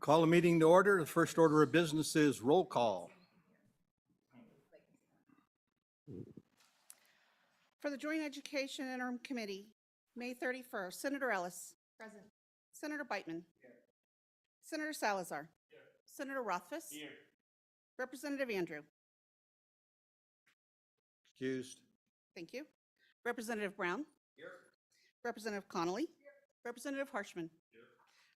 Call the meeting to order. The first order of business is roll call. For the Joint Education Interim Committee, May 31st, Senator Ellis. Present. Senator Beitman. Here. Senator Salazar. Here. Senator Rothfuss. Here. Representative Andrew. Excused. Thank you. Representative Brown. Here. Representative Connolly. Here. Representative Harshman. Here.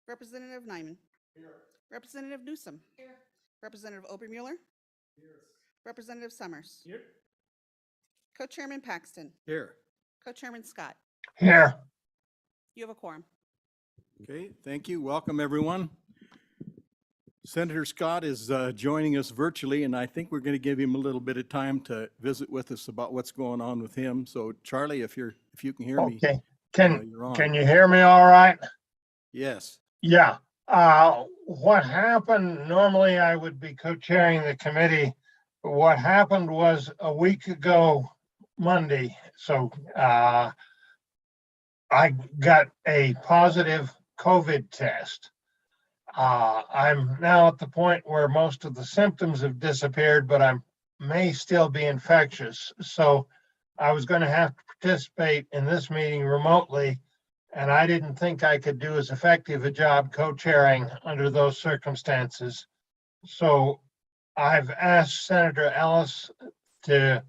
Representative Nyman. Here. Representative Newsom. Here. Representative Obermueller. Here. Representative Summers. Here. Co-Chairman Paxton. Here. Co-Chairman Scott. Here. You have a quorum. Okay, thank you. Welcome, everyone. Senator Scott is joining us virtually, and I think we're going to give him a little bit of time to visit with us about what's going on with him. So, Charlie, if you can hear me, Okay. you're on. Can you hear me all right? Yes. Yeah. What happened, normally I would be co-chairing the committee. What happened was a week ago, Monday, so I got a positive COVID test. I'm now at the point where most of the symptoms have disappeared, but I may still be infectious. So I was going to have to participate in this meeting remotely, and I didn't think I could do as effective a job co-chairing under those circumstances. So I've asked Senator Ellis to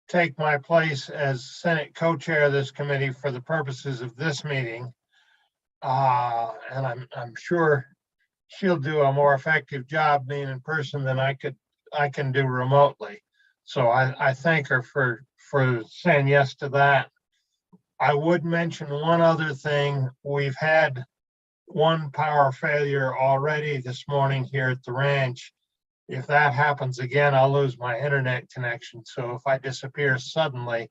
take my place as Senate co-chair of this committee for the purposes of this meeting. And I'm sure she'll do a more effective job being in person than I can do remotely. So I thank her for saying yes to that. I would mention one other thing. We've had one power failure already this morning here at the ranch. If that happens again, I'll lose my internet connection. So if I disappear suddenly,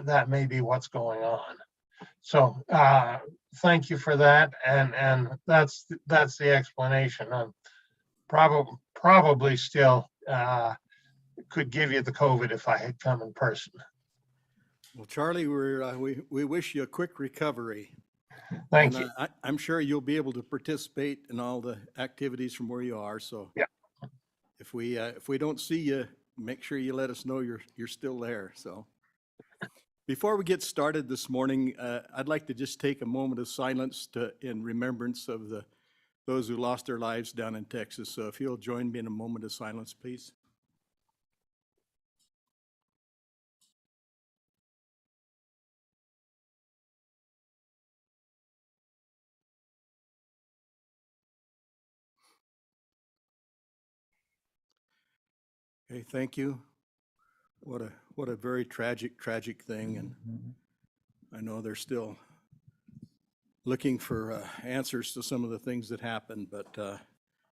that may be what's going on. So thank you for that. And that's the explanation. I'm probably still could give you the COVID if I had come in person. Well, Charlie, we wish you a quick recovery. Thank And, you. I'm sure you'll be able to participate in all the activities from where you are. So Yeah. If we don't see you, make sure you let us know you're still there. So before we get started this morning, I'd like to just take a moment of silence in remembrance of those who lost their lives down in Texas. So if you'll join me in a moment of silence, please. Okay, thank you. What a very tragic thing, and I know they're still looking for answers to some of the things that happened, but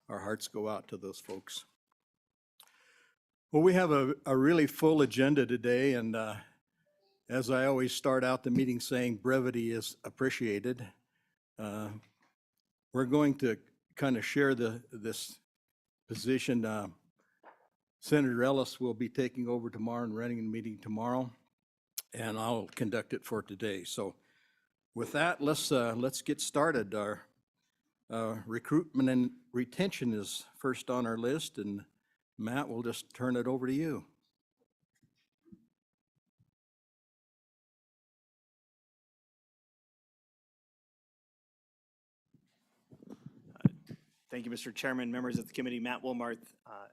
our hearts go out to those folks. Well, we have a really full agenda today, and as I always start out the meeting saying, brevity is appreciated. We're going to kind of share this position. Senator Ellis will be taking over tomorrow and running the meeting tomorrow, and I'll conduct it for today. So with that, let's get started. Our recruitment and retention is first on our list, and Matt, we'll just turn it over to you. Thank you, Mr. Chairman, members of the committee. Matt Wilmarth,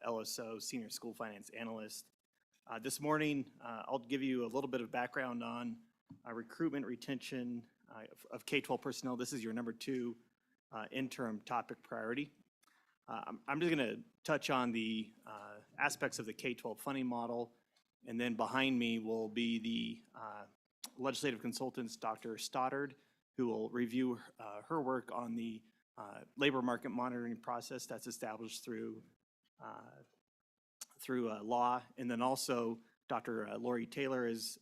LSO, Senior School Finance Analyst. This morning, I'll give you a little bit of background on recruitment retention of K-12 personnel. This is your number 2 interim topic priority. I'm just going to touch on the aspects of the K-12 funding model, and then behind me will be the legislative consultants, Dr. Stoddard, who will review her work on the labor market monitoring process that's established through law. And then also Dr. Lori Taylor is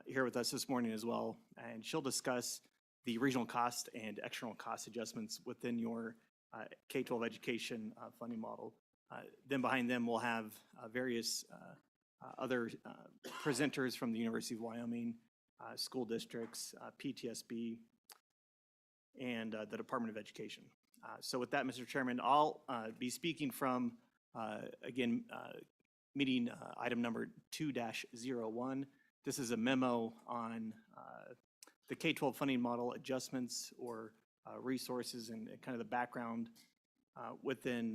here with us this morning as well, and she'll discuss the regional cost and external cost adjustments within your K-12 education funding model. Then behind them we'll have various other presenters from the University of Wyoming, school districts, PTSB, and the Department of Education. So with that, Mr. Chairman, I'll be speaking from, again, meeting item number 2-01. This is a memo on the K-12 funding model adjustments or resources and kind of the background within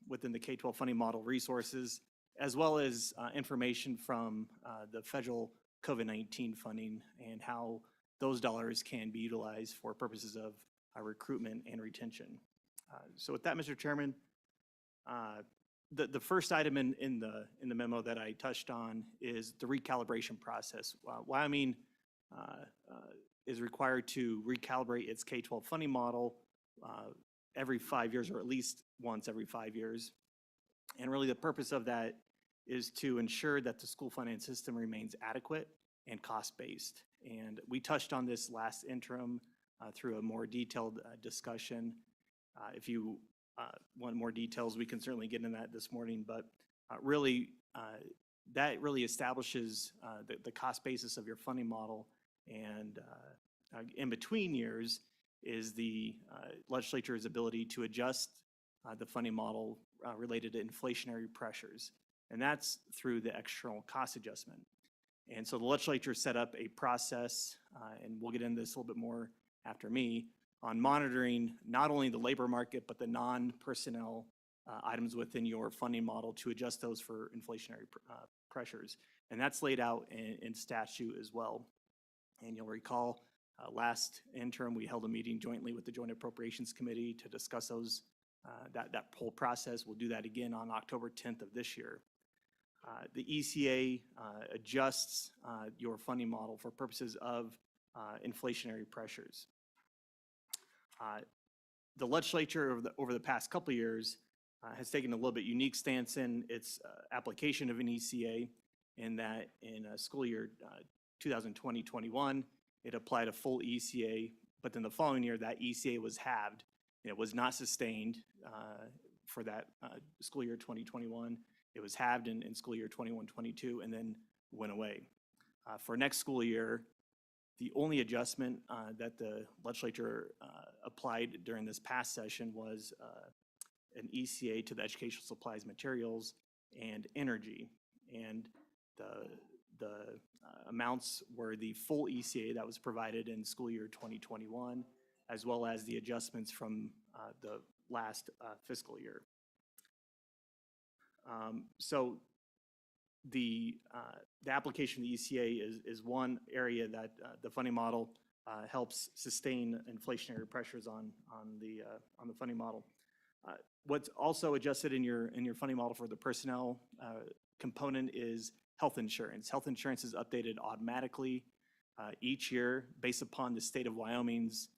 the K-12 funding model resources, as well as information from the federal COVID-19 funding and how those dollars can be utilized for purposes of recruitment and retention. So with that, Mr. Chairman, the first item in the memo that I touched on is the recalibration process. Wyoming is required to recalibrate its K-12 funding model every 5 years, or at least once every 5 years. And really the purpose of that is to ensure that the school finance system remains adequate and cost-based. And we touched on this last interim through a more detailed discussion. If you want more details, we can certainly get into that this morning, but really that really establishes the cost basis of your funding model. And in between years is the legislature's ability to adjust the funding model related to inflationary pressures. And that's through the external cost adjustment. And so the legislature set up a process, and we'll get into this a little bit more after me, on monitoring not only the labor market, but the non-personnel items within your funding model to adjust those for inflationary pressures. And that's laid out in statute as well. And you'll recall last interim, we held a meeting jointly with the Joint Appropriations Committee to discuss those, that whole process. We'll do that again on October 10th of this year. The ECA adjusts your funding model for purposes of inflationary pressures. The legislature over the past couple of years has taken a little bit unique stance in its application of an ECA, in that in school year 2020-21, it applied a full ECA, but then the following year that ECA was halved. It was not sustained for that school year 2021. It was halved in school year 21-22 and then went away. For next school year, the only adjustment that the legislature applied during this past session was an ECA to the educational supplies, materials, and energy. And the amounts were the full ECA that was provided in school year 2021, as well as the adjustments from the last fiscal year. So the application of the ECA is one area that the funding model helps sustain inflationary pressures on the funding model. What's also adjusted in your funding model for the personnel component is health insurance. Health insurance is updated automatically each year based upon the state of Wyoming's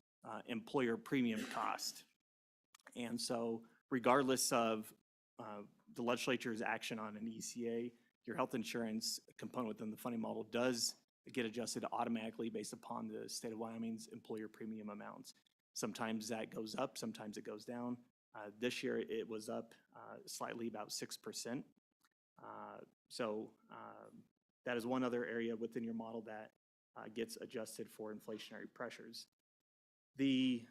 employer premium cost. And so regardless of the legislature's action on an ECA, your health insurance component within the funding model does get adjusted automatically based upon the state of Wyoming's employer premium amounts. Sometimes that goes up, sometimes it goes down. This year it was up slightly, about 6%. So that is one other area within your model that gets adjusted for inflationary pressures. The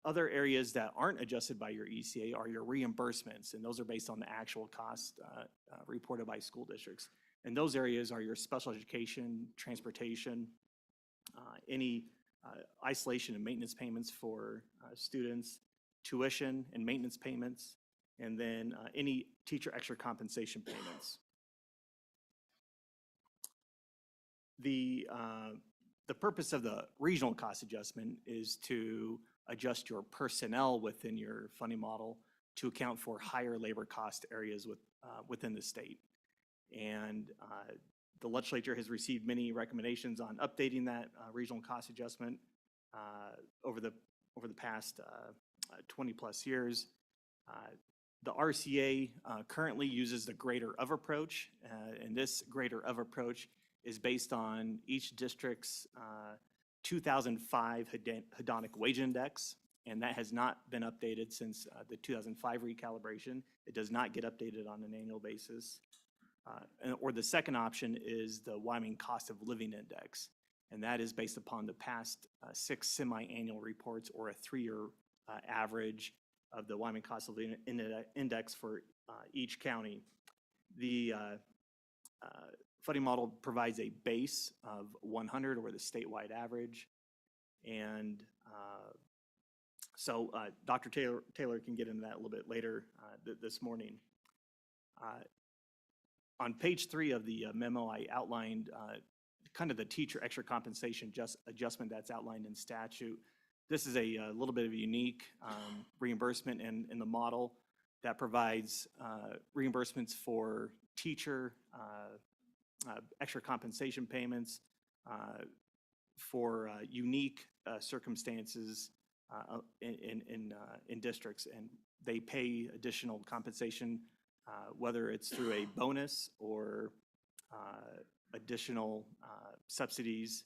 other areas that aren't adjusted by your ECA are your reimbursements, and those are based on the actual cost reported by school districts. And those areas are your special education, transportation, any isolation and maintenance payments for students, tuition and maintenance payments, and then any teacher extra compensation payments. The purpose of the regional cost adjustment is to adjust your personnel within your funding model to account for higher labor cost areas within the state. And the legislature has received many recommendations on updating that regional cost adjustment over the past 20 plus years. The RCA currently uses the greater of approach, and this greater of approach is based on each district's 2005 hedonic wage index, and that has not been updated since the 2005 recalibration. It does not get updated on an annual basis. Or the second option is the Wyoming cost of living index, And that is based upon the past 6 semi-annual reports or a 3-year average of the Wyoming Cost of Living Index for each county. The funding model provides a base of 100 or the statewide average. And so Dr. Taylor can get into that a little bit later this morning. On page 3 of the memo, I outlined kind of the teacher extra compensation adjustment that's outlined in statute. This is a little bit of a unique reimbursement in the model that provides reimbursements for teacher extra compensation payments for unique circumstances in districts, and they pay additional compensation whether it's through a bonus or additional subsidies.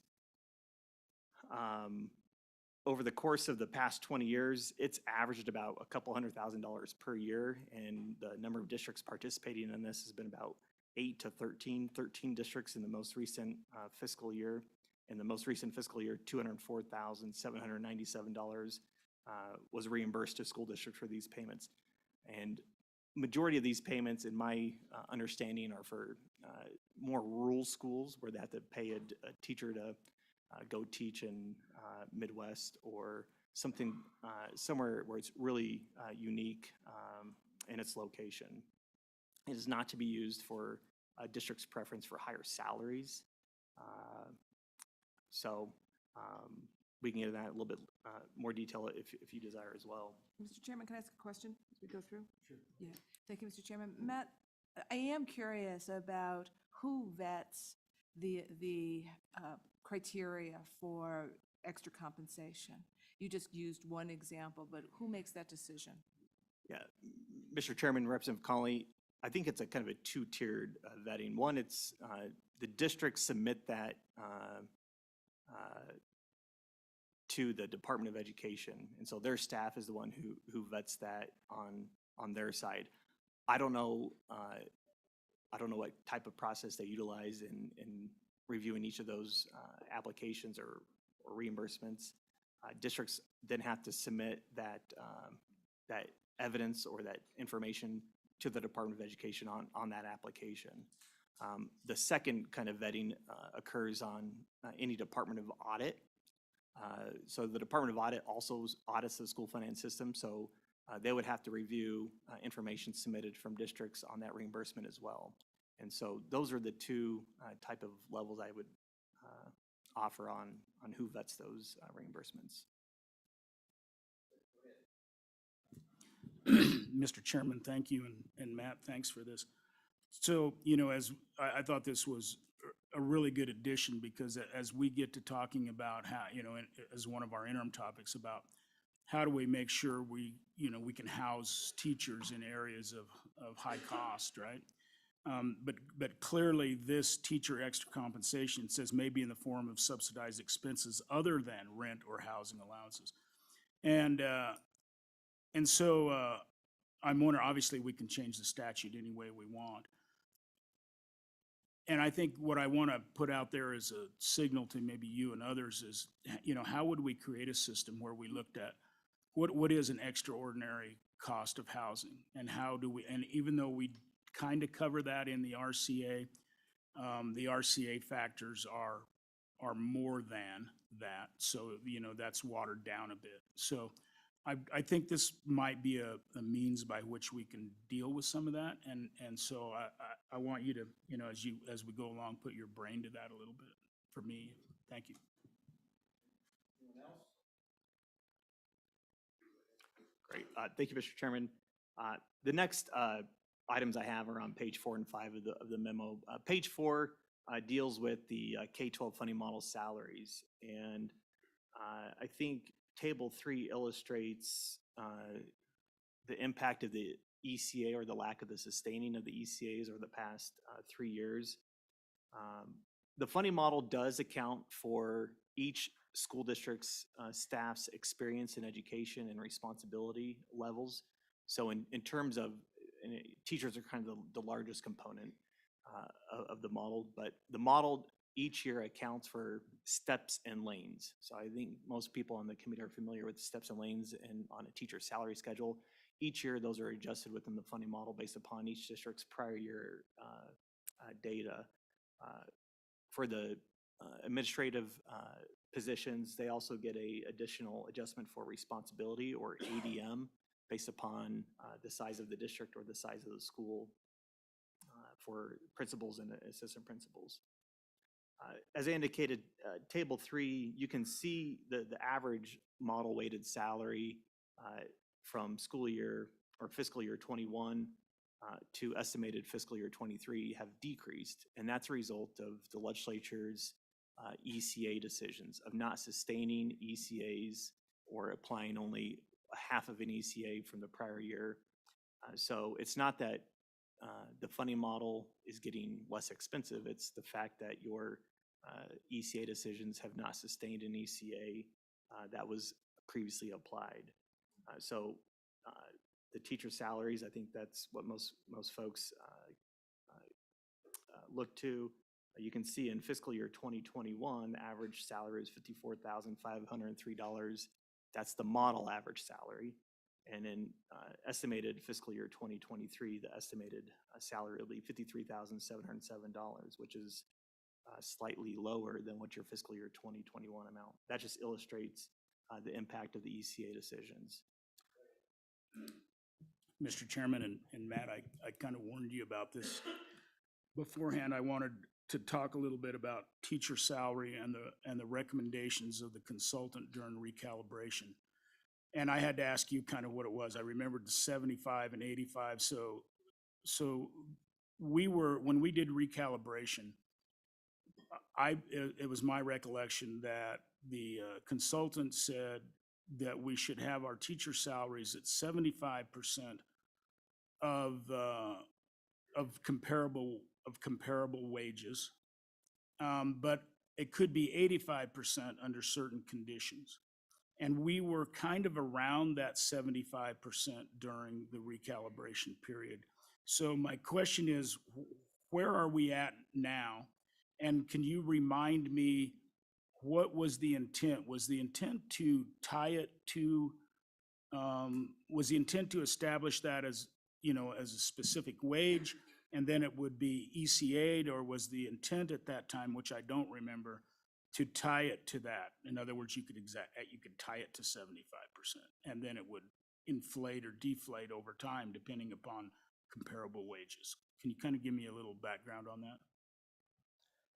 Over the course of the past 20 years, it's averaged about a couple $100,000 per year, and the number of districts participating in this has been about 8 to 13 districts in the most recent fiscal year. In the most recent fiscal year, $204,797 was reimbursed to school districts for these payments. And majority of these payments, in my understanding, are for more rural schools where they have to pay a teacher to go teach in Midwest or something somewhere where it's really unique in its location. It is not to be used for a district's preference for higher salaries. So we can get into that a little bit more detail if you desire as well. Mr. Chairman, can I ask a question as we go through? Sure. Yeah, thank you, Mr. Chairman. Matt, I am curious about who vets the criteria for extra compensation. You just used one example, but who makes that decision? Yeah, Mr. Chairman, Representative Connolly, I think it's a kind of a two-tiered vetting. One, it's the districts submit that to the Department of Education, and so their staff is the one who vets that on their side. I don't know what type of process they utilize in reviewing each of those applications or reimbursements. Districts then have to submit that evidence or that information to the Department of Education on that application. The second kind of vetting occurs on any Department of Audit. So the Department of Audit also audits the school finance system, so they would have to review information submitted from districts on that reimbursement as well. And so those are the two type of levels I would offer on who vets those reimbursements. Mr. Chairman, thank you, and Matt, thanks for this. So, as I thought this was a really good addition, because as we get to talking about how, as one of our interim topics about how do we make sure we can house teachers in areas of high cost, right? But clearly this teacher extra compensation says maybe in the form of subsidized expenses other than rent or housing allowances. And so I'm wondering, obviously we can change the statute any way we want. And I think what I want to put out there as a signal to maybe you and others is, how would we create a system where we looked at what is an extraordinary cost of housing, and how do we, and even though we kind of cover that in the RCA factors are more than that. So, that's watered down a bit. So I think this might be a means by which we can deal with some of that. And so I want you to, as we go along, put your brain to that a little bit for me. Thank you. Anyone else? Great. Thank you, Mr. Chairman. The next items I have are on page 4 and 5 of the memo. Page 4 deals with the K-12 funding model salaries. And I think Table 3 illustrates the impact of the ECA, or the lack of the sustaining of the ECAs over the past 3 years. The funding model does account for each school district's staff's experience in education and responsibility levels. So in terms of, teachers are kind of the largest component of the model, but the model each year accounts for steps and lanes. So I think most people on the committee are familiar with steps and lanes and on a teacher salary schedule. Each year, those are adjusted within the funding model based upon each district's prior year data. For the administrative positions, they also get a additional adjustment for responsibility, or ADM, based upon the size of the district or the size of the school for principals and assistant principals. As I indicated, table 3, you can see the average model weighted salary from school year or fiscal year 21 to estimated fiscal year 23 have decreased. And that's a result of the legislature's ECA decisions of not sustaining ECAs or applying only half of an ECA from the prior year. So it's not that the funding model is getting less expensive. It's the fact that your ECA decisions have not sustained an ECA that was previously applied. So the teacher salaries, I think that's what most folks look to. You can see in fiscal year 2021, the average salary is $54,503. That's the model average salary. And in estimated fiscal year 2023, the estimated salary will be $53,707, which is slightly lower than what your fiscal year 2021 amount. That just illustrates the impact of the ECA decisions. Mr. Chairman and Matt, I kind of warned you about this beforehand. I wanted to talk a little bit about teacher salary and the recommendations of the consultant during recalibration. And I had to ask you kind of what it was. I remembered the 75 and 85. So when we did recalibration, it was my recollection that the consultant said that we should have our teacher salaries at 75% of comparable wages, but it could be 85% under certain conditions. And we were kind of around that 75% during the recalibration period. So my question is, where are we at now? And can you remind me, what was the intent? Was the intent to tie it to, was the intent to establish that as, as a specific wage, and then it would be ECA'd, or was the intent at that time, which I don't remember, to tie it to that? In other words, you could tie it to 75%, and then it would inflate or deflate over time depending upon comparable wages. Can you kind of give me a little background on that?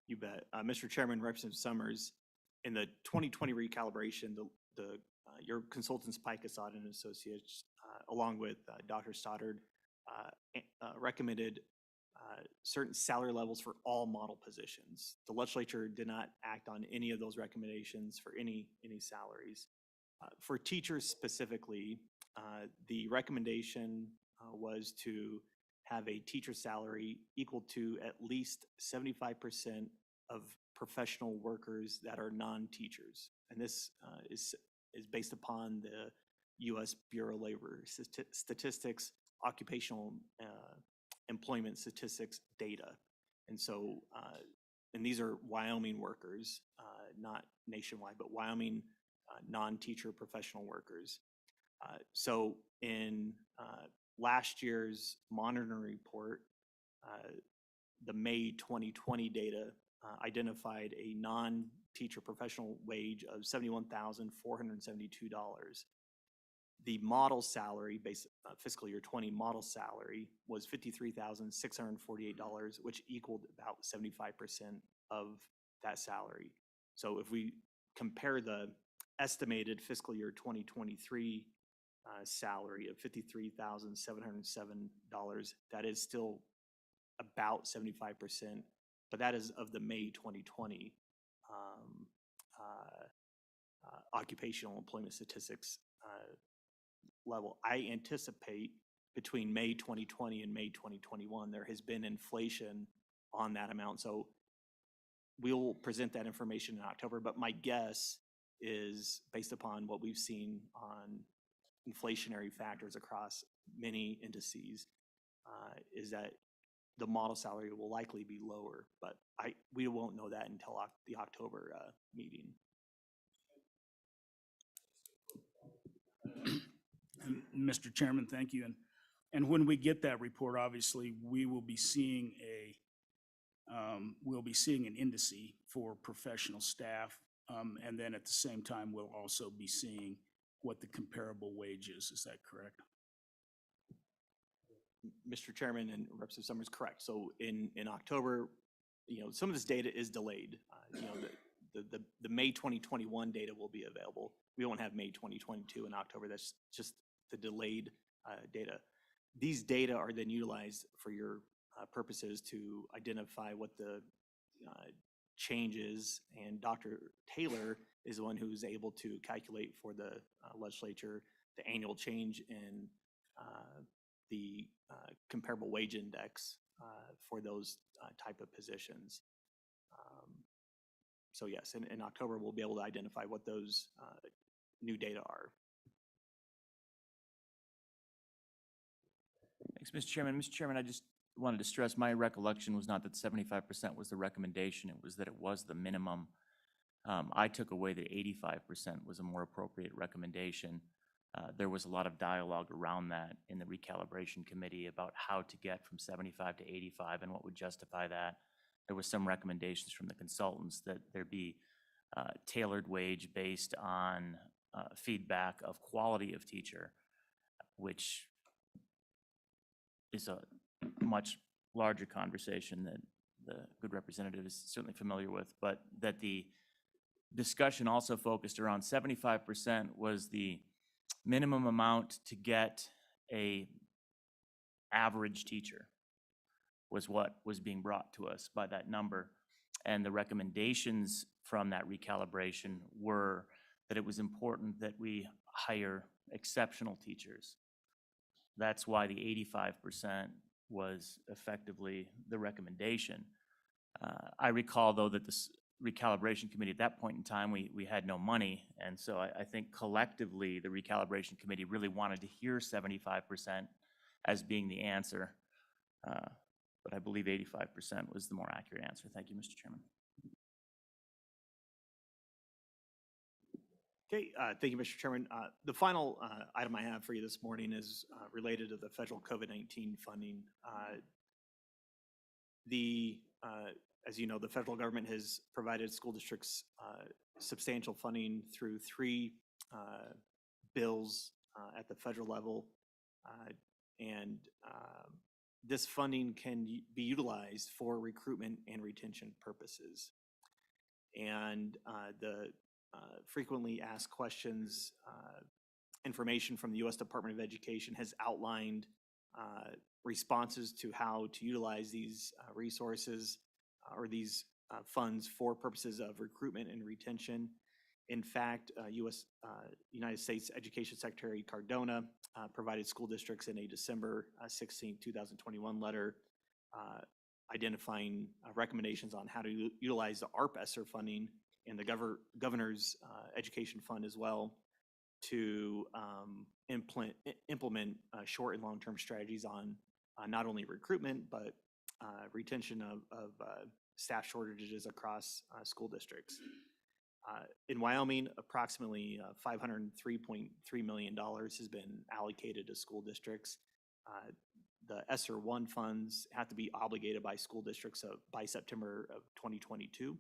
You bet. Mr. Chairman, Representative Summers, in the 2020 recalibration, your consultants, Pike, Assad and Associates, along with Dr. Stoddard, recommended certain salary levels for all model positions. The legislature did not act on any of those recommendations for any salaries. For teachers specifically, the recommendation was to have a teacher salary equal to at least 75% of professional workers that are non-teachers. And this is based upon the U.S. Bureau of Labor Statistics, occupational employment statistics data. And so, and these are Wyoming workers, not nationwide, but Wyoming non-teacher professional workers. So in last year's monitoring report, the May 2020 data identified a non-teacher professional wage of $71,472. The model salary, based fiscal year 20 model salary, was $53,648, which equaled about 75% of that salary. So if we compare the estimated fiscal year 2023 salary of $53,707, that is still about 75%, but that is of the May 2020 occupational employment statistics level. I anticipate between May 2020 and May 2021, there has been inflation on that amount. So we'll present that information in October, but my guess is, based upon what we've seen on inflationary factors across many indices, is that the model salary will likely be lower, but we won't know that until the October meeting. And Mr. Chairman, thank you. And when we get that report, obviously, we will be seeing we'll be seeing an indice for professional staff. And then at the same time, we'll also be seeing what the comparable wage is. Is that correct? Mr. Chairman and Representative Summers, correct. So in October, some of this data is delayed. The May 2021 data will be available. We won't have May 2022 in October. That's just the delayed data. These data are then utilized for your purposes to identify what the change is, and Dr. Taylor is the one who's able to calculate for the legislature the annual change in the comparable wage index for those type of positions. So yes, in October, we'll be able to identify what those new data are. Thanks, Mr. Chairman. Mr. Chairman, I just wanted to stress my recollection was not that 75% was the recommendation, it was that it was the minimum. I took away that 85% was a more appropriate recommendation. There was a lot of dialogue around that in the recalibration committee about how to get from 75 to 85 and what would justify that. There was some recommendations from the consultants that there be tailored wage based on feedback of quality of teacher, which is a much larger conversation that the good representative is certainly familiar with, but that the discussion also focused around 75% was the minimum amount to get a average teacher was what was being brought to us by that number. And the recommendations from that recalibration were that it was important that we hire exceptional teachers. That's why the 85% was effectively the recommendation. I recall, though, that this recalibration committee at that point in time, we had no money. And so I think collectively, the recalibration committee really wanted to hear 75% as being the answer. But I believe 85% was the more accurate answer. Thank you, Mr. Chairman. Okay, thank you, Mr. Chairman. The final item I have for you this morning is related to the federal COVID-19 funding. As you know, the federal government has provided school districts substantial funding through 3 bills at the federal level. And this funding can be utilized for recruitment and retention purposes. And the frequently asked questions information from the U.S. Department of Education has outlined responses to how to utilize these resources or these funds for purposes of recruitment and retention. In fact, United States Education Secretary Cardona provided school districts in a December 16, 2021 letter identifying recommendations on how to utilize the ARP ESSER funding and the governor's education fund as well to implement short and long-term strategies on not only recruitment, but retention of staff shortages across school districts. In Wyoming, approximately $503.3 million has been allocated to school districts. The ESSER 1 funds have to be obligated by school districts by September of 2022.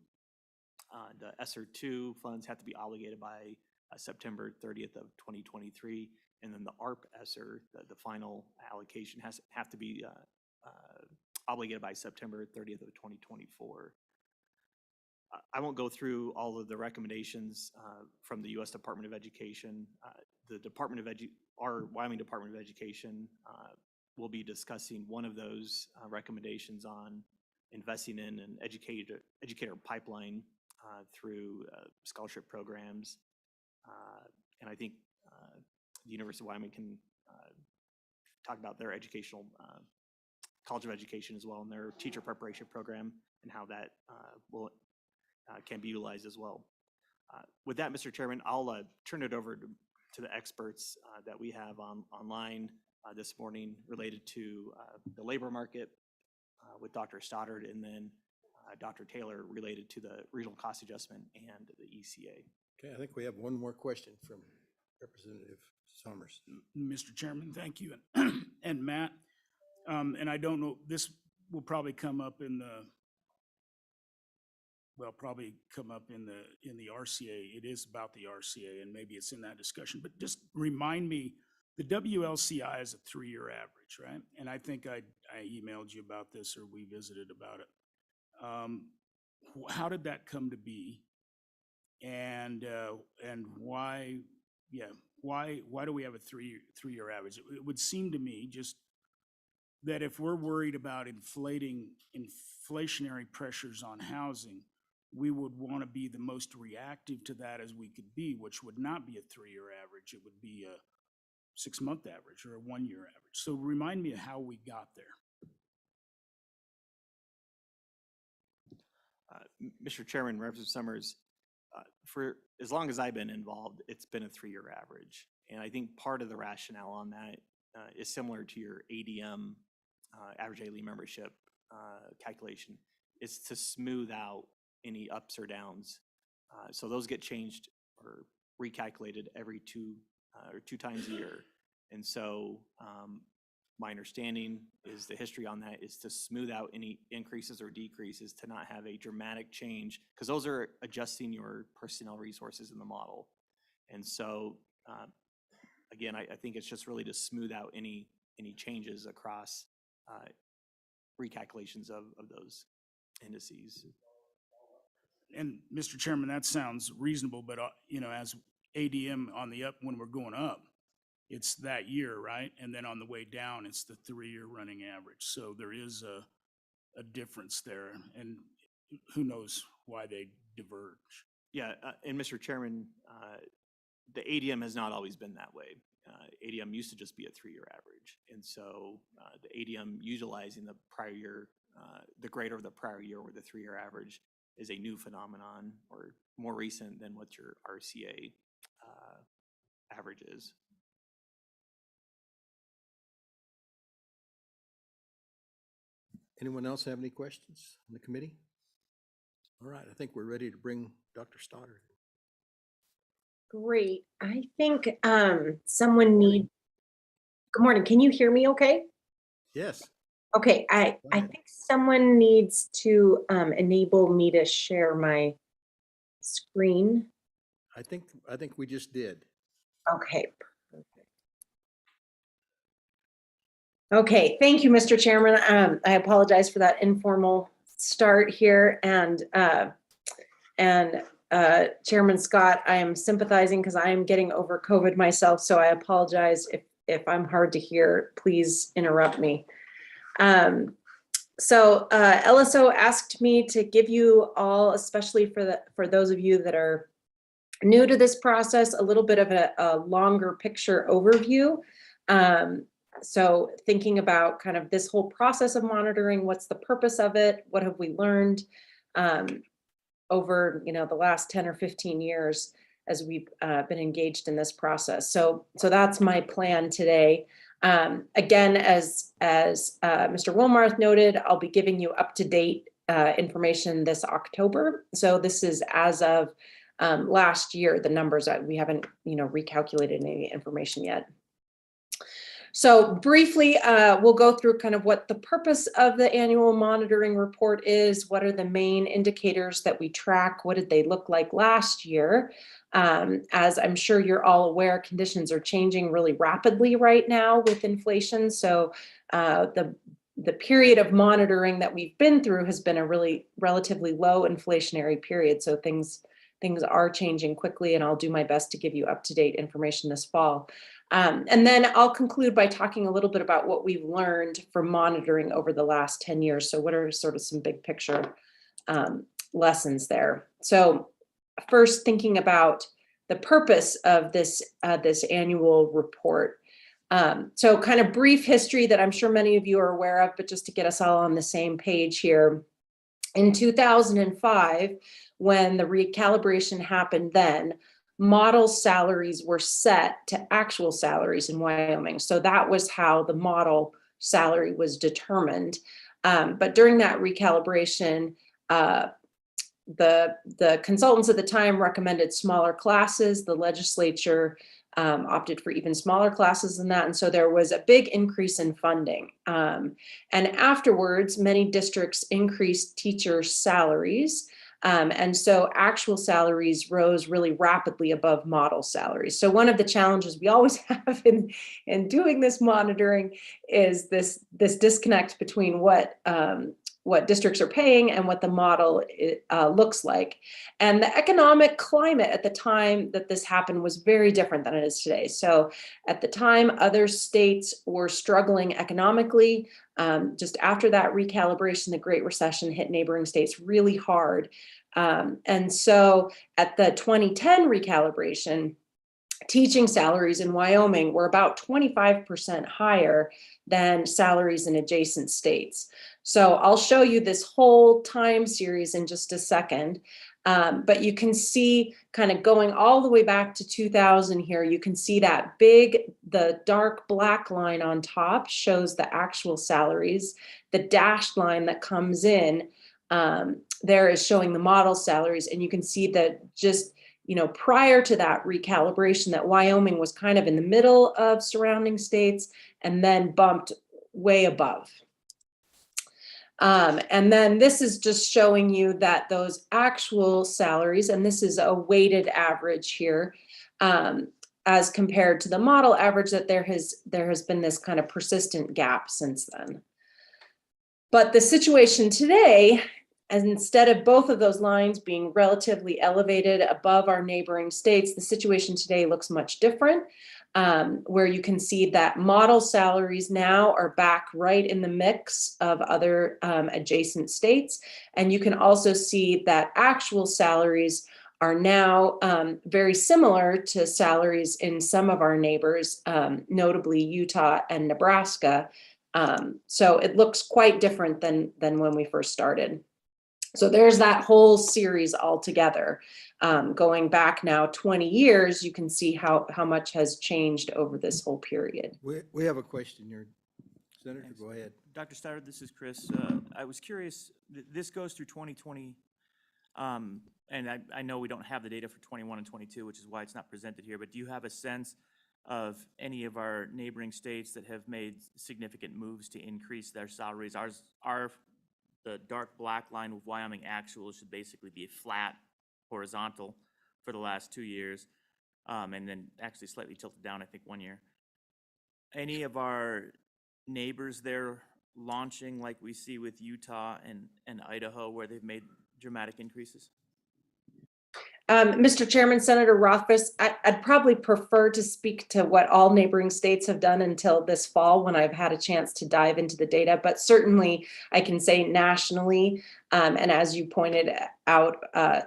The ESSER 2 funds have to be obligated by September 30th of 2023. And then the ARP ESSER, the final allocation, have to be obligated by September 30th of 2024. I won't go through all of the recommendations from the U.S. Department of Education. Our Wyoming Department of Education will be discussing one of those recommendations on investing in an educator pipeline through scholarship programs. And I think the University of Wyoming can talk about their educational College of Education as well and their teacher preparation program and how that can be utilized as well. With that, Mr. Chairman, I'll turn it over to the experts that we have online this morning related to the labor market, with Dr. Stoddard, and then Dr. Taylor related to the regional cost adjustment and the ECA. Okay, I think we have one more question from Representative Summers. Mr. Chairman, thank you. And Matt, and I don't know, this will probably come up in the, in the RCA. It is about the RCA, and maybe it's in that discussion, but just remind me, the WLCI is a 3-year average, right? And I think I emailed you about this, or we visited about it. How did that come to be? And why, why do we have a three-year average? It would seem to me just that if we're worried about inflationary pressures on housing, we would want to be the most reactive to that as we could be, which would not be a 3-year average. It would be a 6-month average or a 1-year average. So remind me of how we got there. Mr. Chairman, Representative Summers, for as long as I've been involved, it's been a 3-year average. And I think part of the rationale on that is similar to your ADM, average daily membership calculation. It's to smooth out any ups or downs. So those get changed or recalculated every two times a year. And so my understanding is the history on that is to smooth out any increases or decreases, to not have a dramatic change, because those are adjusting your personnel resources in the model. And so, again, I think it's just really to smooth out any changes across recalculations of those indices. And Mr. Chairman, that sounds reasonable, but as ADM on the up, when we're going up, it's that year, right? And then on the way down, it's the 3-year running average. So there is a difference there, and who knows why they diverge. Yeah, and Mr. Chairman, the ADM has not always been that way. ADM used to just be a 3-year average. And so the ADM utilizing the prior year, the greater of the prior year or the 3-year average is a new phenomenon or more recent than what your RCA average is. Anyone else have any questions on the committee? All right, I think we're ready to bring Dr. Stoddard. Great. I think someone need. Good morning. Can you hear me okay? Yes. Okay, I think someone needs to enable me to share my screen. I think we just did. Okay, perfect. Okay, thank you, Mr. Chairman. I apologize for that informal start here, and Chairman Scott, I am sympathizing because I am getting over COVID myself, so I apologize if I'm hard to hear. Please interrupt me. So LSO asked me to give you all, especially for those of you that are new to this process, a little bit of a longer picture overview. So thinking about kind of this whole process of monitoring, what's the purpose of it? What have we learned over the last 10 or 15 years as we've been engaged in this process? So that's my plan today. Again, as Mr. Wilmarth noted, I'll be giving you up-to-date information this October. So this is as of last year, the numbers that we haven't recalculated any information yet. So briefly, we'll go through kind of what the purpose of the annual monitoring report is. What are the main indicators that we track? What did they look like last year? As I'm sure you're all aware, conditions are changing really rapidly right now with inflation. So the period of monitoring that we've been through has been a really relatively low inflationary period. So things are changing quickly, and I'll do my best to give you up-to-date information this fall. And then I'll conclude by talking a little bit about what we've learned from monitoring over the last 10 years. So what are sort of some big picture lessons there? So first, thinking about the purpose of this annual report. So kind of brief history that I'm sure many of you are aware of, but just to get us all on the same page here. In 2005, when the recalibration happened then, model salaries were set to actual salaries in Wyoming. So that was how the model salary was determined. But during that recalibration, the consultants at the time recommended smaller classes. The legislature opted for even smaller classes than that. And so there was a big increase in funding. And afterwards, many districts increased teacher salaries. And so actual salaries rose really rapidly above model salaries. So one of the challenges we always have in doing this monitoring is this disconnect between what districts are paying and what the model looks like. And the economic climate at the time that this happened was very different than it is today. So at the time, other states were struggling economically. Just after that recalibration, the Great Recession hit neighboring states really hard. And so at the 2010 recalibration, teaching salaries in Wyoming were about 25% higher than salaries in adjacent states. So I'll show you this whole time series in just a second. But you can see kind of going all the way back to 2000 here, you can see that the dark black line on top shows the actual salaries. The dashed line that comes in there is showing the model salaries. And you can see that just, prior to that recalibration, that Wyoming was kind of in the middle of surrounding states and then bumped way above. And then this is just showing you that those actual salaries, and this is a weighted average here, as compared to the model average, that there has been this kind of persistent gap since then. But the situation today, and instead of both of those lines being relatively elevated above our neighboring states, the situation today looks much different. Where you can see that model salaries now are back right in the mix of other adjacent states. And you can also see that actual salaries are now very similar to salaries in some of our neighbors, notably Utah and Nebraska. So it looks quite different than when we first started. So there's that whole series altogether. Going back now 20 years, you can see how much has changed over this whole period. We have a question here. Senator, Thanks. go ahead. Dr. Stoddard, this is Chris. I was curious, this goes through 2020, and I know we don't have the data for 21 and 22, which is why it's not presented here, but do you have a sense of any of our neighboring states that have made significant moves to increase their salaries? The dark black line with Wyoming actual should basically be flat horizontal for the last 2 years, and then actually slightly tilted down, I think, 1 year. Any of our neighbors there launching like we see with Utah and Idaho, where they've made dramatic increases? Mr. Chairman, Senator Rothfuss, I'd probably prefer to speak to what all neighboring states have done until this fall when I've had a chance to dive into the data, but certainly I can say nationally, and as you pointed out,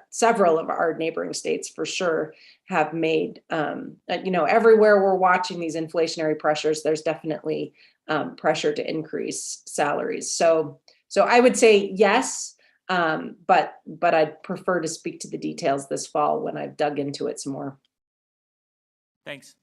several of our neighboring states for sure have made, everywhere we're watching these inflationary pressures, there's definitely pressure to increase salaries. So I would say yes. But I'd prefer to speak to the details this fall when I've dug into it some more. Thanks.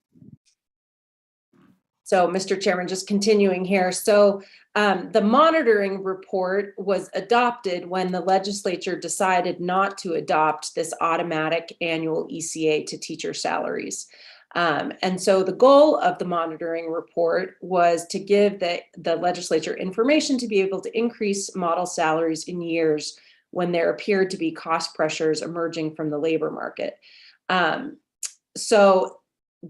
So, Mr. Chairman, just continuing here. So the monitoring report was adopted when the legislature decided not to adopt this automatic annual ECA to teacher salaries. And so the goal of the monitoring report was to give the legislature information to be able to increase model salaries in years when there appeared to be cost pressures emerging from the labor market. So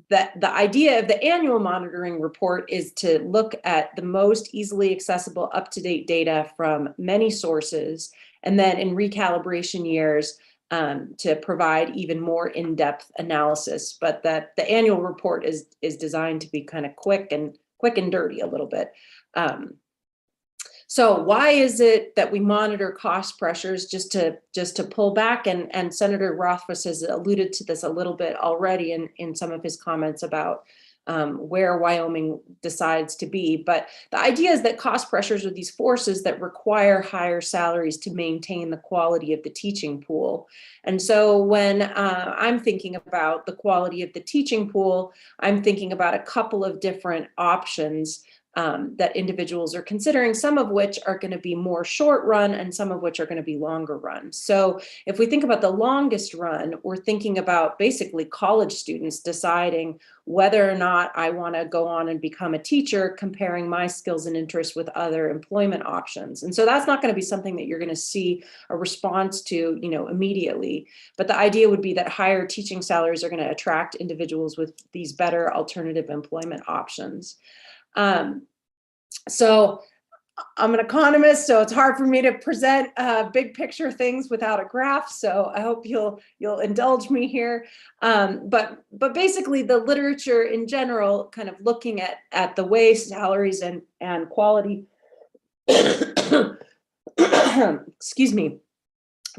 the idea of the annual monitoring report is to look at the most easily accessible up-to-date data from many sources, and then in recalibration years, to provide even more in-depth analysis. But that the annual report is designed to be kind of quick and dirty a little bit. So why is it that we monitor cost pressures? Just to pull back, and Senator Rothfuss has alluded to this a little bit already in some of his comments about where Wyoming decides to be. But the idea is that cost pressures are these forces that require higher salaries to maintain the quality of the teaching pool. And so when I'm thinking about the quality of the teaching pool, I'm thinking about a couple of different options. that individuals are considering, some of which are going to be more short run and some of which are going to be longer run. So if we think about the longest run, we're thinking about basically college students deciding whether or not I want to go on and become a teacher, comparing my skills and interests with other employment options. And so that's not going to be something that you're going to see a response to, immediately. But the idea would be that higher teaching salaries are going to attract individuals with these better alternative employment options. So I'm an economist, so it's hard for me to present big picture things without a graph. So I hope you'll indulge me here. But basically, the literature in general, kind of looking at the way salaries and quality, excuse me,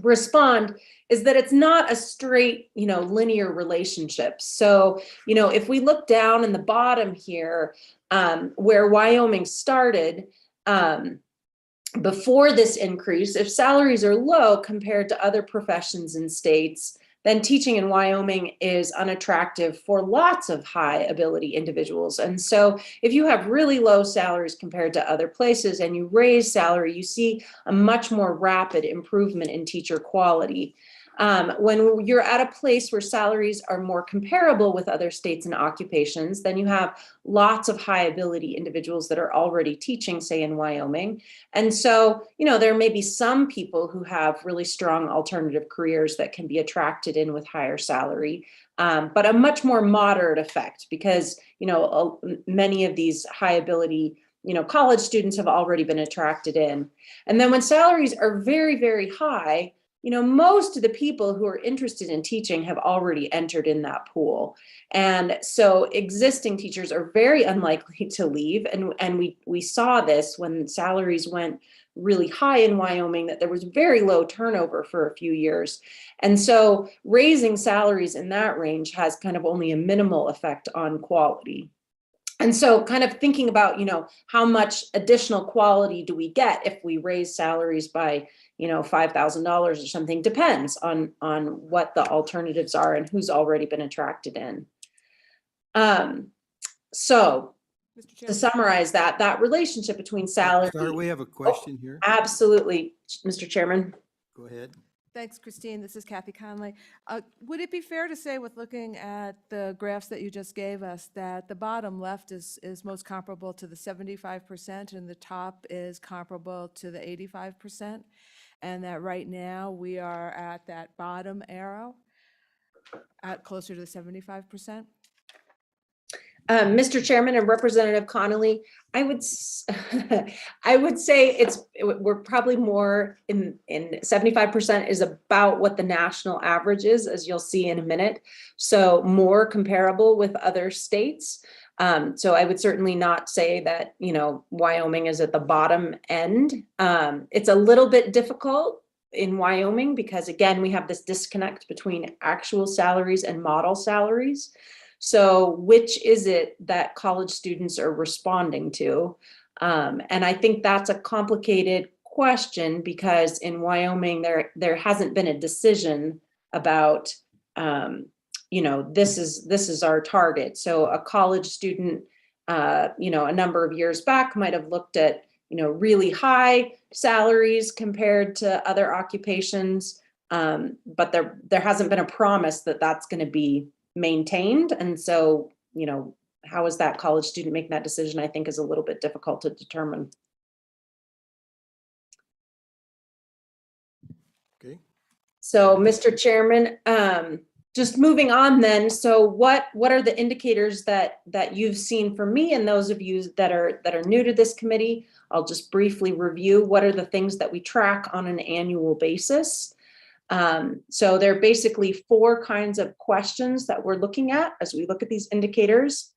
respond, is that it's not a straight, linear relationship. So, if we look down in the bottom here, where Wyoming started, before this increase, if salaries are low compared to other professions and states, then teaching in Wyoming is unattractive for lots of high ability individuals. And so if you have really low salaries compared to other places and you raise salary, you see a much more rapid improvement in teacher quality. When you're at a place where salaries are more comparable with other states and occupations, then you have lots of high ability individuals that are already teaching, say in Wyoming. And so, there may be some people who have really strong alternative careers that can be attracted in with higher salary, but a much more moderate effect because, many of these high ability college students have already been attracted in. And then when salaries are very, very high, most of the people who are interested in teaching have already entered in that pool. And so existing teachers are very unlikely to leave. And we saw this when salaries went really high in Wyoming, that there was very low turnover for a few years. And so raising salaries in that range has kind of only a minimal effect on quality. And so kind of thinking about, how much additional quality do we get if we raise salaries by, $5,000 or something, depends on what the alternatives are and who's already been attracted in. So Mr. to Chairman? summarize that relationship between salary. Sorry, we have a question here. Absolutely, Mr. Chairman. Go ahead. Thanks, Christine. This is Kathy Conley. Would it be fair to say, with looking at the graphs that you just gave us, that the bottom left is most comparable to the 75% and the top is comparable to the 85%? And that right now we are at that bottom arrow at closer to the 75%? Mr. Chairman and Representative Connolly, I would say we're probably more in 75% is about what the national average is, as you'll see in a minute. So more comparable with other states. So I would certainly not say that, Wyoming is at the bottom end. It's a little bit difficult in Wyoming because, again, we have this disconnect between actual salaries and model salaries. So which is it that college students are responding to? And I think that's a complicated question because in Wyoming, there hasn't been a decision about, this is our target. So a college student, a number of years back might have looked at, really high salaries compared to other occupations. But there hasn't been a promise that that's going to be maintained. And so, how is that college student making that decision, I think is a little bit difficult to determine. Okay. So, Mr. Chairman, just moving on then. So what are the indicators that you've seen from me and those of you that are new to this committee? I'll just briefly review what are the things that we track on an annual basis. So there are basically 4 kinds of questions that we're looking at as we look at these indicators.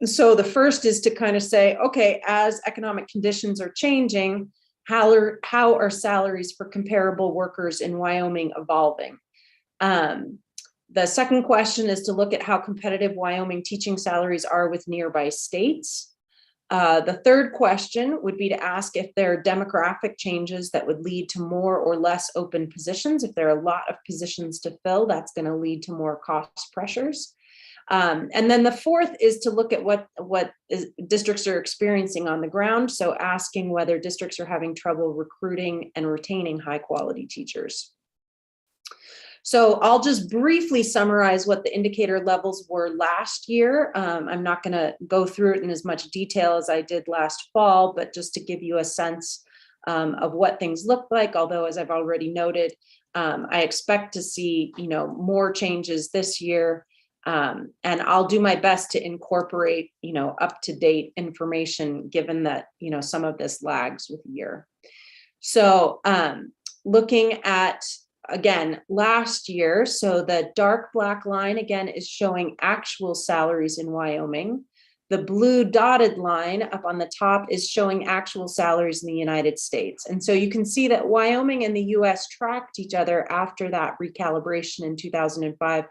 So the first is to kind of say, okay, as economic conditions are changing, how are salaries for comparable workers in Wyoming evolving? The second question is to look at how competitive Wyoming teaching salaries are with nearby states. The third question would be to ask if there are demographic changes that would lead to more or less open positions. If there are a lot of positions to fill, that's going to lead to more cost pressures. And then the fourth is to look at what districts are experiencing on the ground. So asking whether districts are having trouble recruiting and retaining high quality teachers. So I'll just briefly summarize what the indicator levels were last year. I'm not going to go through it in as much detail as I did last fall, but just to give you a sense of what things look like. Although, as I've already noted, I expect to see, more changes this year. And I'll do my best to incorporate, up-to-date information, given that, some of this lags with a year. So looking at, again, last year, so the dark black line, again, is showing actual salaries in Wyoming. The blue dotted line up on the top is showing actual salaries in the United States. And so you can see that Wyoming and the US tracked each other after that recalibration in 2005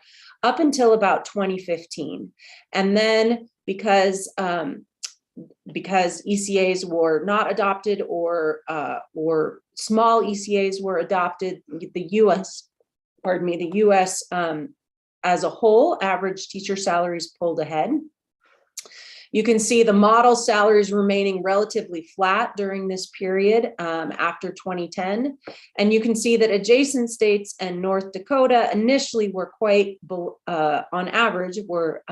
up until about 2015. And then because ECAs were not adopted or small ECAs were adopted, the US as a whole, average teacher salaries pulled ahead. You can see the model salaries remaining relatively flat during this period after 2010. And you can see that adjacent states and North Dakota initially were quite, on average, were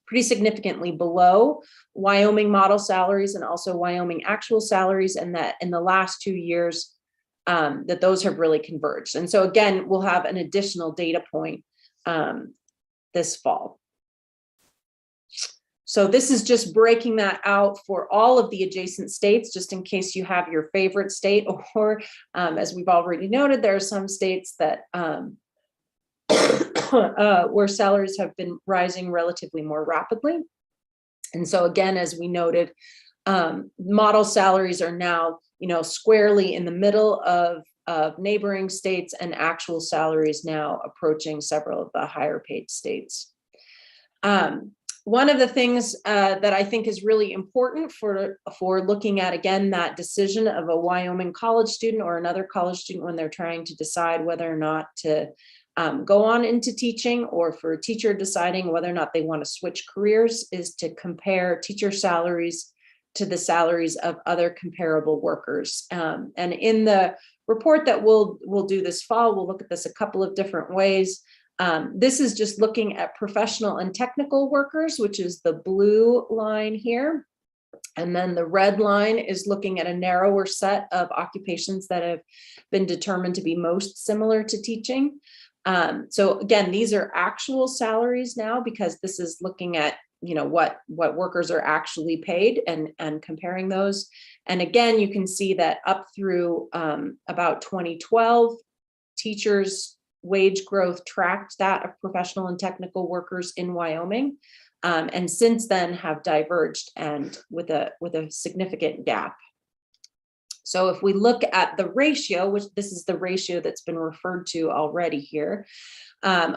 pretty significantly below Wyoming model salaries and also Wyoming actual salaries, and that in the last 2 years that those have really converged. And so again, we'll have an additional data point this fall. So this is just breaking that out for all of the adjacent states, just in case you have your favorite state, or as we've already noted, there are some states that where salaries have been rising relatively more rapidly. And so again, as we noted, model salaries are now, squarely in the middle of neighboring states, and actual salaries now approaching several of the higher paid states. One of the things that I think is really important for looking at, again, that decision of a Wyoming college student or another college student when they're trying to decide whether or not to go on into teaching, or for a teacher deciding whether or not they want to switch careers, is to compare teacher salaries to the salaries of other comparable workers. And in the report that we'll do this fall, we'll look at this a couple of different ways. This is just looking at professional and technical workers, which is the blue line here. And then the red line is looking at a narrower set of occupations that have been determined to be most similar to teaching. So again, these are actual salaries now, because this is looking at, what workers are actually paid and comparing those. And again, you can see that up through about 2012, teachers' wage growth tracked that of professional and technical workers in Wyoming, and since then have diverged, and with a significant gap. So if we look at the ratio, which this is the ratio that's been referred to already here,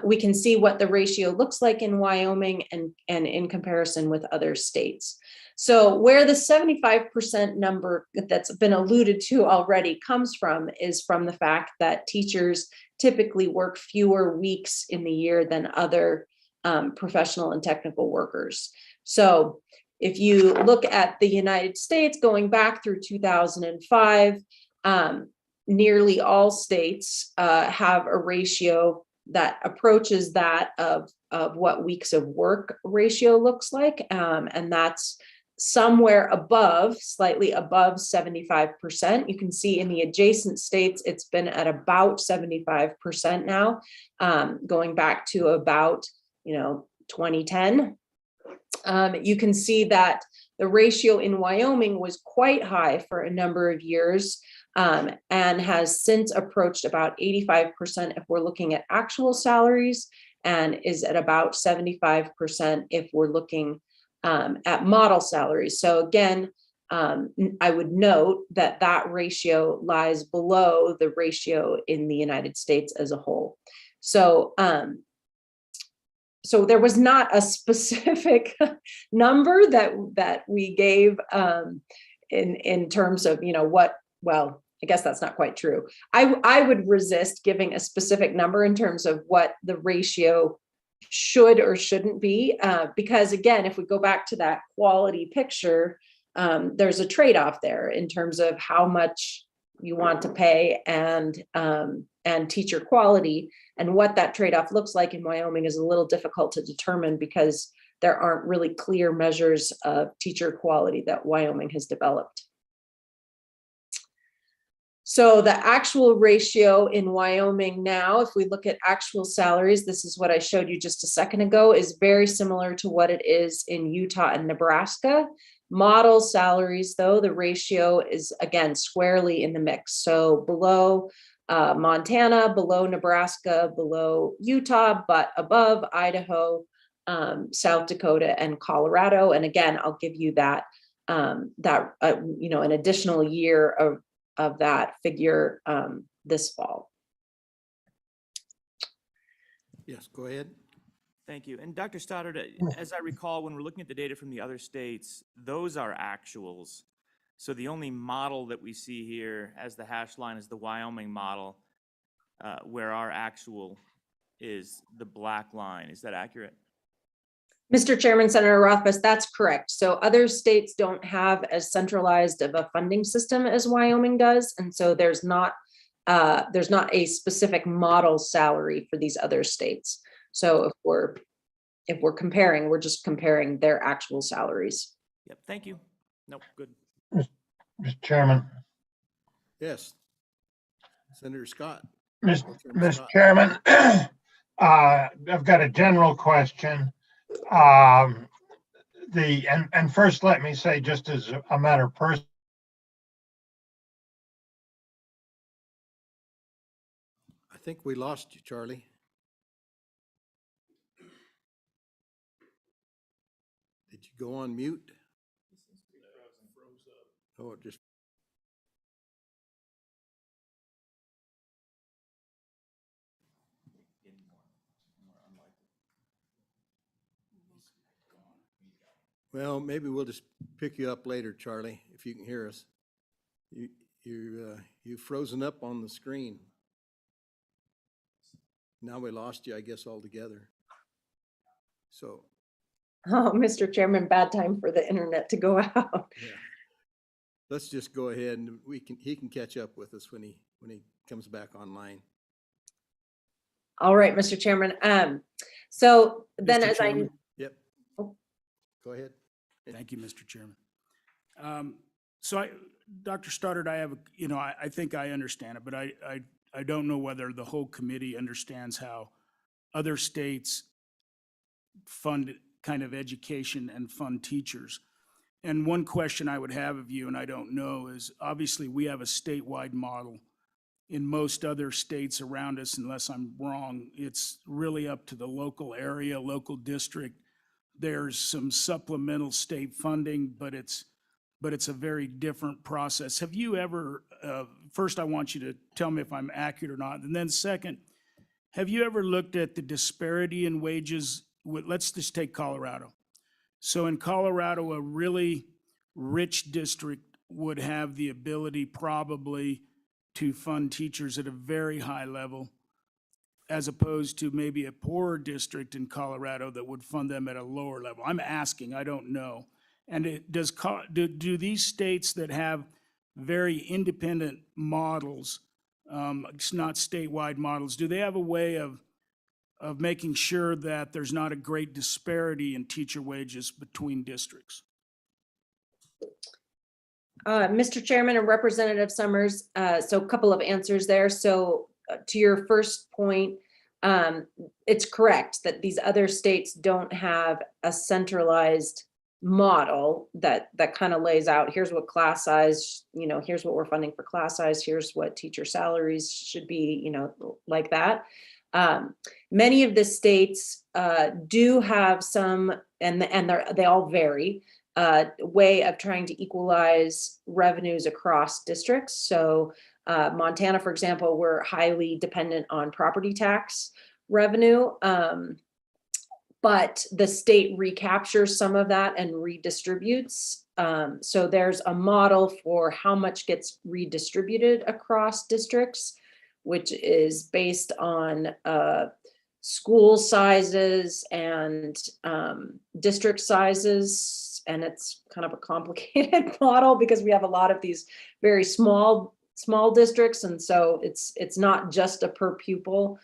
we can see what the ratio looks like in Wyoming and in comparison with other states. So where the 75% number that's been alluded to already comes from is from the fact that teachers typically work fewer weeks in the year than other professional and technical workers. So if you look at the United States going back through 2005, nearly all states have a ratio that approaches that of what weeks of work ratio looks like. And that's somewhere above, slightly above 75%. You can see in the adjacent states, it's been at about 75% now, going back to about 2010. You can see that the ratio in Wyoming was quite high for a number of years, and has since approached about 85% if we're looking at actual salaries, and is at about 75% if we're looking at model salaries. So again, I would note that that ratio lies below the ratio in the United States as a whole. So so there was not a specific number that we gave in terms of, well, I guess that's not quite true. I would resist giving a specific number in terms of what the ratio should or shouldn't be, because again, if we go back to that quality picture, there's a trade-off there in terms of how much you want to pay and teacher quality, and what that trade-off looks like in Wyoming is a little difficult to determine because there aren't really clear measures of teacher quality that Wyoming has developed. So the actual ratio in Wyoming now, if we look at actual salaries, this is what I showed you just a second ago, is very similar to what it is in Utah and Nebraska. Model salaries, though, the ratio is again squarely in the mix. So below Montana, below Nebraska, below Utah, but above Idaho, South Dakota, and Colorado. And again, I'll give you that an additional year of that figure this fall. Yes, go ahead. Thank you. And Dr. Stoddard, as I recall, when we're looking at the data from the other states, those are actuals. So the only model that we see here as the hash line is the Wyoming model, where our actual is the black line. Is that accurate? Mr. Chairman, Senator Rothfuss, that's correct. So other states don't have as centralized of a funding system as Wyoming does. And so there's not a specific model salary for these other states. So if we're comparing, we're just comparing their actual salaries. Yep, thank you. Nope, good. Mr. Chairman. Yes. Senator Scott. Mr. Chairman, I've got a general question. And first, let me say, just as a matter of person, I think we lost you, Charlie. Did you go on mute? Oh, it just. Well, maybe we'll just pick you up later, Charlie, if you can hear us. You've frozen up on the screen. Now we lost you, I guess, altogether. So. Oh, Mr. Chairman, bad time for the internet to go out. Yeah. Let's just go ahead and he can catch up with us when he comes back online. All right, Mr. Chairman. So then Mr. as Chairman? Yep. Oh. Go ahead. Thank you, Mr. Chairman. Dr. Stoddard, I think I understand it, but I don't know whether the whole committee understands how other states fund kind of education and fund teachers. And one question I would have of you, and I don't know, is obviously we have a statewide model. In most other states around us, unless I'm wrong, it's really up to the local area, local district. There's some supplemental state funding, but it's a very different process. Have you ever, first I want you to tell me if I'm accurate or not, and then second, have you ever looked at the disparity in wages? Let's just take Colorado. So in Colorado, a really rich district would have the ability probably to fund teachers at a very high level, as opposed to maybe a poorer district in Colorado that would fund them at a lower level. I'm asking, I don't know. And do these states that have very independent models, it's not statewide models, do they have a way of making sure that there's not a great disparity in teacher wages between districts? Mr. Chairman and Representative Summers, so a couple of answers there. So to your first point, it's correct that these other states don't have a centralized model that kind of lays out, here's what class size, here's what we're funding for class size, here's what teacher salaries should be, like that. Many of the states do have some, and they all vary, way of trying to equalize revenues across districts. So Montana, for example, we're highly dependent on property tax revenue, but the state recaptures some of that and redistributes. So there's a model for how much gets redistributed across districts, which is based on school sizes and district sizes. And it's kind of a complicated model because we have a lot of these very small districts. And so it's not just a per pupil.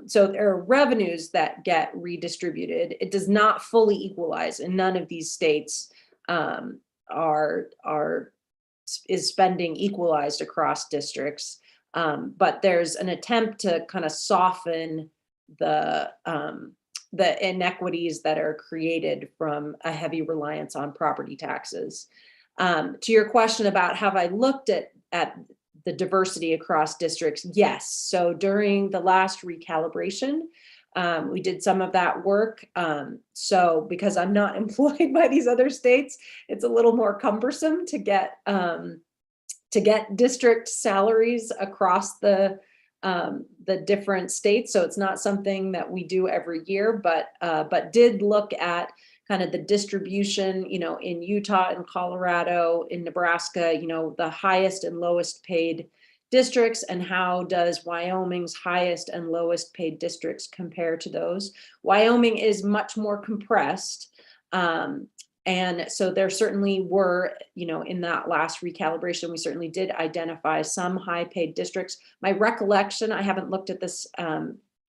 So there are revenues that get redistributed. It does not fully equalize, and none of these states is spending equalized across districts. But there's an attempt to kind of soften the inequities that are created from a heavy reliance on property taxes. To your question about have I looked at the diversity across districts? Yes. So during the last recalibration, we did some of that work. So because I'm not employed by these other states, it's a little more cumbersome to get district salaries across the different states. So it's not something that we do every year, but did look at kind of the distribution, in Utah and Colorado, in Nebraska, the highest and lowest paid districts, and how does Wyoming's highest and lowest paid districts compare to those? Wyoming is much more compressed. And so there certainly were, in that last recalibration, we certainly did identify some high paid districts. My recollection, I haven't looked at this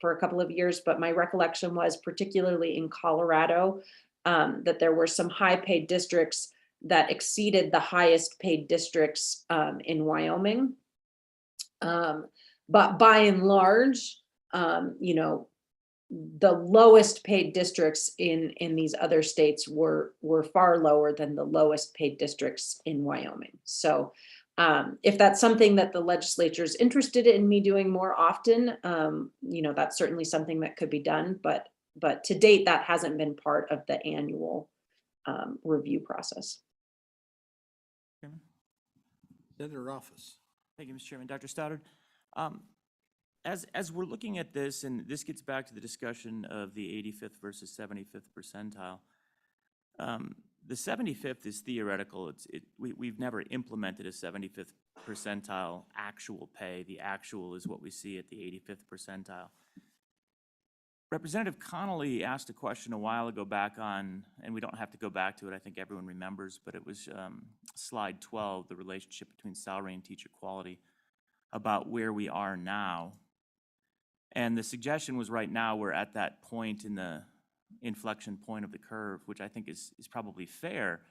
for a couple of years, but my recollection was particularly in Colorado, that there were some high paid districts that exceeded the highest paid districts in Wyoming. But by and large, the lowest paid districts in these other states were far lower than the lowest paid districts in Wyoming. So if that's something that the legislature is interested in me doing more often, that's certainly something that could be done. But to date, that hasn't been part of the annual review process. Chairman? Senator Office. Thank you, Mr. Chairman. Dr. Stoddard, as we're looking at this, and this gets back to the discussion of the 85th versus 75th percentile, the 75th is theoretical. We've never implemented a 75th percentile actual pay. The actual is what we see at the 85th percentile. Representative Connolly asked a question a while ago back on, and we don't have to go back to it, I think everyone remembers, but it was slide 12, the relationship between salary and teacher quality, about where we are now. And the suggestion was right now we're at that point in the inflection point of the curve, which I think is probably fair.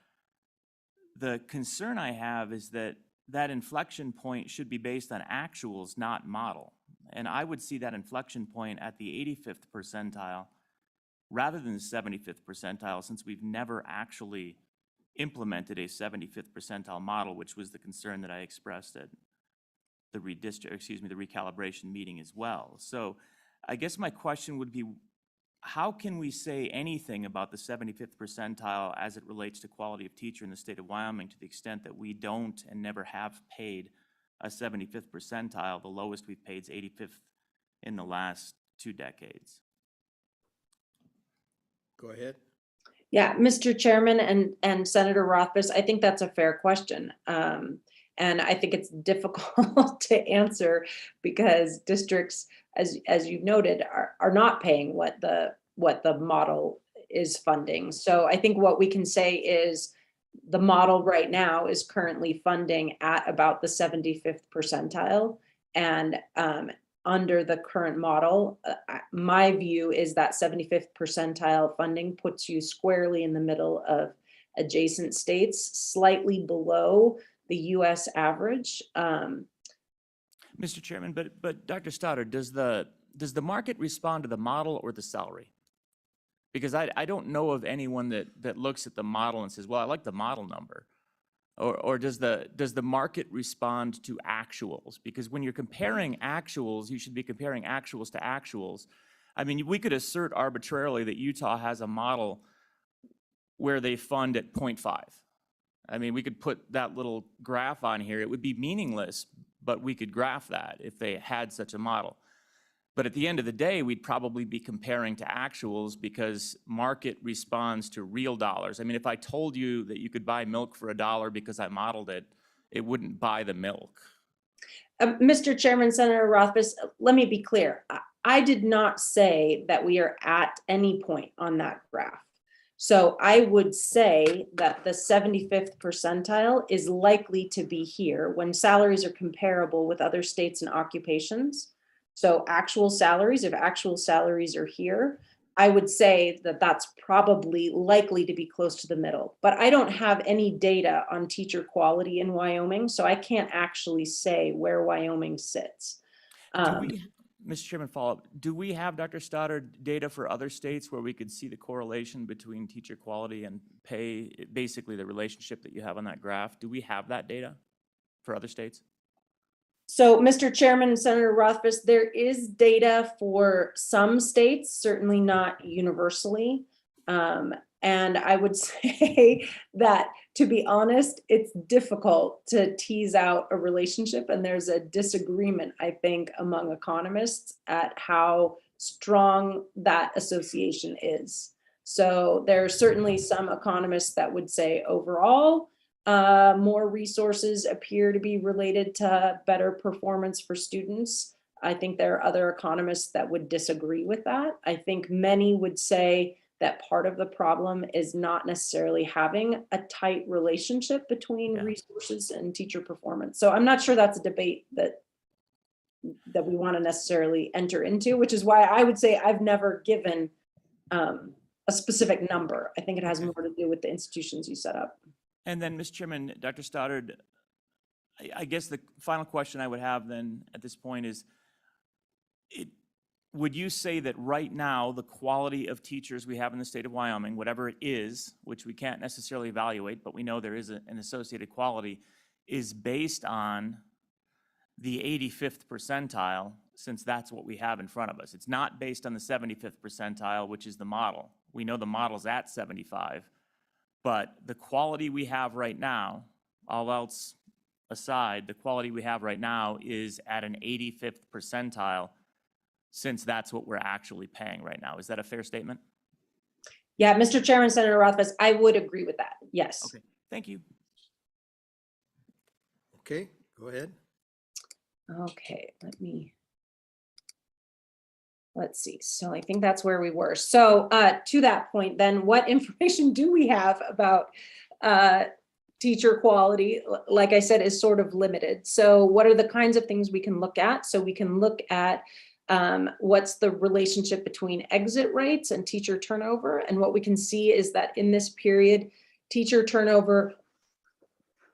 The concern I have is that that inflection point should be based on actuals, not model. And I would see that inflection point at the 85th percentile rather than the 75th percentile, since we've never actually implemented a 75th percentile model, which was the concern that I expressed at the recalibration meeting as well. So I guess my question would be, how can we say anything about the 75th percentile as it relates to quality of teacher in the state of Wyoming to the extent that we don't and never have paid a 75th percentile? The lowest we've paid is 85th in the last 2 decades. Go ahead. Yeah, Mr. Chairman and Senator Rothfuss, I think that's a fair question. And I think it's difficult to answer because districts, as you noted, are not paying what the model is funding. So I think what we can say is the model right now is currently funding at about the 75th percentile. And under the current model, my view is that 75th percentile funding puts you squarely in the middle of adjacent states, slightly below the US average. Mr. Chairman, but Dr. Stoddard, does the market respond to the model or the salary? Because I don't know of anyone that looks at the model and says, well, I like the model number. Or does the market respond to actuals? Because when you're comparing actuals, you should be comparing actuals to actuals. I mean, we could assert arbitrarily that Utah has a model where they fund at 0.5. I mean, we could put that little graph on here. It would be meaningless, but we could graph that if they had such a model. But at the end of the day, we'd probably be comparing to actuals because market responds to real dollars. I mean, if I told you that you could buy milk for $1 because I modeled it, it wouldn't buy the milk. Mr. Chairman, Senator Rothfuss, let me be clear. I did not say that we are at any point on that graph. So I would say that the 75th percentile is likely to be here when salaries are comparable with other states and occupations. So actual salaries, if actual salaries are here, I would say that that's probably likely to be close to the middle. But I don't have any data on teacher quality in Wyoming, so I can't actually say where Wyoming sits. Do we, Mr. Chairman, follow-up, do we have, Dr. Stoddard, data for other states where we could see the correlation between teacher quality and pay, basically the relationship that you have on that graph? Do we have that data for other states? So, Mr. Chairman and Senator Rothfuss, there is data for some states, certainly not universally. And I would say that, to be honest, it's difficult to tease out a relationship. And there's a disagreement, I think, among economists at how strong that association is. So there are certainly some economists that would say overall, more resources appear to be related to better performance for students. I think there are other economists that would disagree with that. I think many would say that part of the problem is not necessarily having a tight relationship between resources and teacher performance. So I'm not sure that's a debate that we want to necessarily enter into, which is why I would say I've never given a specific number. I think it has more to do with the institutions you set up. And then, Mr. Chairman, Dr. Stoddard, I guess the final question I would have then at this point is, would you say that right now, the quality of teachers we have in the state of Wyoming, whatever it is, which we can't necessarily evaluate, but we know there is an associated quality, is based on the 85th percentile, since that's what we have in front of us? It's not based on the 75th percentile, which is the model. We know the model's at 75, but the quality we have right now, all else aside, the quality we have right now is at an 85th percentile, since that's what we're actually paying right now. Is that a fair statement? Yeah, Mr. Chairman, Senator Rothfuss, I would agree with that. Yes. Okay, thank you. Okay, go ahead. Okay, let's see. So I think that's where we were. So to that point, then what information do we have about teacher quality? Like I said, is sort of limited. So what are the kinds of things we can look at? So we can look at what's the relationship between exit rates and teacher turnover. And what we can see is that in this period, teacher turnover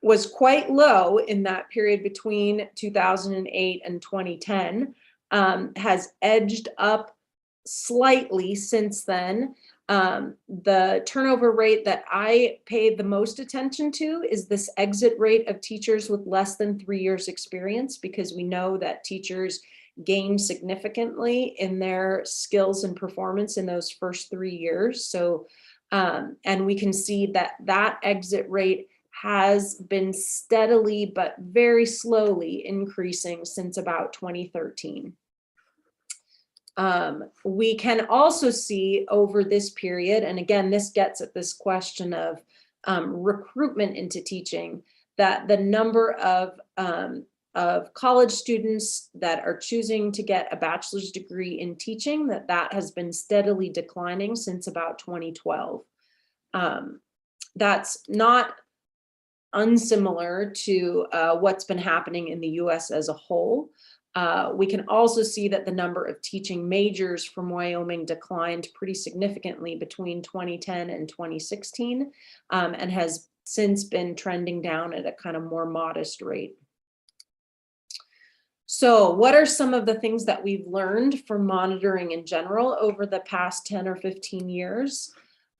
was quite low in that period between 2008 and 2010, has edged up slightly since then. The turnover rate that I paid the most attention to is this exit rate of teachers with less than 3 years experience, because we know that teachers gain significantly in their skills and performance in those first 3 years. So, and we can see that that exit rate has been steadily but very slowly increasing since about 2013. We can also see over this period, and again, this gets at this question of recruitment into teaching, that the number of college students that are choosing to get a bachelor's degree in teaching, that has been steadily declining since about 2012. That's not unsimilar to what's been happening in the US as a whole. We can also see that the number of teaching majors from Wyoming declined pretty significantly between 2010 and 2016, and has since been trending down at a kind of more modest rate. So what are some of the things that we've learned from monitoring in general over the past 10 or 15 years?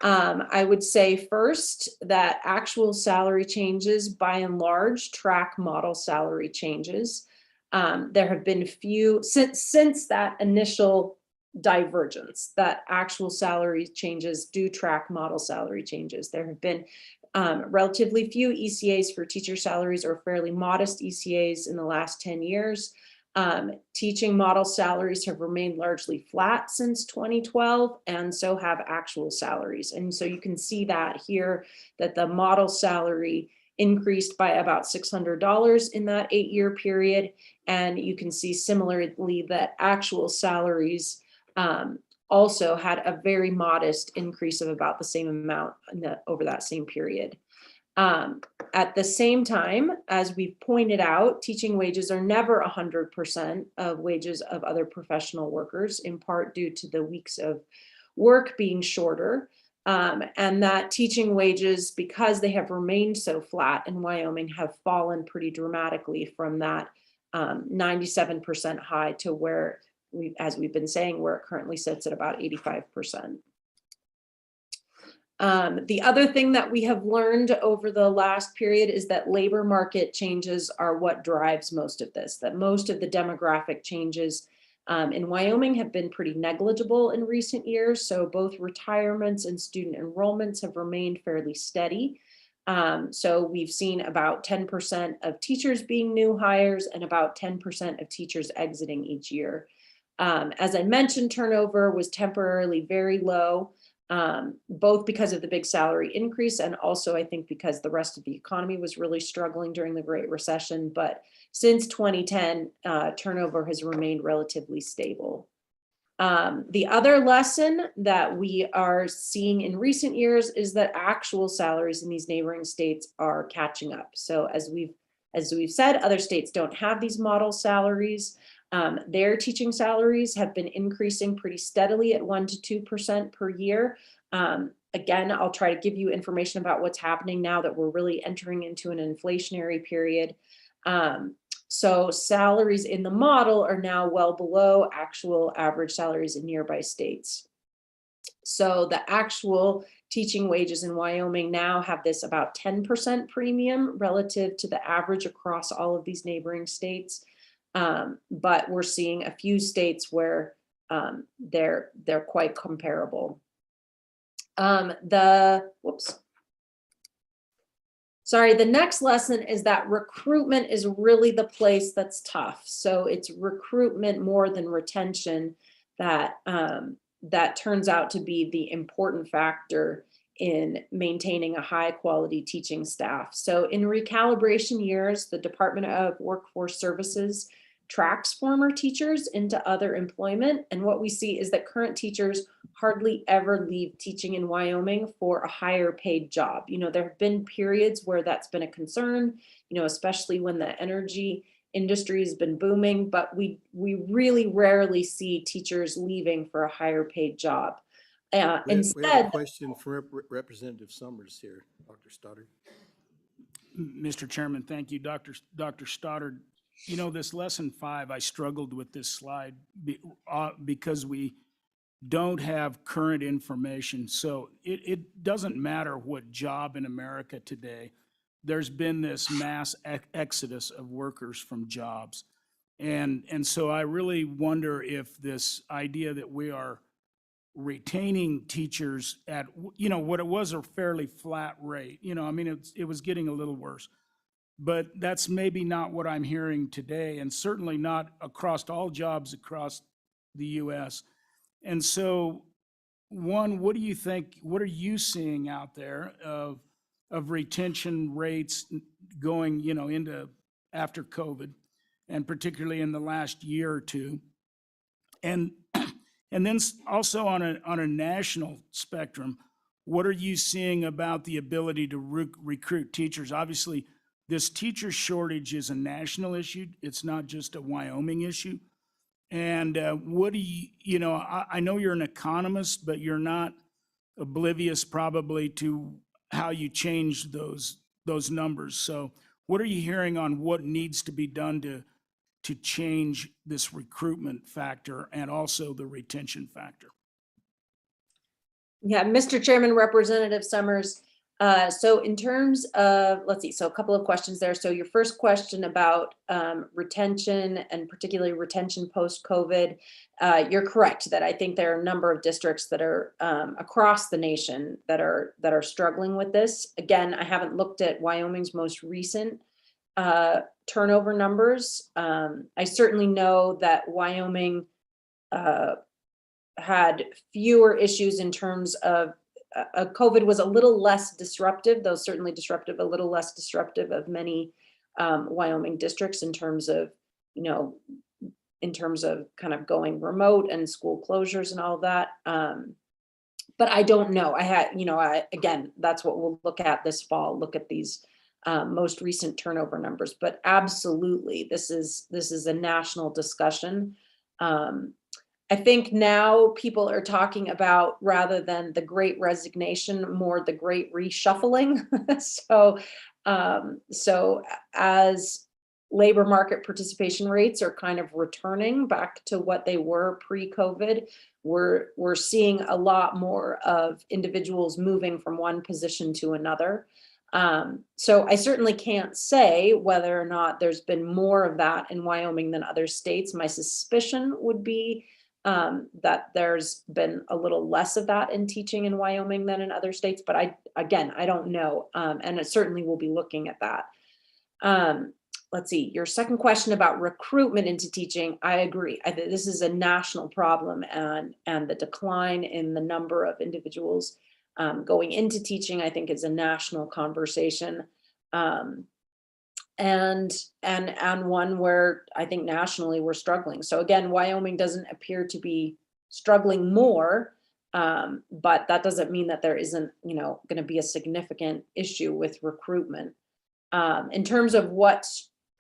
I would say first that actual salary changes by and large track model salary changes. There have been few since that initial divergence that actual salary changes do track model salary changes. There have been relatively few ECAs for teacher salaries, or fairly modest ECAs in the last 10 years. Teaching model salaries have remained largely flat since 2012, and so have actual salaries. And so you can see that here, that the model salary increased by about $600 in that 8-year period. And you can see similarly that actual salaries also had a very modest increase of about the same amount over that same period. At the same time, as we've pointed out, teaching wages are never 100% of wages of other professional workers, in part due to the weeks of work being shorter. And that teaching wages, because they have remained so flat in Wyoming, have fallen pretty dramatically from that 97% high to where, as we've been saying, where it currently sits at about 85%. The other thing that we have learned over the last period is that labor market changes are what drives most of this, that most of the demographic changes in Wyoming have been pretty negligible in recent years. So both retirements and student enrollments have remained fairly steady. So we've seen about 10% of teachers being new hires and about 10% of teachers exiting each year. As I mentioned, turnover was temporarily very low, both because of the big salary increase and also I think because the rest of the economy was really struggling during the Great Recession. But since 2010, turnover has remained relatively stable. The other lesson that we are seeing in recent years is that actual salaries in these neighboring states are catching up. So as we've said, other states don't have these model salaries. Their teaching salaries have been increasing pretty steadily at 1 to 2% per year. Again, I'll try to give you information about what's happening now that we're really entering into an inflationary period. So salaries in the model are now well below actual average salaries in nearby states. So the actual teaching wages in Wyoming now have this about 10% premium relative to the average across all of these neighboring states. But we're seeing a few states where they're quite comparable. The next lesson is that recruitment is really the place that's tough. So it's recruitment more than retention that turns out to be the important factor in maintaining a high quality teaching staff. So in recalibration years, the Department of Workforce Services tracks former teachers into other employment. And what we see is that current teachers hardly ever leave teaching in Wyoming for a higher paid job. You know, there have been periods where that's been a concern, you know, especially when the energy industry has been booming, but we really rarely see teachers leaving for a higher paid job. We have a Instead, question for Representative Summers here, Dr. Stoddard. Mr. Chairman, thank you, Dr. Stoddard. You know, this lesson 5, I struggled with this slide because we don't have current information. So it doesn't matter what job in America today, there's been this mass exodus of workers from jobs. And so I really wonder if this idea that we are retaining teachers at, you know, what it was a fairly flat rate, you know, I mean, it was getting a little worse. But that's maybe not what I'm hearing today, and certainly not across all jobs across the U.S. And so, one, what do you think, what are you seeing out there of retention rates going, you know, into after COVID, and particularly in the last year or two? And then also on a national spectrum, what are you seeing about the ability to recruit teachers? Obviously, this teacher shortage is a national issue. It's not just a Wyoming issue. And what do you know, I know you're an economist, but you're not oblivious probably to how you change those numbers. So what are you hearing on what needs to be done to change this recruitment factor and also the retention factor? yeah, Mr. Chairman, Representative Summers. So in terms of, let's see, so a couple of questions there. So your first question about retention and particularly retention post-COVID, you're correct that I think there are a number of districts that are across the nation that are struggling with this. Again, I haven't looked at Wyoming's most recent turnover numbers. I certainly know that Wyoming had fewer issues in terms of COVID was a little less disruptive, though certainly disruptive, a little less disruptive of many Wyoming districts in terms of, you know, in terms of kind of going remote and school closures and all of that. But I don't know. I had, you know, again, that's what we'll look at this fall, look at these most recent turnover numbers. But absolutely, this is a national discussion. I think now people are talking about, rather than the great resignation, more the great reshuffling. So as labor market participation rates are kind of returning back to what they were pre-COVID, we're seeing a lot more of individuals moving from one position to another. So I certainly can't say whether or not there's been more of that in Wyoming than other states. My suspicion would be that there's been a little less of that in teaching in Wyoming than in other states, but I don't know. And it certainly will be looking at that. Let's see, your second question about recruitment into teaching, I agree. I think this is a national problem, and the decline in the number of individuals going into teaching, I think, is a national conversation. And one where I think nationally we're struggling. So again, Wyoming doesn't appear to be struggling more, but that doesn't mean that there isn't, you know, going to be a significant issue with recruitment. In terms of what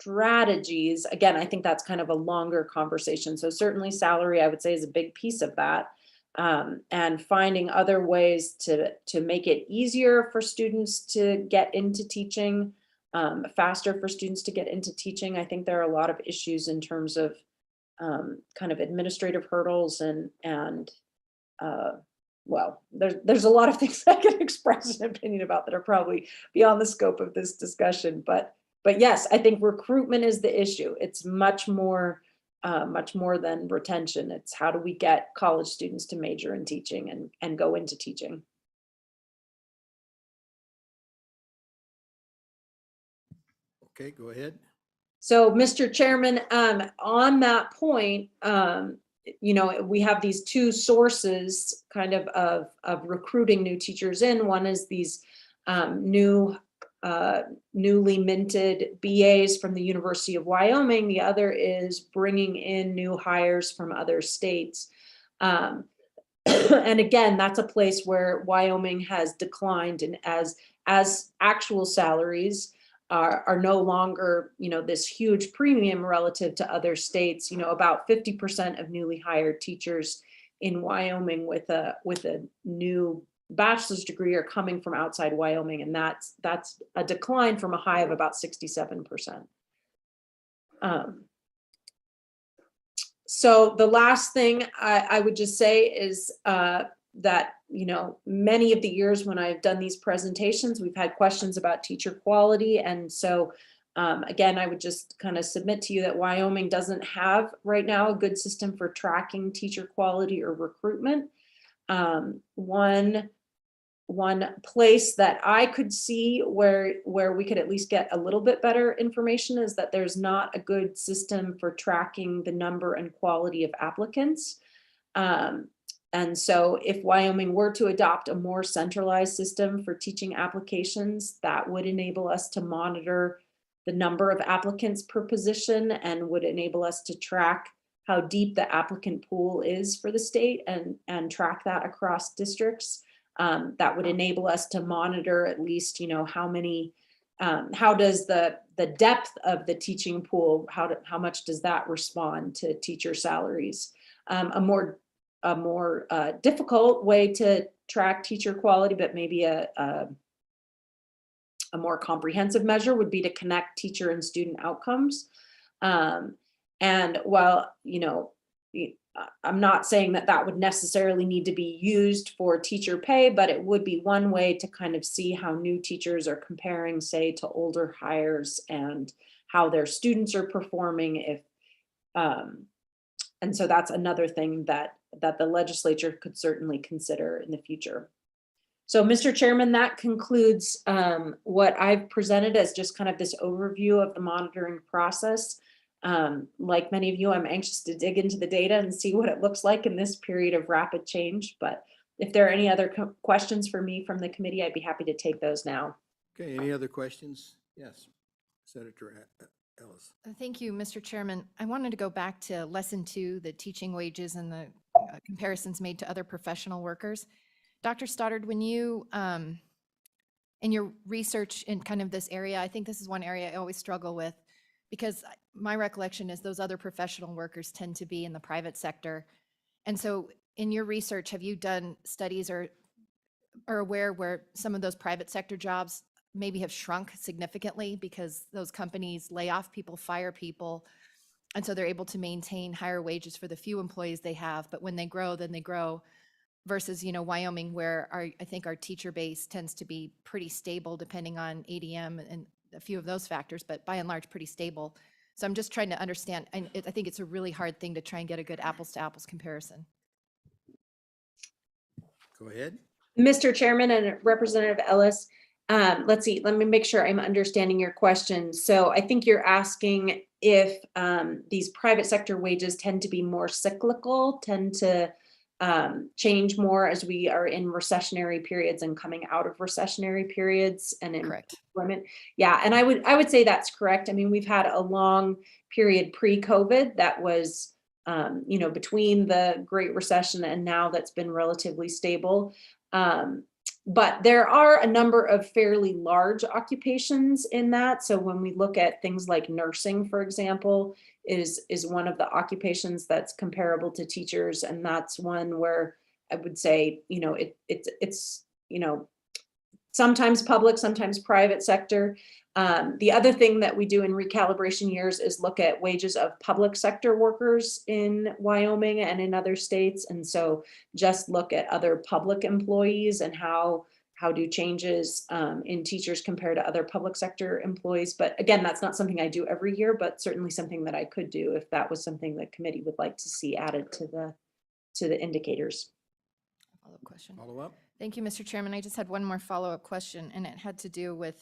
strategies, again, I think that's kind of a longer conversation. So certainly salary, I would say, is a big piece of that. And finding other ways to make it easier for students to get into teaching, faster for students to get into teaching. I think there are a lot of issues in terms of kind of administrative hurdles and well, there's a lot of things I can express an opinion about that are probably beyond the scope of this discussion. But yes, I think recruitment is the issue. It's much more than retention. It's how do we get college students to major in teaching and go into teaching. Okay, go ahead. So, Mr. Chairman, on that point, you know, we have these two sources kind of recruiting new teachers in. One is these newly minted BAs from the University of Wyoming. The other is bringing in new hires from other states. And again, that's a place where Wyoming has declined, and as actual salaries are no longer, you know, this huge premium relative to other states. You know, about 50% of newly hired teachers in Wyoming with a new bachelor's degree are coming from outside Wyoming, and that's a decline from a high of about 67%. So the last thing I would just say is that, you know, many of the years when I've done these presentations, we've had questions about teacher quality. And so again, I would just kind of submit to you that Wyoming doesn't have right now a good system for tracking teacher quality or recruitment. One place that I could see where we could at least get a little bit better information is that there's not a good system for tracking the number and quality of applicants. And so if Wyoming were to adopt a more centralized system for teaching applications, that would enable us to monitor the number of applicants per position and would enable us to track how deep the applicant pool is for the state and track that across districts. That would enable us to monitor at least, you know, how does the depth of the teaching pool, how much does that respond to teacher salaries? A more difficult way to track teacher quality, but maybe a more comprehensive measure would be to connect teacher and student outcomes. And while, you know, I'm not saying that would necessarily need to be used for teacher pay, but it would be one way to kind of see how new teachers are comparing, say, to older hires and how their students are performing. And so that's another thing that the legislature could certainly consider in the future. So, Mr. Chairman, that concludes what I've presented as just kind of this overview of the monitoring process. Like many of you, I'm anxious to dig into the data and see what it looks like in this period of rapid change, but if there are any other questions for me from the committee, I'd be happy to take those now. Okay, any other questions? Yes, Senator Ellis. Thank you, Mr. Chairman. I wanted to go back to lesson 2, the teaching wages and the comparisons made to other professional workers. Dr. Stoddard, when you, in your research in kind of this area, I think this is one area I always struggle with, because my recollection is those other professional workers tend to be in the private sector. And so in your research, have you done studies or aware where some of those private sector jobs maybe have shrunk significantly because those companies lay off people, fire people, and so they're able to maintain higher wages for the few employees they have, but when they grow, then they grow, versus, you know, Wyoming, where I think our teacher base tends to be pretty stable depending on ADM and a few of those factors, but by and large, pretty stable. So I'm just trying to understand, and I think it's a really hard thing to try and get a good apples to apples comparison. Go ahead. Mr. Chairman and Representative Ellis, let's see, let me make sure I'm understanding your question. So I think you're asking if these private sector wages tend to be more cyclical, tend to change more as we are in recessionary periods and coming out of recessionary periods and in Correct. employment. Yeah, and I would say that's correct. I mean, we've had a long period pre-COVID that was you know, between the Great Recession and now that's been relatively stable. But there are a number of fairly large occupations in that. So when we look at things like nursing, for example, is one of the occupations that's comparable to teachers. And that's one where I would say, you know, it's, you know, sometimes public, sometimes private sector. The other thing that we do in recalibration years is look at wages of public sector workers in Wyoming and in other states. And so just look at other public employees and how do changes in teachers compare to other public sector employees. But again, that's not something I do every year, but certainly something that I could do if that was something the committee would like to see added to the indicators. Follow-up question. Follow up? Thank you, Mr. Chairman. I just had one more follow-up question, and it had to do with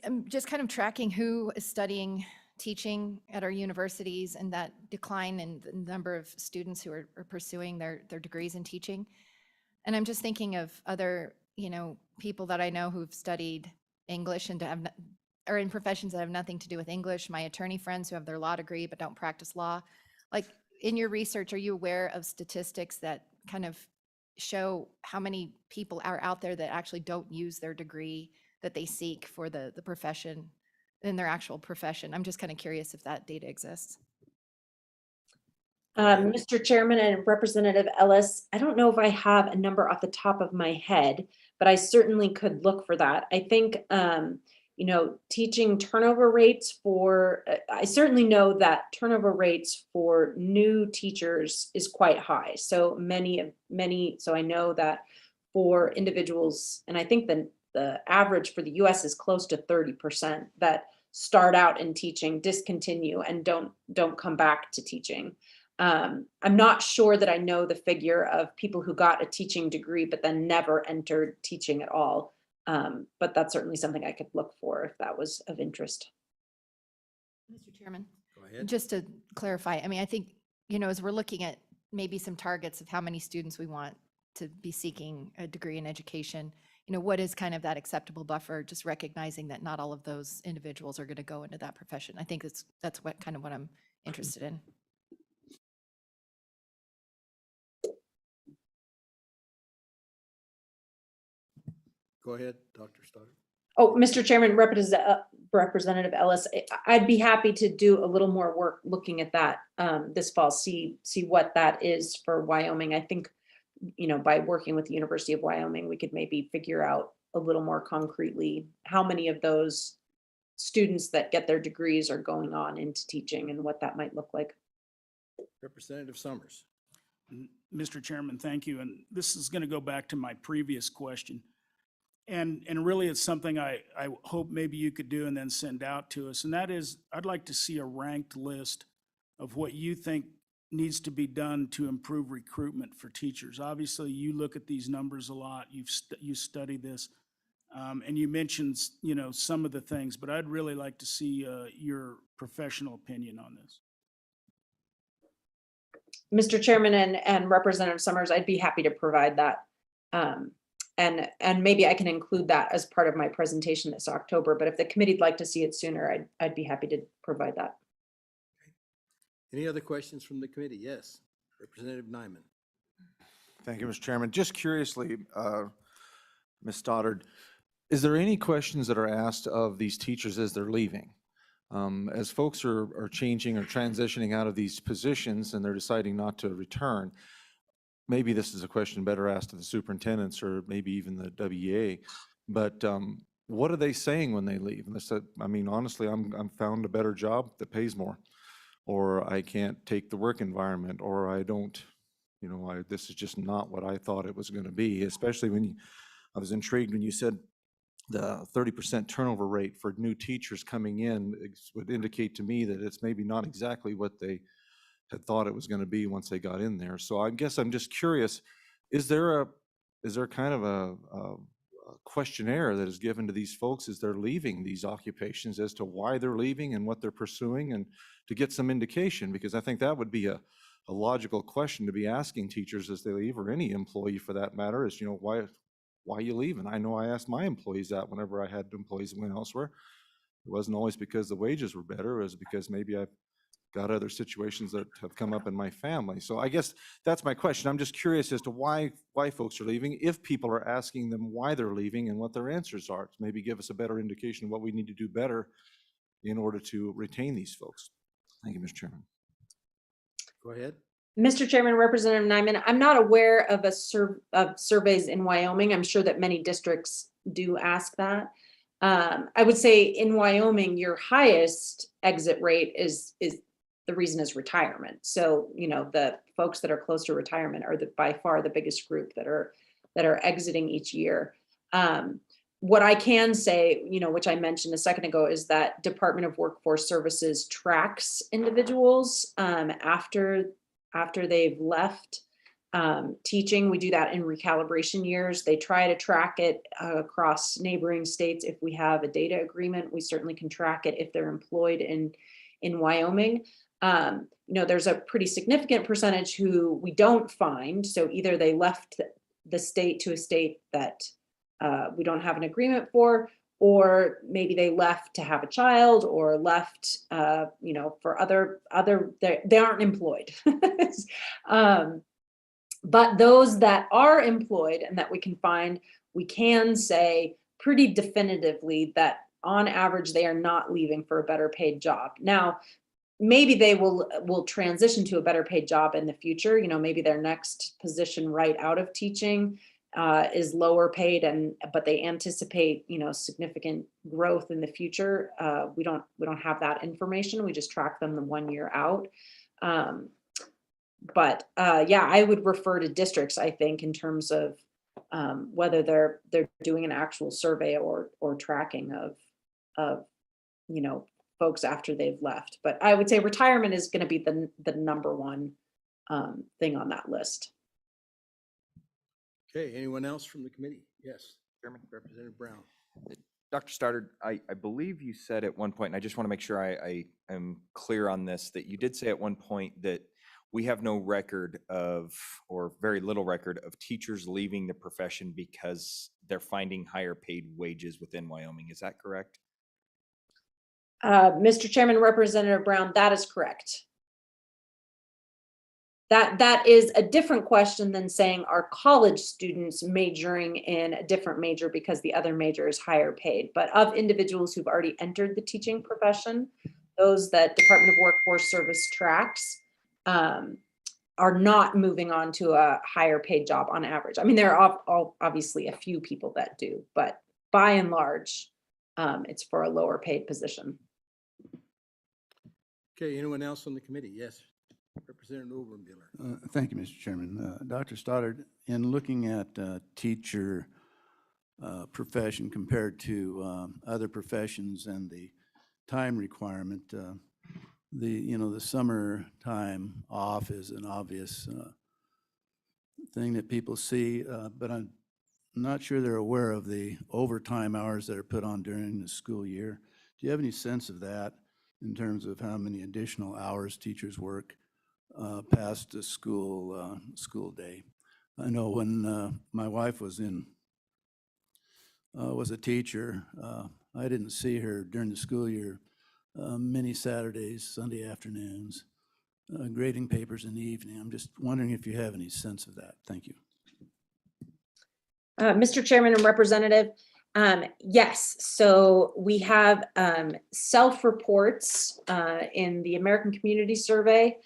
I'm just kind of tracking who is studying teaching at our universities and that decline in the number of students who are pursuing their degrees in teaching. And I'm just thinking of other, you know, people that I know who've studied English and or in professions that have nothing to do with English, my attorney friends who have their law degree but don't practice law. Like, in your research, are you aware of statistics that kind of show how many people are out there that actually don't use their degree that they seek for the profession, in their actual profession? I'm just kind of curious if that data exists. Mr. Chairman and Representative Ellis, I don't know if I have a number off the top of my head, but I certainly could look for that. I think, you know, teaching turnover rates for, I certainly know that turnover rates for new teachers is quite high. So so I know that for individuals, and I think the average for the US is close to 30% that start out in teaching, discontinue, and don't come back to teaching. I'm not sure that I know the figure of people who got a teaching degree but then never entered teaching at all. But that's certainly something I could look for if that was of interest. Mr. Chairman, Go ahead. just to clarify, I mean, I think, you know, as we're looking at maybe some targets of how many students we want to be seeking a degree in education, you know, what is kind of that acceptable buffer, just recognizing that not all of those individuals are going to go into that profession. I think that's what I'm interested in. Go ahead, Dr. Stoddard. Oh, Mr. Chairman, Representative Ellis, I'd be happy to do a little more work looking at that this fall, see what that is for Wyoming. I think, you know, by working with the University of Wyoming, we could maybe figure out a little more concretely how many of those students that get their degrees are going on into teaching and what that might look like. Representative Summers. Mr. Chairman, thank you. And this is going to go back to my previous question. And really, it's something I hope maybe you could do and then send out to us. And that is, I'd like to see a ranked list of what you think needs to be done to improve recruitment for teachers. Obviously, you look at these numbers a lot. You study this, and you mentioned, you know, some of the things. But I'd really like to see your professional opinion on this. Mr. Chairman and Representative Summers, I'd be happy to provide that. And maybe I can include that as part of my presentation this October, but if the committee'd like to see it sooner, I'd be happy to provide that. Any other questions from the committee? Yes, Representative Nyman. Thank you, Mr. Chairman. Just curiously, Ms. Stoddard, is there any questions that are asked of these teachers as they're leaving? As folks are changing or transitioning out of these positions and they're deciding not to return, maybe this is a question better asked to the superintendents or maybe even the WEA, but what are they saying when they leave? And they said, I mean, honestly, I'm found a better job that pays more, or I can't take the work environment, or I don't, you know, this is just not what I thought it was going to be, especially when I was intrigued when you said the 30% turnover rate for new teachers coming in would indicate to me that it's maybe not exactly what they had thought it was going to be once they got in there. So I guess I'm just curious, is there kind of a questionnaire that is given to these folks as they're leaving these occupations as to why they're leaving and what they're pursuing, and to get some indication? Because I think that would be a logical question to be asking teachers as they leave, or any employee for that matter, is, you know, why you leaving? I know I asked my employees that whenever I had employees that went elsewhere. It wasn't always because the wages were better, it was because maybe I've got other situations that have come up in my family. So I guess that's my question. I'm just curious as to why folks are leaving, if people are asking them why they're leaving and what their answers are, to maybe give us a better indication of what we need to do better in order to retain these folks. Thank you, Mr. Chairman. Go ahead. Mr. Chairman, Representative Nyman, I'm not aware of of surveys in Wyoming. I'm sure that many districts do ask that. I would say in Wyoming, your highest exit rate is the reason is retirement. So, you know, the folks that are close to retirement are by far the biggest group that are exiting each year. What I can say, you know, which I mentioned a second ago, is that Department of Workforce Services tracks individuals after they've left teaching. We do that in recalibration years. They try to track it across neighboring states. If we have a data agreement, we certainly can track it if they're employed in Wyoming. You know, there's a pretty significant percentage who we don't find. So either they left the state to a state that we don't have an agreement for, or maybe they left to have a child, or left, you know, for other they aren't employed. But those that are employed and that we can find, we can say pretty definitively that on average, they are not leaving for a better paid job. Now, maybe they will transition to a better paid job in the future. You know, maybe their next position right out of teaching is lower paid, but they anticipate, you know, significant growth in the future. We don't have that information. We just track them the 1 year out. But yeah, I would refer to districts, I think, in terms of whether they're doing an actual survey or tracking of you know, folks after they've left. But I would say retirement is going to be the number one thing on that list. Okay, anyone else from the committee? Yes, Chairman, Representative Brown. Dr. Stoddard, I believe you said at one point, and I just want to make sure I am clear on this, that you did say at one point that we have no record of, or very little record of, teachers leaving the profession because they're finding higher paid wages within Wyoming. Is that correct? Mr. Chairman, Representative Brown, that is correct. That is a different question than saying are college students majoring in a different major because the other major is higher paid. But of individuals who've already entered the teaching profession, those that Department of Workforce Service tracks are not moving on to a higher paid job on average. I mean, there are obviously a few people that do, but by and large, it's for a lower paid position. Okay, anyone else on the committee? Yes, Representative Obermueller. Thank you, Mr. Chairman. Dr. Stoddard, in looking at teacher profession compared to other professions and the time requirement, the summer time off is an obvious thing that people see, but I'm not sure they're aware of the overtime hours that are put on during the school year. Do you have any sense of that in terms of how many additional hours teachers work past the school day. I know when my wife was a teacher, I didn't see her during the school year many Saturdays, Sunday afternoons, grading papers in the evening. I'm just wondering if you have any sense of that. Thank you. Mr. Chairman and Representative, yes, so we have self-reports in the American Community Survey.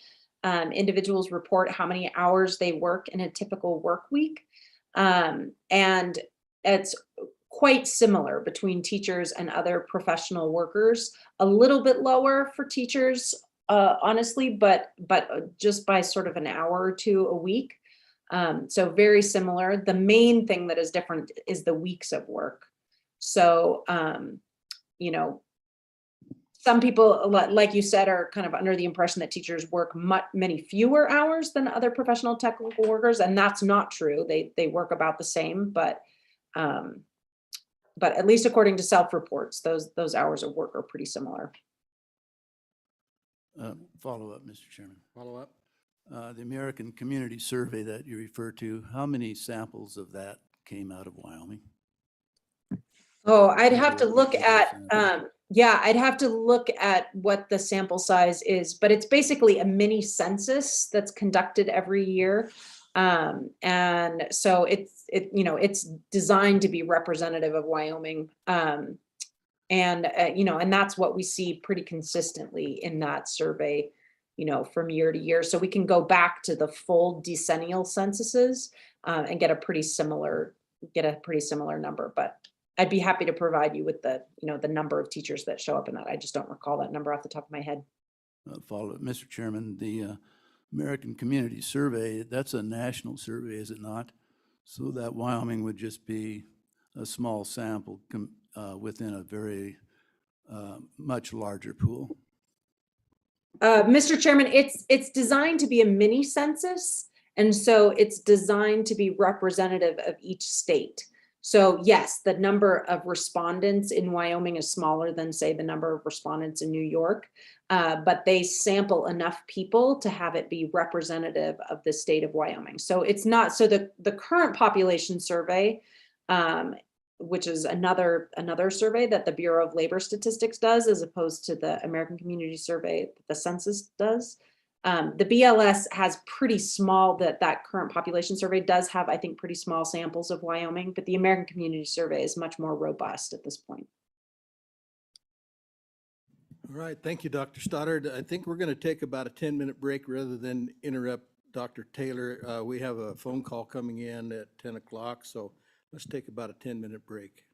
Individuals report how many hours they work in a typical work week. And it's quite similar between teachers and other professional workers, a little bit lower for teachers, honestly, but just by sort of an hour or two a week. So very similar. The main thing that is different is the weeks of work. So, you know, some people, like you said, are kind of under the impression that teachers work many fewer hours than other professional technical workers, and that's not true. They work about the same, but at least according to self-reports, those hours of work are pretty similar. Follow up, Mr. Chairman. Follow up? The American Community Survey that you refer to, how many samples of that came out of Wyoming? Oh, I'd have to Number- look number at, of samples. yeah, I'd have to look at what the sample size is, but it's basically a mini census that's conducted every year. And so it's designed to be representative of Wyoming. And that's what we see pretty consistently in that survey, from year to year. So we can go back to the full decennial censuses and get a pretty similar number. But I'd be happy to provide you with the number of teachers that show up in that. I just don't recall that number off the top of my head. Follow up, Mr. Chairman, the American Community Survey, that's a national survey, is it not? So that Wyoming would just be a small sample within a very much larger pool. Mr. Chairman, it's designed to be a mini census, and so it's designed to be representative of each state. So yes, the number of respondents in Wyoming is smaller than, say, the number of respondents in New York, but they sample enough people to have it be representative of the state of Wyoming. So it's not, so the current population survey, which is another survey that the Bureau of Labor Statistics does, as opposed to the American Community Survey that the census does. The BLS has pretty small, that current population survey does have, I think, pretty small samples of Wyoming, but the American Community Survey is much more robust at this point. All right, thank you, Dr. Stoddard. I think we're going to take about a 10-minute break rather than interrupt Dr. Taylor. We have a phone call coming in at 10 o'clock, so let's take about a 10-minute break.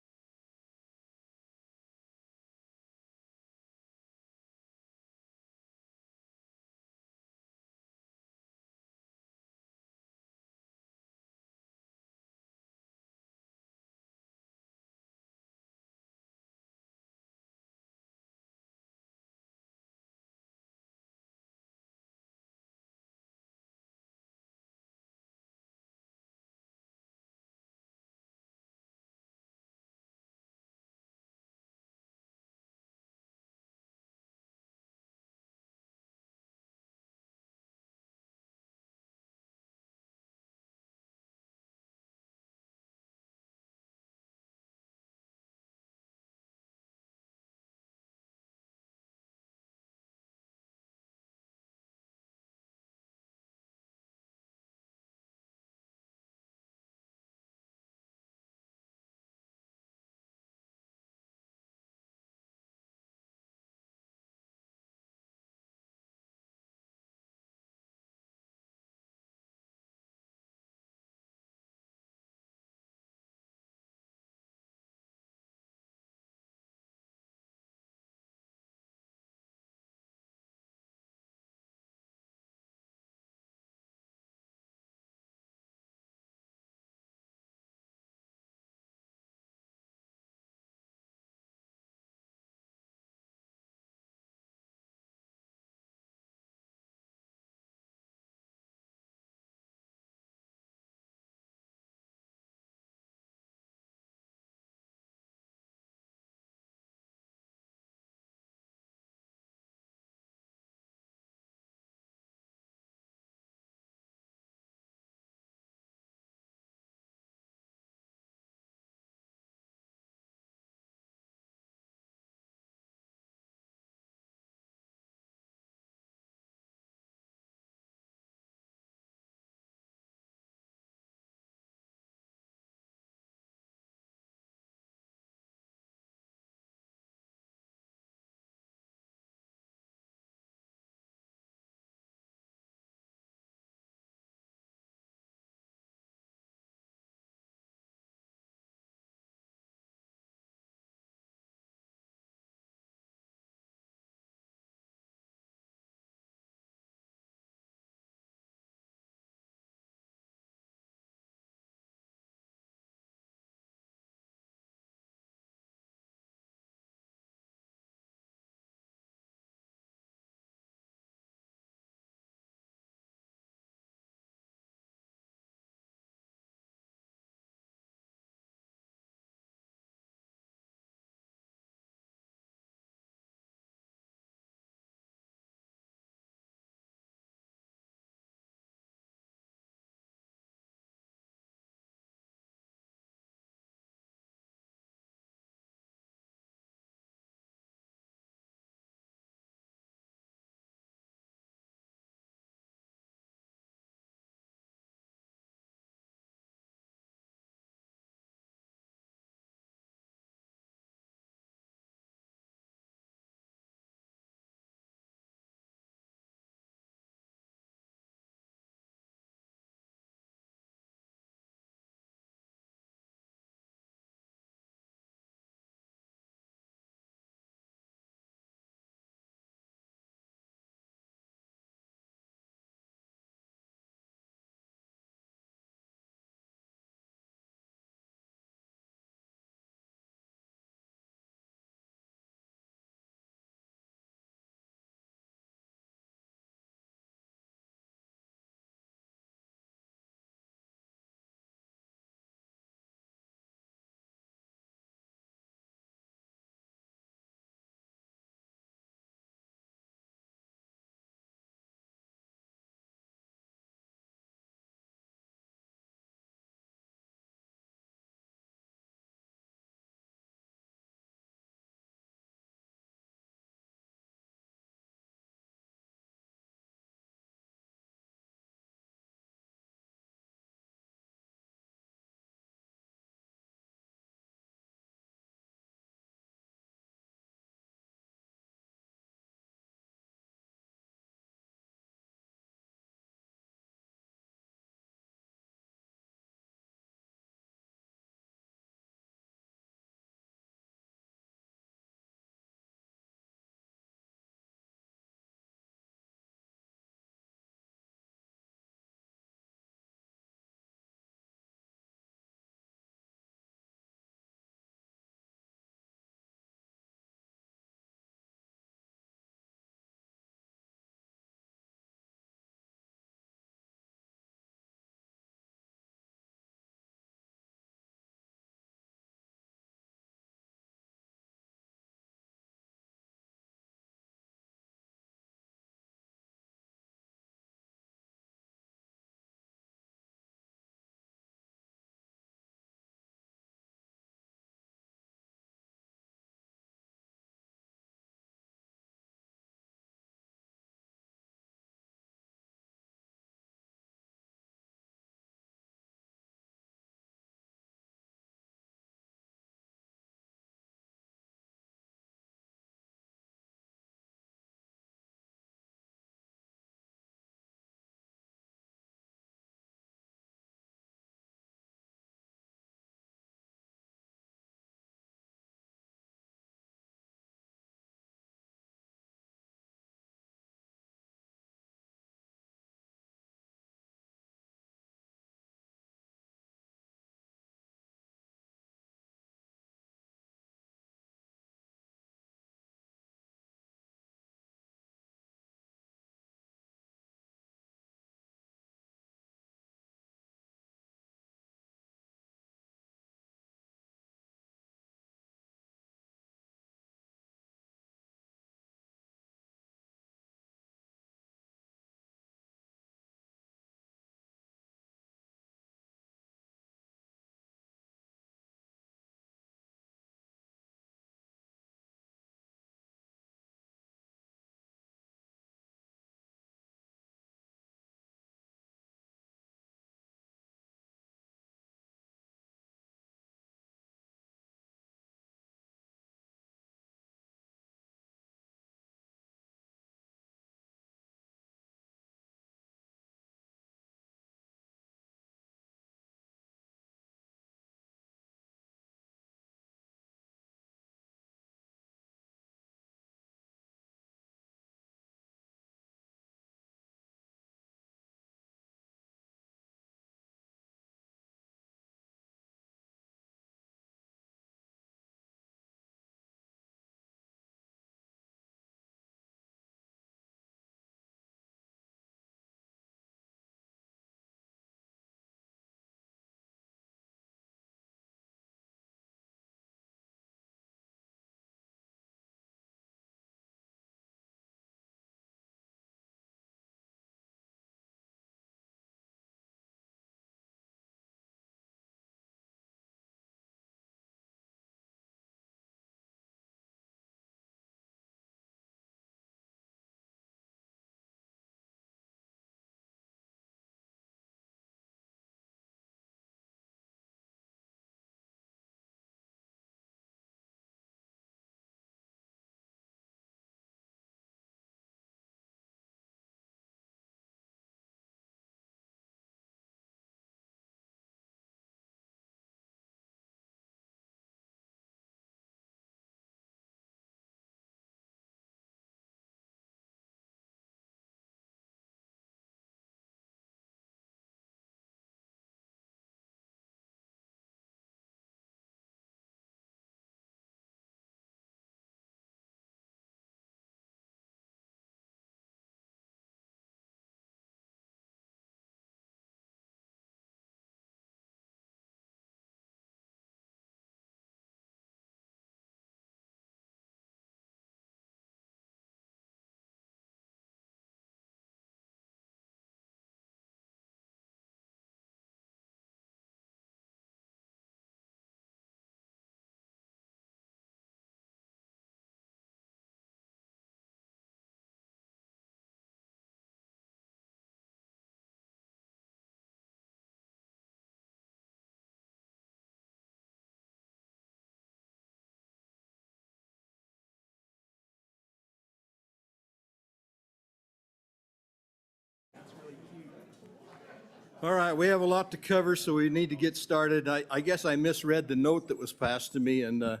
All right, we have a lot to cover, so we need to get started. I guess I misread the note that was passed to me, and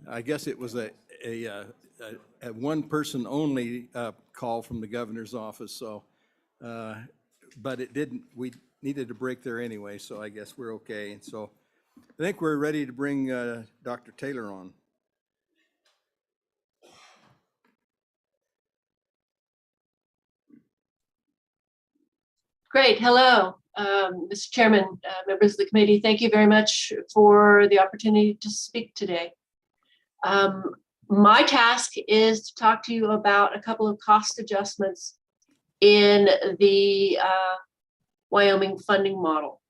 I guess it was a one person only call from the governor's office. So, but it didn't. We needed a break there anyway, so I guess we're okay. And so, I think we're ready to bring Dr. Taylor on. Great. Hello, Mr. Chairman, members of the committee. Thank you very much for the opportunity to speak today. My task is to talk to you about a couple of cost adjustments in the Wyoming funding model.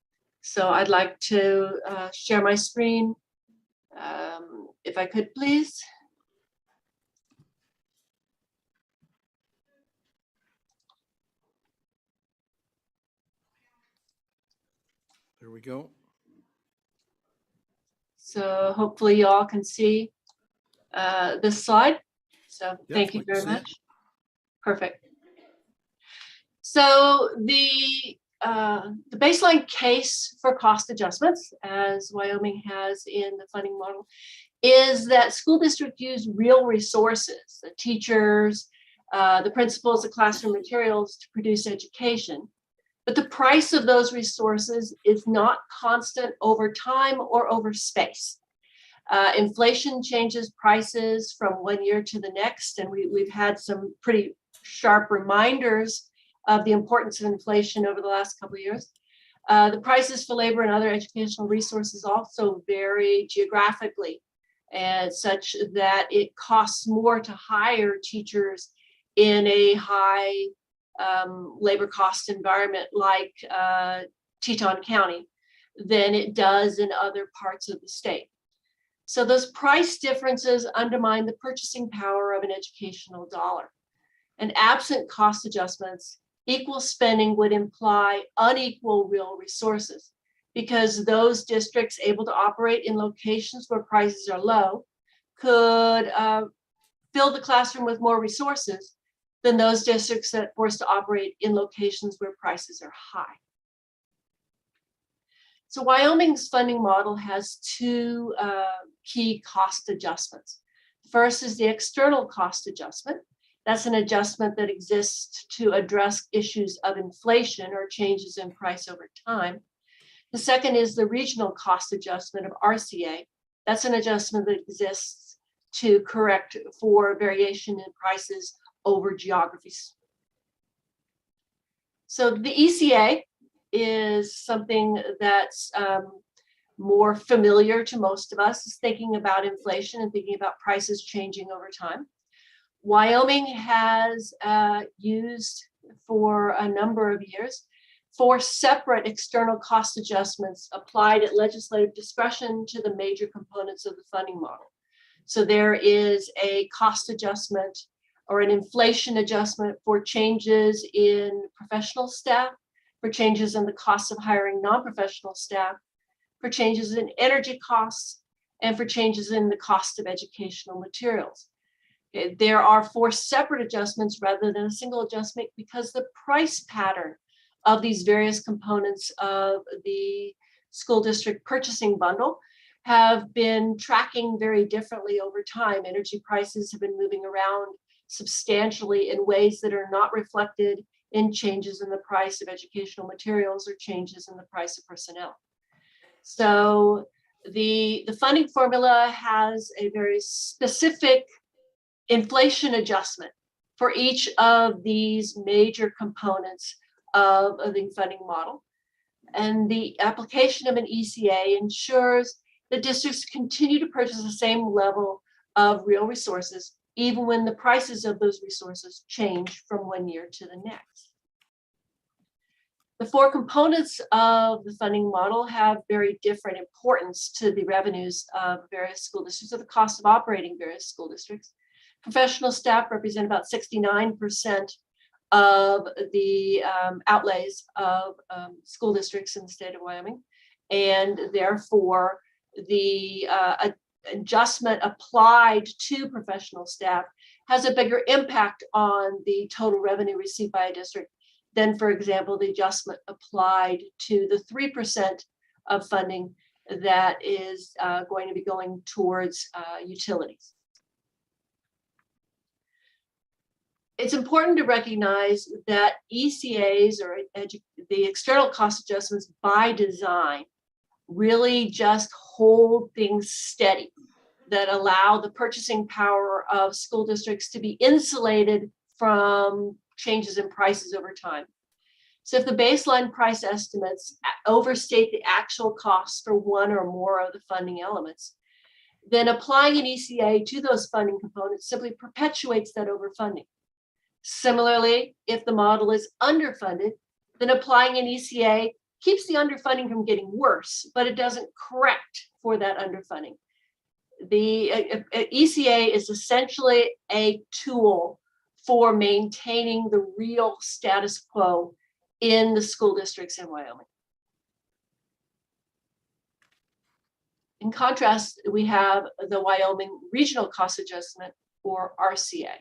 So I'd like to share my screen, if I could, please. There we go. So hopefully you all can see this slide. So Yep, thank you we can very see it. much. Perfect. So the baseline case for cost adjustments, as Wyoming has in the funding model, is that school districts use real resources, the teachers, the principals, the classroom materials to produce education. But the price of those resources is not constant over time or over space. Inflation changes prices from one year to the next, and we've had some pretty sharp reminders of the importance of inflation over the last couple of years. The prices for labor and other educational resources also vary geographically, and such that it costs more to hire teachers in a high labor cost environment like Teton County than it does in other parts of the state. So those price differences undermine the purchasing power of an educational dollar. And absent cost adjustments, equal spending would imply unequal real resources, because those districts able to operate in locations where prices are low could fill the classroom with more resources than those districts that are forced to operate in locations where prices are high. So Wyoming's funding model has two key cost adjustments. First is the external cost adjustment. That's an adjustment that exists to address issues of inflation or changes in price over time. The second is the regional cost adjustment of RCA. That's an adjustment that exists to correct for variation in prices over geographies. So the ECA is something that's more familiar to most of us, is thinking about inflation and thinking about prices changing over time. Wyoming has used for a number of years 4 separate external cost adjustments applied at legislative discretion to the major components of the funding model. So there is a cost adjustment or an inflation adjustment for changes in professional staff, for changes in the cost of hiring non-professional staff, for changes in energy costs, and for changes in the cost of educational materials. There are 4 separate adjustments rather than a single adjustment because the price pattern of these various components of the school district purchasing bundle have been tracking very differently over time. Energy prices have been moving around substantially in ways that are not reflected in changes in the price of educational materials or changes in the price of personnel. So the funding formula has a very specific inflation adjustment for each of these major components of the funding model. And the application of an ECA ensures that districts continue to purchase the same level of real resources, even when the prices of those resources change from one year to the next. The 4 components of the funding model have very different importance to the revenues of various school districts, or the cost of operating various school districts. Professional staff represent about 69% of the outlays of school districts in the state of Wyoming. And therefore, the adjustment applied to professional staff has a bigger impact on the total revenue received by a district than, for example, the adjustment applied to the 3% of funding that is going to be going towards utilities. It's important to recognize that ECAs, or the external cost adjustments by design, really just hold things steady, that allow the purchasing power of school districts to be insulated from changes in prices over time. So if the baseline price estimates overstate the actual costs for one or more of the funding elements, then applying an ECA to those funding components simply perpetuates that overfunding. Similarly, if the model is underfunded, then applying an ECA keeps the underfunding from getting worse, but it doesn't correct for that underfunding. The ECA is essentially a tool for maintaining the real status quo in the school districts in Wyoming. In contrast, we have the Wyoming Regional Cost Adjustment, or RCA.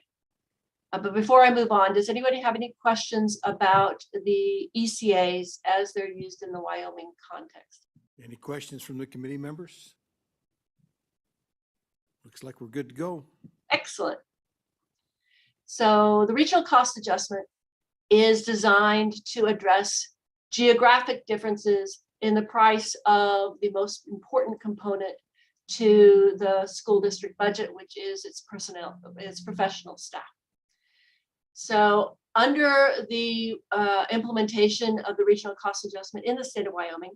But before I move on, does anybody have any questions about the ECAs as they're used in the Wyoming context? Any questions from the committee members? Looks like we're good to go. Excellent. So the regional cost adjustment is designed to address geographic differences in the price of the most important component to the school district budget, which is its personnel, its professional staff. So under the implementation of the regional cost adjustment in the state of Wyoming,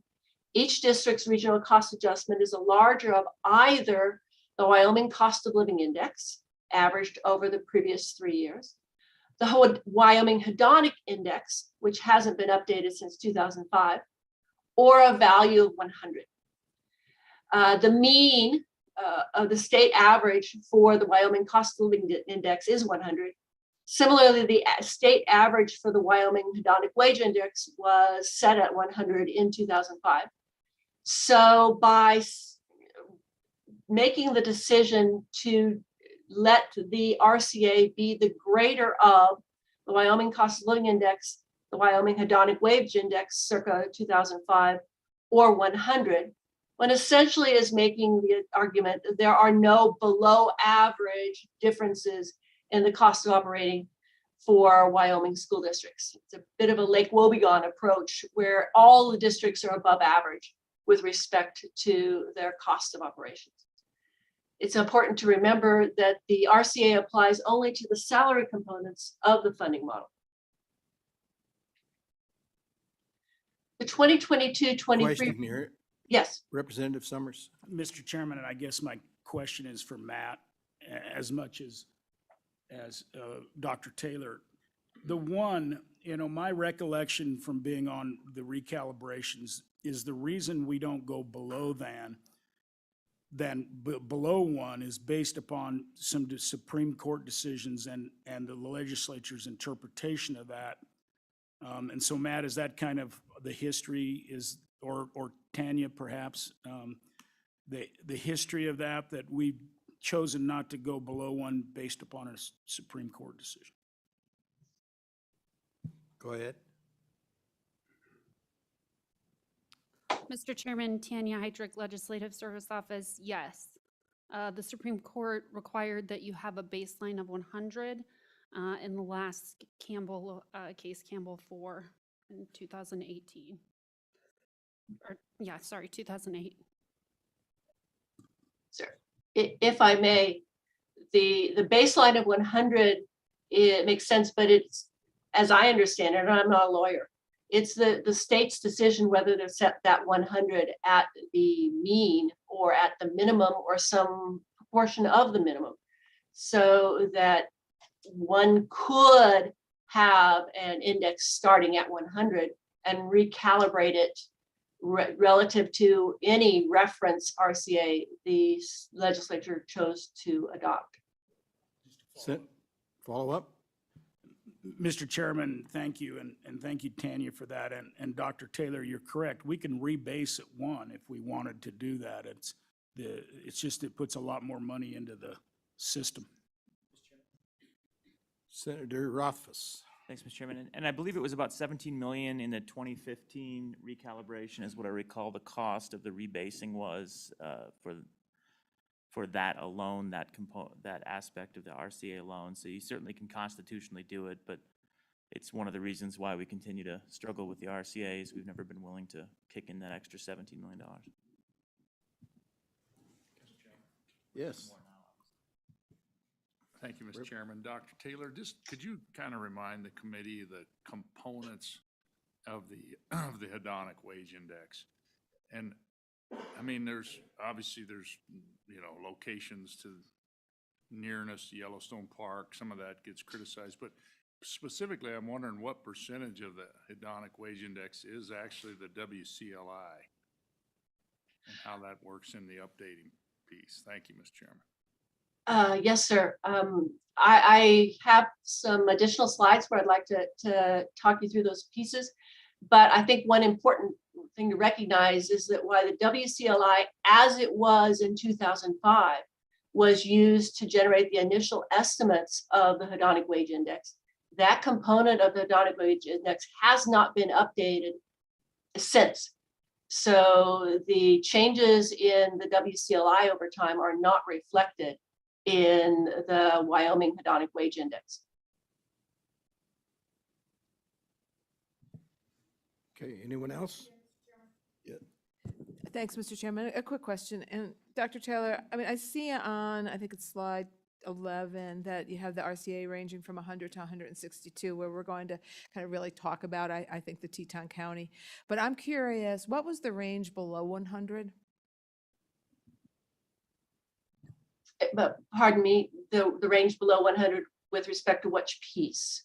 each district's regional cost adjustment is a larger of either the Wyoming Cost of Living Index, averaged over the previous 3 years, the Wyoming Hedonic Index, which hasn't been updated since 2005, or a value of 100. The mean of the state average for the Wyoming Cost of Living Index is 100. Similarly, the state average for the Wyoming Hedonic Wage Index was set at 100 in 2005. So by making the decision to let the RCA be the greater of the Wyoming Cost of Living Index, the Wyoming Hedonic Wage Index circa 2005, or 100, when essentially is making the argument that there are no below average differences in the cost of operating for Wyoming school districts. It's a bit of a Lake Wobegon approach where all the districts are above average with respect to their cost of operations. It's important to remember that the RCA applies only to the salary components of the funding model. The 2022-23. Question here, Yes. Representative Summers. Mr. Chairman, and I guess my question is for Matt, as much as Dr. Taylor. The one, my recollection from being on the recalibrations is the reason we don't go below below one is based upon some Supreme Court decisions and the legislature's interpretation of that. And so, Matt, is that kind of the history or Tanya, perhaps, the history of that we've chosen not to go below one based upon a Supreme Court decision? Go ahead. Mr. Chairman, Tanya Heydrich, Legislative Service Office, yes. The Supreme Court required that you have a baseline of 100 in the last Campbell case, Campbell 4 in 2018. 2008. Sir, if I may, the baseline of 100, it makes sense, but it's, as I understand it, and I'm not a lawyer, it's the state's decision whether to set that 100 at the mean or at the minimum or some proportion of the minimum, so that one could have an index starting at 100 and recalibrate it relative to any reference RCA the legislature chose to adopt. Follow up? Mr. Chairman, thank you, and thank you, Tanya, for that. And Dr. Taylor, you're correct. We can rebase at one if we wanted to do that. It's just it puts a lot more money into the system. Senator Rothfuss. Thanks, Mr. Chairman. And I believe it was about 17 million in the 2015 recalibration is what I recall the cost of the rebasing was for that alone, that aspect of the RCA alone. So you certainly can constitutionally do it, but it's one of the reasons why we continue to struggle with the RCAs. We've never been willing to kick in that extra $17 million. Yes. Thank you, Mr. Chairman. Dr. Taylor, just could you kind of remind the committee the components of the hedonic wage index? And I mean, obviously there's, locations to nearness to Yellowstone Park. Some of that gets criticized, but specifically, I'm wondering what percentage of the hedonic wage index is actually the WCLI and how that works in the updating piece. Thank you, Mr. Chairman. Yes, sir. I have some additional slides where I'd like to talk you through those pieces. But I think one important thing to recognize is that while the WCLI, as it was in 2005, was used to generate the initial estimates of the hedonic wage index, that component of the hedonic wage index has not been updated since. So the changes in the WCLI over time are not reflected in the Wyoming hedonic wage index. Okay, anyone else? Yeah. Thanks, Mr. Chairman. A quick question. And Dr. Taylor, I mean, I see on, I think it's slide 11, that you have the RCA ranging from 100 to 162, where we're going to kind of really talk about, I think, the Teton County. But I'm curious, what was the range below 100? But pardon me, the range below 100 with respect to which piece?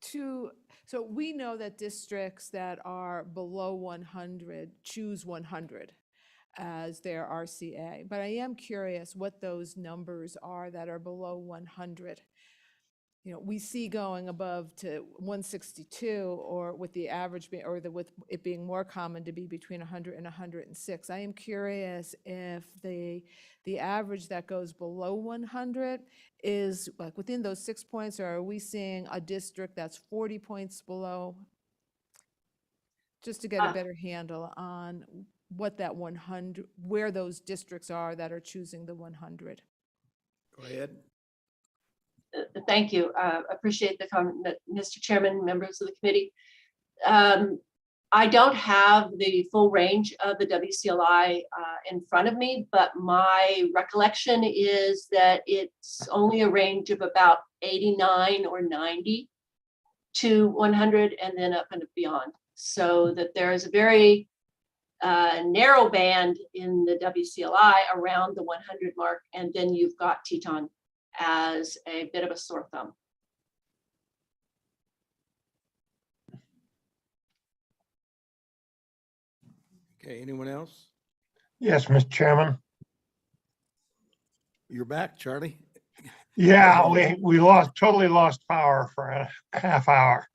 So we know that districts that are below 100 choose 100 as their RCA, but I am curious what those numbers are that are below 100. We see going above to 162, or with the average being, with it being more common to be between 100 and 106. I am curious if the average that goes below 100 is like within those 6 points, or are we seeing a district that's 40 points below? Just to get a better handle on what that 100, where those districts are that are choosing the 100. Go ahead. Thank you. Appreciate the comment, Mr. Chairman, members of the committee. I don't have the full range of the WCLI in front of me, but my recollection is that it's only a range of about 89 or 90 to 100 and then up and beyond. So that there is a very narrow band in the WCLI around the 100 mark, and then you've got Teton as a bit of a sore thumb. Okay, anyone else? Yes, Mr. Chairman. You're back, Charlie. Yeah, we totally lost power for a half hour.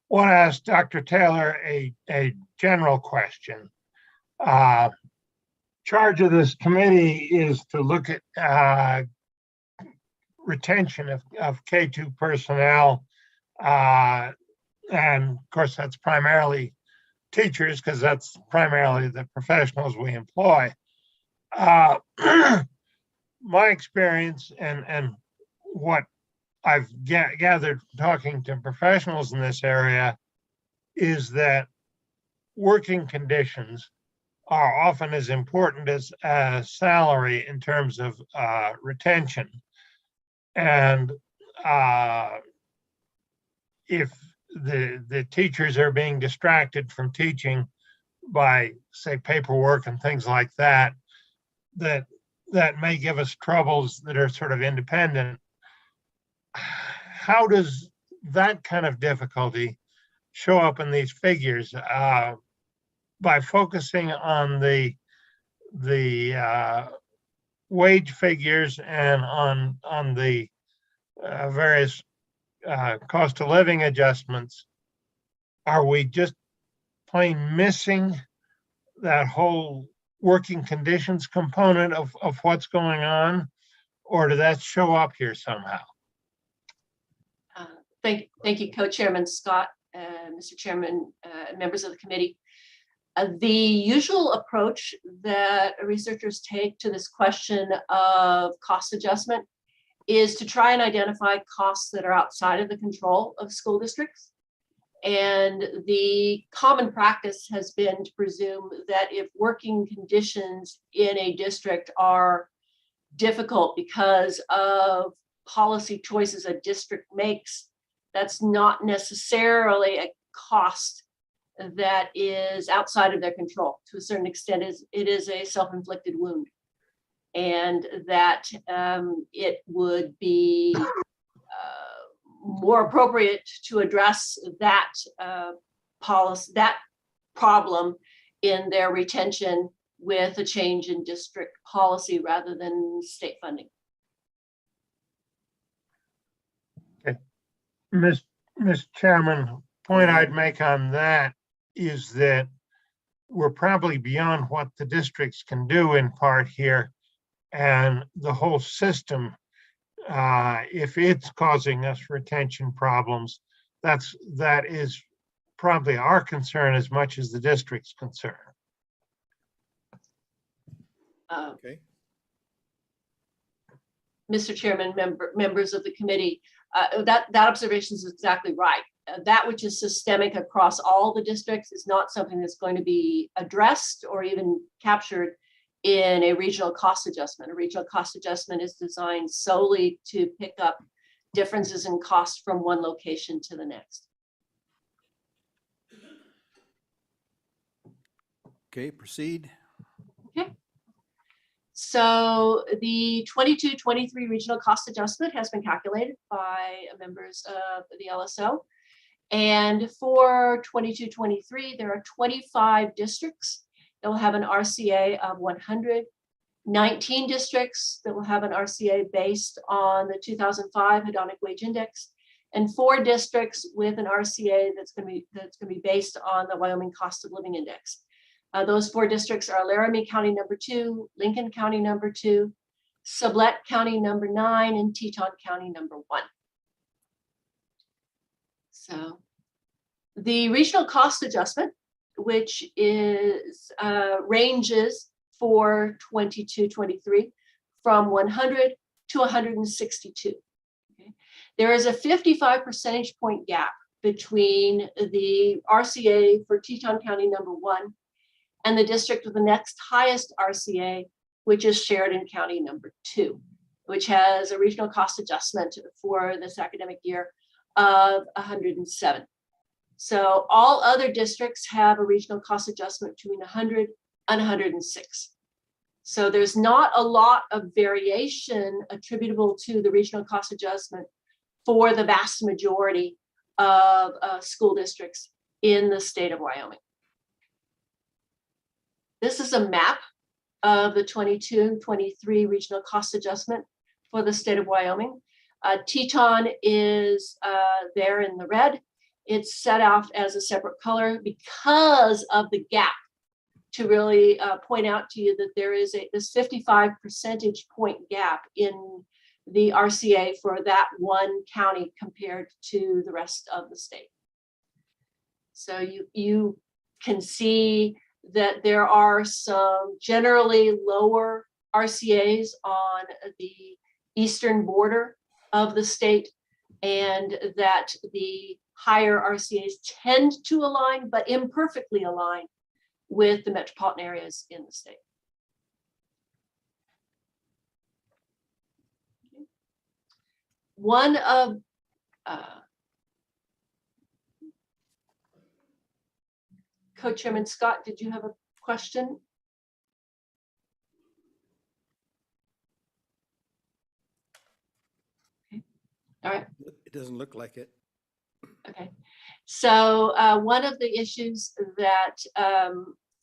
Want to ask Dr. Taylor a general question. Charge of this committee is to look at retention of K2 personnel. And of course, that's primarily teachers, because that's primarily the professionals we employ. My experience and what I've gathered talking to professionals in this area is that working conditions are often as important as salary in terms of retention. And if the teachers are being distracted from teaching by, say, paperwork and things like that, that may give us troubles that are sort of independent. How does that kind of difficulty show up in these figures? By focusing on the wage figures and on the various cost of living adjustments, are we just plain missing that whole working conditions component of what's going on, or did that show up here somehow? Thank you, Co-Chairman Scott, Mr. Chairman, members of the committee. The usual approach that researchers take to this question of cost adjustment is to try and identify costs that are outside of the control of school districts. And the common practice has been to presume that if working conditions in a district are difficult because of policy choices a district makes, that's not necessarily a cost that is outside of their control. To a certain extent, it is a self-inflicted wound, and that it would be more appropriate to address that policy, that problem in their retention with a change in district policy rather than state funding. Mr. Chairman, point I'd make on that is that we're probably beyond what the districts can do in part here. And the whole system, if it's causing us retention problems, that is probably our concern as much as the district's concern. Okay. Mr. Chairman, members of the committee, that observation is exactly right. That which is systemic across all the districts is not something that's going to be addressed or even captured in a regional cost adjustment. A regional cost adjustment is designed solely to pick up differences in cost from one location to the next. Okay, proceed. Okay. So the 22-23 regional cost adjustment has been calculated by members of the LSO. And for 22-23, there are 25 districts that will have an RCA of 100, 19 districts that will have an RCA based on the 2005 hedonic wage index, and 4 districts with an RCA that's going to be based on the Wyoming cost of living index. Those 4 districts are Laramie County number 2, Lincoln County number 2, Sublette County number 9, and Teton County number 1. So the regional cost adjustment, which is ranges for 22-23 from 100 to 162. Okay. There is a 55 percentage point gap between the RCA for Teton County number 1 and the district with the next highest RCA, which is Sheridan County number 2, which has a regional cost adjustment for this academic year of 107. So all other districts have a regional cost adjustment between 100 and 106. So there's not a lot of variation attributable to the regional cost adjustment for the vast majority of school districts in the state of Wyoming. This is a map of the 22-23 regional cost adjustment for the state of Wyoming. Teton is there in the red. It's set out as a separate color because of the gap, to really point out to you that there is this 55 percentage point gap in the RCA for that one county compared to the rest of the state. So you can see that there are some generally lower RCAs on the eastern border of the state, and that the higher RCAs tend to align, but imperfectly align, with the metropolitan areas in the state. One of Co-Chairman Scott, did you have a question? Okay. All right. It doesn't look like it. Okay. So one of the issues that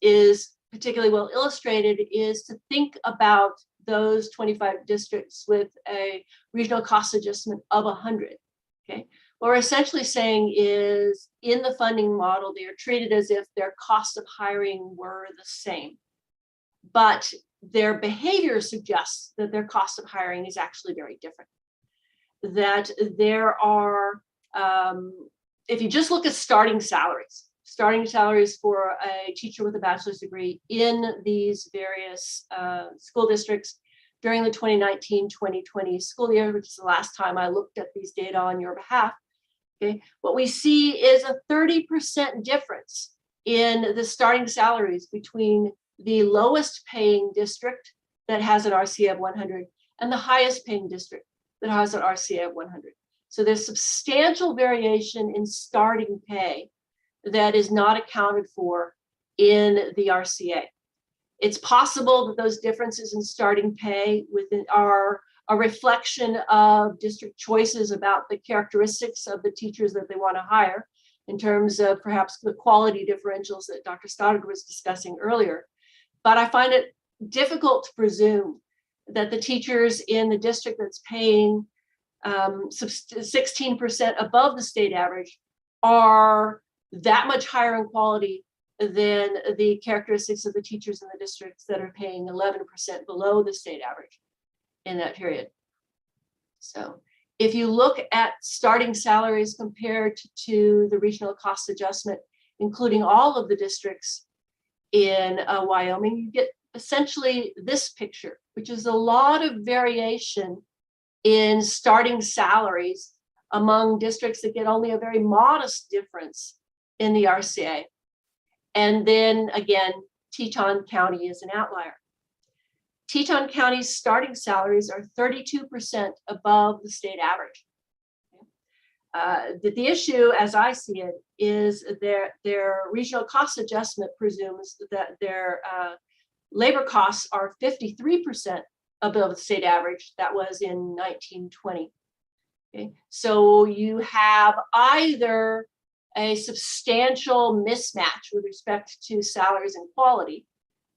is particularly well illustrated is to think about those 25 districts with a regional cost adjustment of 100. Okay. What we're essentially saying is in the funding model, they are treated as if their cost of hiring were the same, but their behavior suggests that their cost of hiring is actually very different. That there are if you just look at starting salaries for a teacher with a bachelor's degree in these various school districts during the 2019-2020 school year, which is the last time I looked at these data on your behalf, okay, what we see is a 30% difference in the starting salaries between the lowest paying district that has an RCA of 100 and the highest paying district that has an RCA of 100. So there's substantial variation in starting pay that is not accounted for in the RCA. It's possible that those differences in starting pay are a reflection of district choices about the characteristics of the teachers that they want to hire, in terms of perhaps the quality differentials that Dr. Stoddard was discussing earlier. But I find it difficult to presume that the teachers in the district that's paying 16% above the state average are that much higher in quality than the characteristics of the teachers in the districts that are paying 11% below the state average in that period. So if you look at starting salaries compared to the regional cost adjustment, including all of the districts in Wyoming, you get essentially this picture, which is a lot of variation in starting salaries among districts that get only a very modest difference in the RCA. And then again, Teton County is an outlier. Teton County's starting salaries are 32% above the state average. The issue, as I see it, is their regional cost adjustment presumes that their labor costs are 53% above the state average. That was in 1920. Okay. So you have either a substantial mismatch with respect to salaries and quality,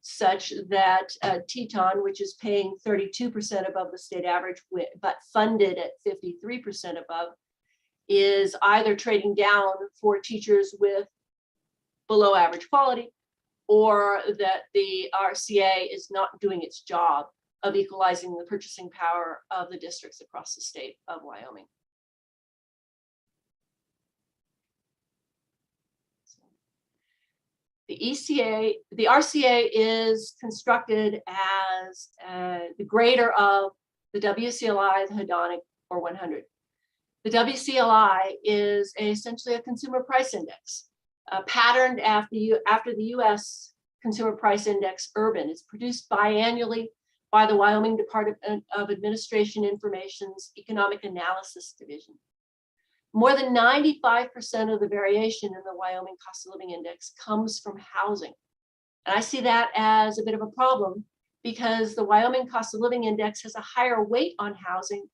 such that Teton, which is paying 32% above the state average, but funded at 53% above, is either trading down for teachers with below average quality, or that the RCA is not doing its job of equalizing the purchasing power of the districts across the state of Wyoming. The RCA is constructed as the greater of the WCLI, the hedonic, or 100. The WCLI is essentially a consumer price index, patterned after the US Consumer Price Index Urban. It's produced biannually by the Wyoming Department of Administration Information's Economic Analysis Division. More than 95% of the variation in the Wyoming Cost of Living Index comes from housing. And I see that as a bit of a problem because the Wyoming Cost of Living Index has a higher weight on housing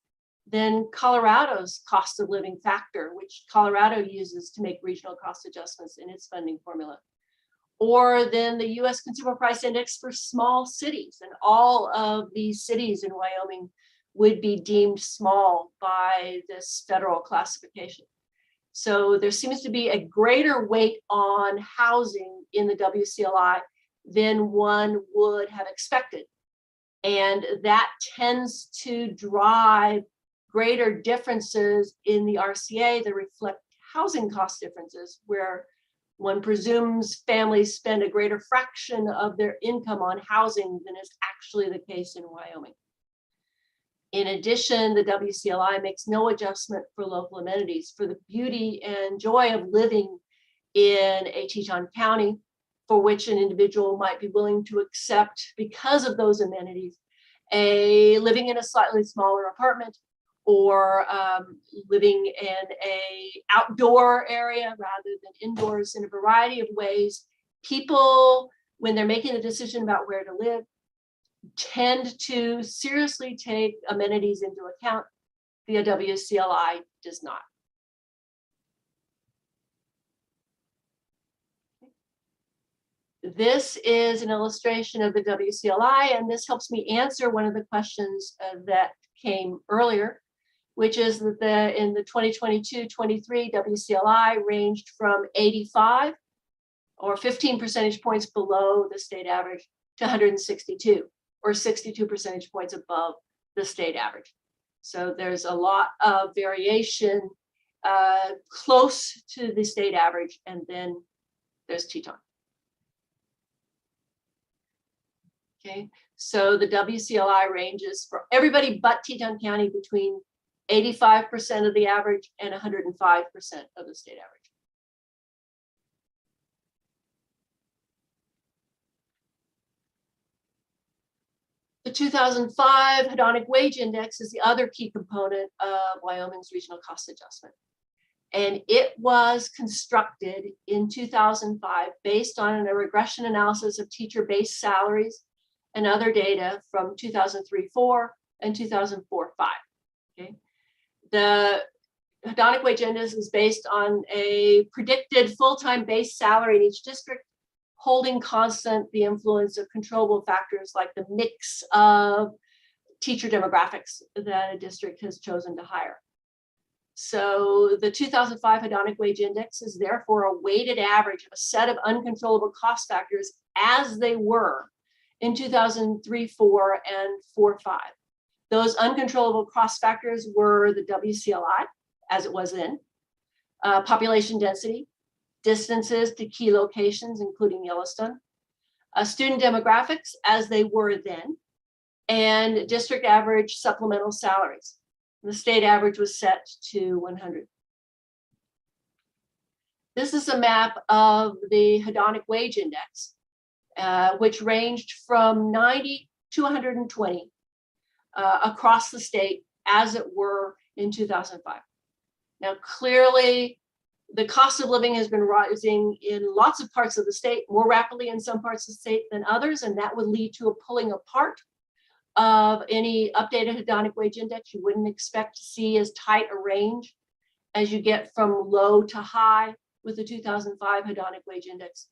than Colorado's cost of living factor, which Colorado uses to make regional cost adjustments in its funding formula, or than the US Consumer Price Index for small cities. And all of these cities in Wyoming would be deemed small by this federal classification. So there seems to be a greater weight on housing in the WCLI than one would have expected. And that tends to drive greater differences in the RCA that reflect housing cost differences, where one presumes families spend a greater fraction of their income on housing than is actually the case in Wyoming. In addition, the WCLI makes no adjustment for local amenities, for the beauty and joy of living in a Teton County, for which an individual might be willing to accept, because of those amenities, living in a slightly smaller apartment, or living in a outdoor area rather than indoors, in a variety of ways. People, when they're making the decision about where to live, tend to seriously take amenities into account. The WCLI does not. This is an illustration of the WCLI, and this helps me answer one of the questions that came earlier, which is that in the 2022-23 WCLI ranged from 85, or 15 percentage points below the state average, to 162, or 62 percentage points above the state average. So there's a lot of variation close to the state average, and then there's Teton. Okay, so the WCLI ranges for everybody but Teton County between 85% of the average and 105% of the state average. The 2005 hedonic wage index is the other key component of Wyoming's regional cost adjustment. And it was constructed in 2005 based on a regression analysis of teacher-based salaries and other data from 2003-4 and 2004-5. Okay. The hedonic wage index is based on a predicted full-time base salary in each district, holding constant the influence of controllable factors like the mix of teacher demographics that a district has chosen to hire. So the 2005 hedonic wage index is therefore a weighted average of a set of uncontrollable cost factors as they were in 2003-4 and 4-5. Those uncontrollable cost factors were the WCLI, as it was then, population density, distances to key locations, including Yellowstone, student demographics, as they were then, and district average supplemental salaries. The state average was set to 100. This is a map of the hedonic wage index, which ranged from 90 to 120 across the state, as it were in 2005. Now, clearly, the cost of living has been rising in lots of parts of the state, more rapidly in some parts of the state than others, and that would lead to a pulling apart of any updated hedonic wage index. You wouldn't expect to see as tight a range as you get from low to high with the 2005 hedonic wage index,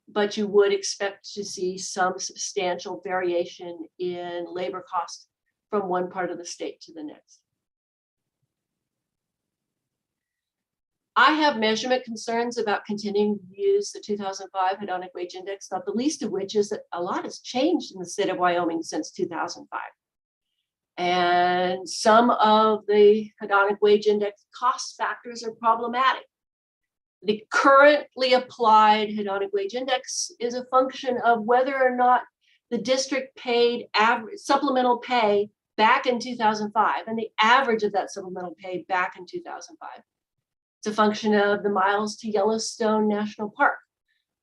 but you would expect to see some substantial variation in labor costs from one part of the state to the next. I have measurement concerns about continuing to use the 2005 hedonic wage index, not the least of which is that a lot has changed in the state of Wyoming since 2005. And some of the hedonic wage index cost factors are problematic. The currently applied hedonic wage index is a function of whether or not the district paid supplemental pay back in 2005 and the average of that supplemental pay back in 2005. It's a function of the miles to Yellowstone National Park,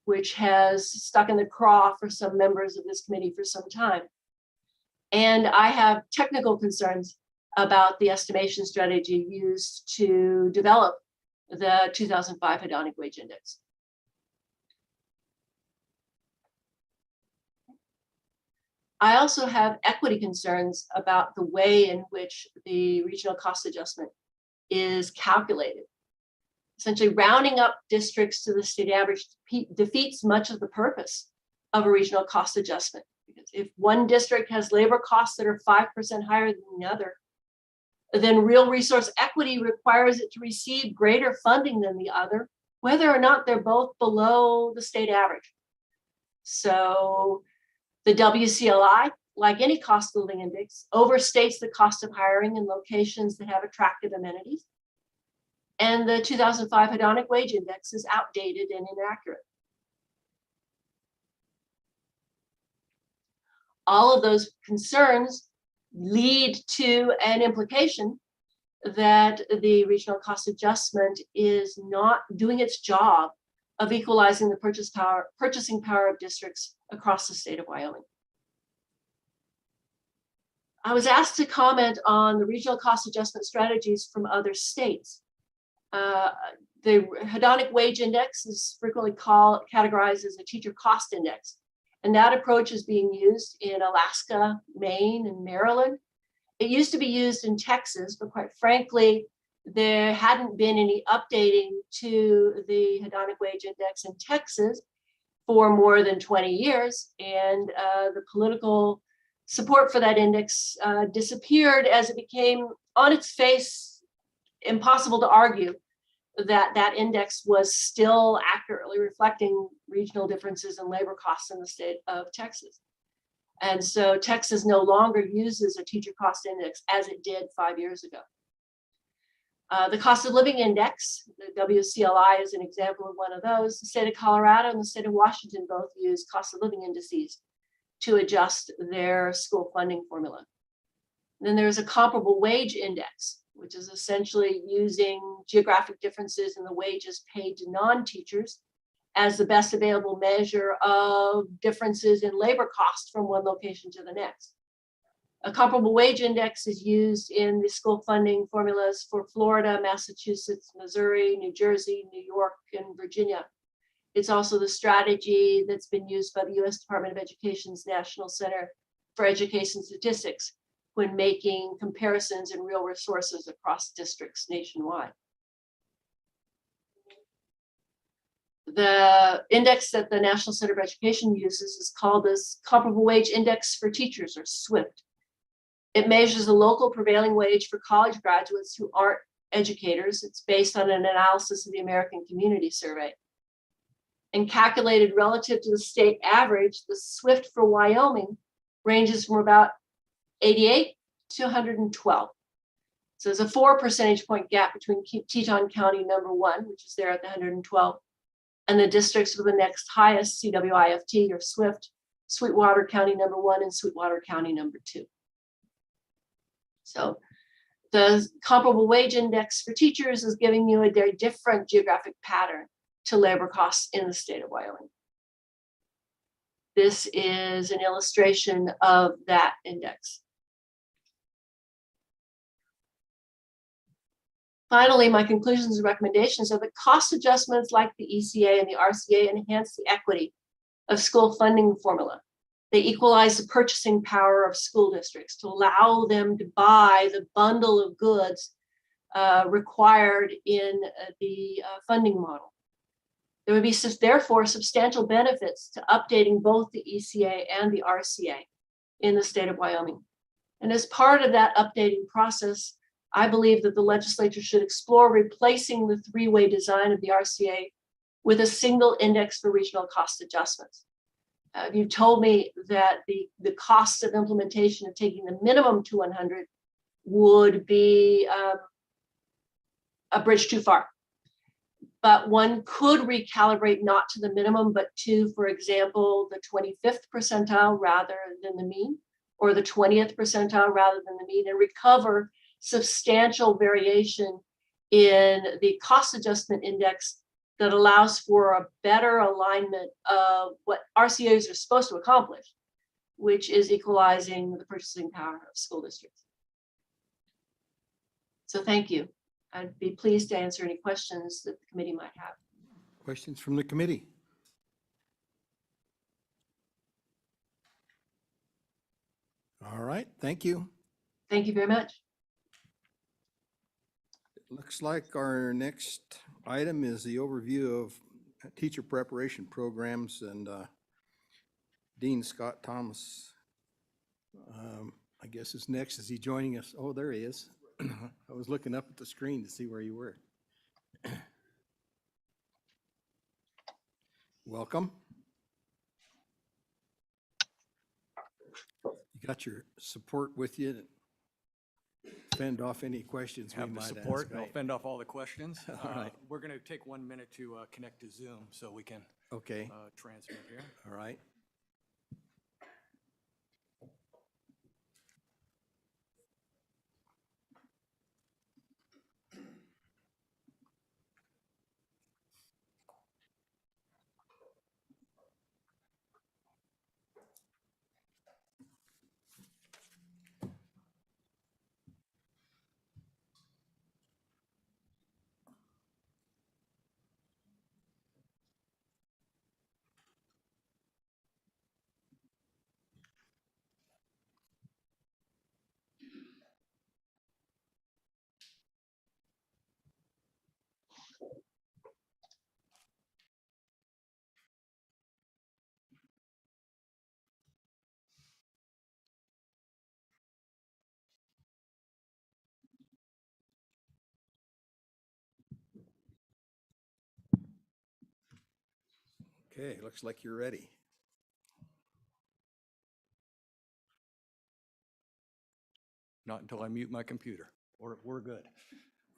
which has stuck in the craw for some members of this committee for some time. And I have technical concerns about the estimation strategy used to develop the 2005 hedonic wage index. I also have equity concerns about the way in which the regional cost adjustment is calculated. Essentially, rounding up districts to the state average defeats much of the purpose of a regional cost adjustment. Because if one district has labor costs that are 5% higher than the other, then real resource equity requires it to receive greater funding than the other, whether or not they're both below the state average. So the WCLI, like any cost of living index, overstates the cost of hiring in locations that have attractive amenities. And the 2005 hedonic wage index is outdated and inaccurate. All of those concerns lead to an implication that the regional cost adjustment is not doing its job of equalizing the purchasing power of districts across the state of Wyoming. I was asked to comment on the regional cost adjustment strategies from other states. The hedonic wage index is frequently categorized as a teacher cost index, and that approach is being used in Alaska, Maine, and Maryland. It used to be used in Texas, but quite frankly, there hadn't been any updating to the hedonic wage index in Texas for more than 20 years, and the political support for that index disappeared as it became, on its face, impossible to argue that that index was still accurately reflecting regional differences in labor costs in the state of Texas. And so Texas no longer uses a teacher cost index as it did 5 years ago. The cost of living index, the WCLI is an example of one of those. The state of Colorado and the state of Washington both use cost of living indices to adjust their school funding formula. Then there's a comparable wage index, which is essentially using geographic differences in the wages paid to non-teachers as the best available measure of differences in labor costs from one location to the next. A comparable wage index is used in the school funding formulas for Florida, Massachusetts, Missouri, New Jersey, New York, and Virginia. It's also the strategy that's been used by the U.S. Department of Education's National Center for Education Statistics when making comparisons in real resources across districts nationwide. The index that the National Center for Education uses is called this Comparable Wage Index for Teachers, or SWIFT. It measures the local prevailing wage for college graduates who aren't educators. It's based on an analysis of the American Community Survey. And calculated relative to the state average, the SWIFT for Wyoming ranges from about 88 to 112. So there's a 4 percentage point gap between Teton County #1, which is there at the 112, and the districts with the next highest CWIFT or SWIFT, Sweetwater County #1 and Sweetwater County #2. So the comparable wage index for teachers is giving you a very different geographic pattern to labor costs in the state of Wyoming. This is an illustration of that index. Finally, my conclusions and recommendations are that cost adjustments like the ECA and the RCA enhance the equity of school funding formula. They equalize the purchasing power of school districts to allow them to buy the bundle of goods required in the funding model. There would be therefore substantial benefits to updating both the ECA and the RCA in the state of Wyoming. And as part of that updating process, I believe that the legislature should explore replacing the three-way design of the RCA with a single index for regional cost adjustments. You've told me that the cost of implementation of taking the minimum to 100 would be a bridge too far. But one could recalibrate not to the minimum, but to, for example, the 25th percentile rather than the mean, or the 20th percentile rather than the mean, and recover substantial variation in the cost adjustment index that allows for a better alignment of what RCAs are supposed to accomplish, which is equalizing the purchasing power of school districts. So thank you. I'd be pleased to answer any questions that the committee might have. Questions from the committee? All right, thank you. Thank you very much. It looks like our next item is the overview of teacher preparation programs, and Dean Scott Thomas, I guess is next. Is he joining us? Oh, there he is. I was looking up at the screen to see where you were. Welcome. You got your support with you to fend off any questions we Have the might support, ask, and I'll right? fend off all the questions. All right. We're going to take 1 minute to connect to Zoom so we can Okay, transmit here. all right. Okay, looks like you're ready. Not until I mute my computer. We're good.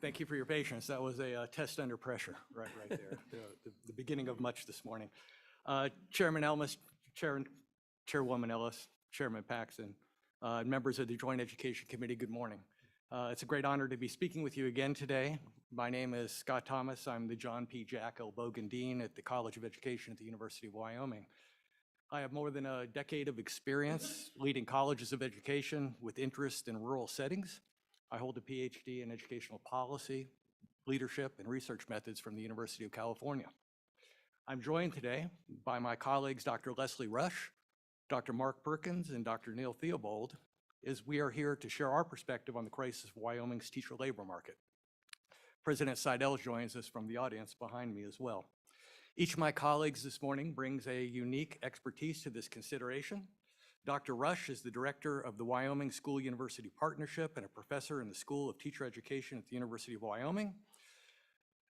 Thank you for your patience. That was a test under pressure, right there. The beginning of much this morning. Chairman Elmis, Chairwoman Ellis, Chairman Paxton, members of the Joint Education Committee, good morning. It's a great honor to be speaking with you again today. My name is Scott Thomas. I'm the John P. Jack L. Bogan Dean at the College of Education at the University of Wyoming. I have more than a decade of experience leading colleges of education with interest in rural settings. I hold a PhD in educational policy, leadership, and research methods from the University of California. I'm joined today by my colleagues, Dr. Leslie Rush, Dr. Mark Perkins, and Dr. Neil Theobald, as we are here to share our perspective on the crisis of Wyoming's teacher labor market. President Seidel joins us from the audience behind me as well. Each of my colleagues this morning brings a unique expertise to this consideration. Dr. Rush is the director of the Wyoming School-University Partnership and a professor in the School of Teacher Education at the University of Wyoming.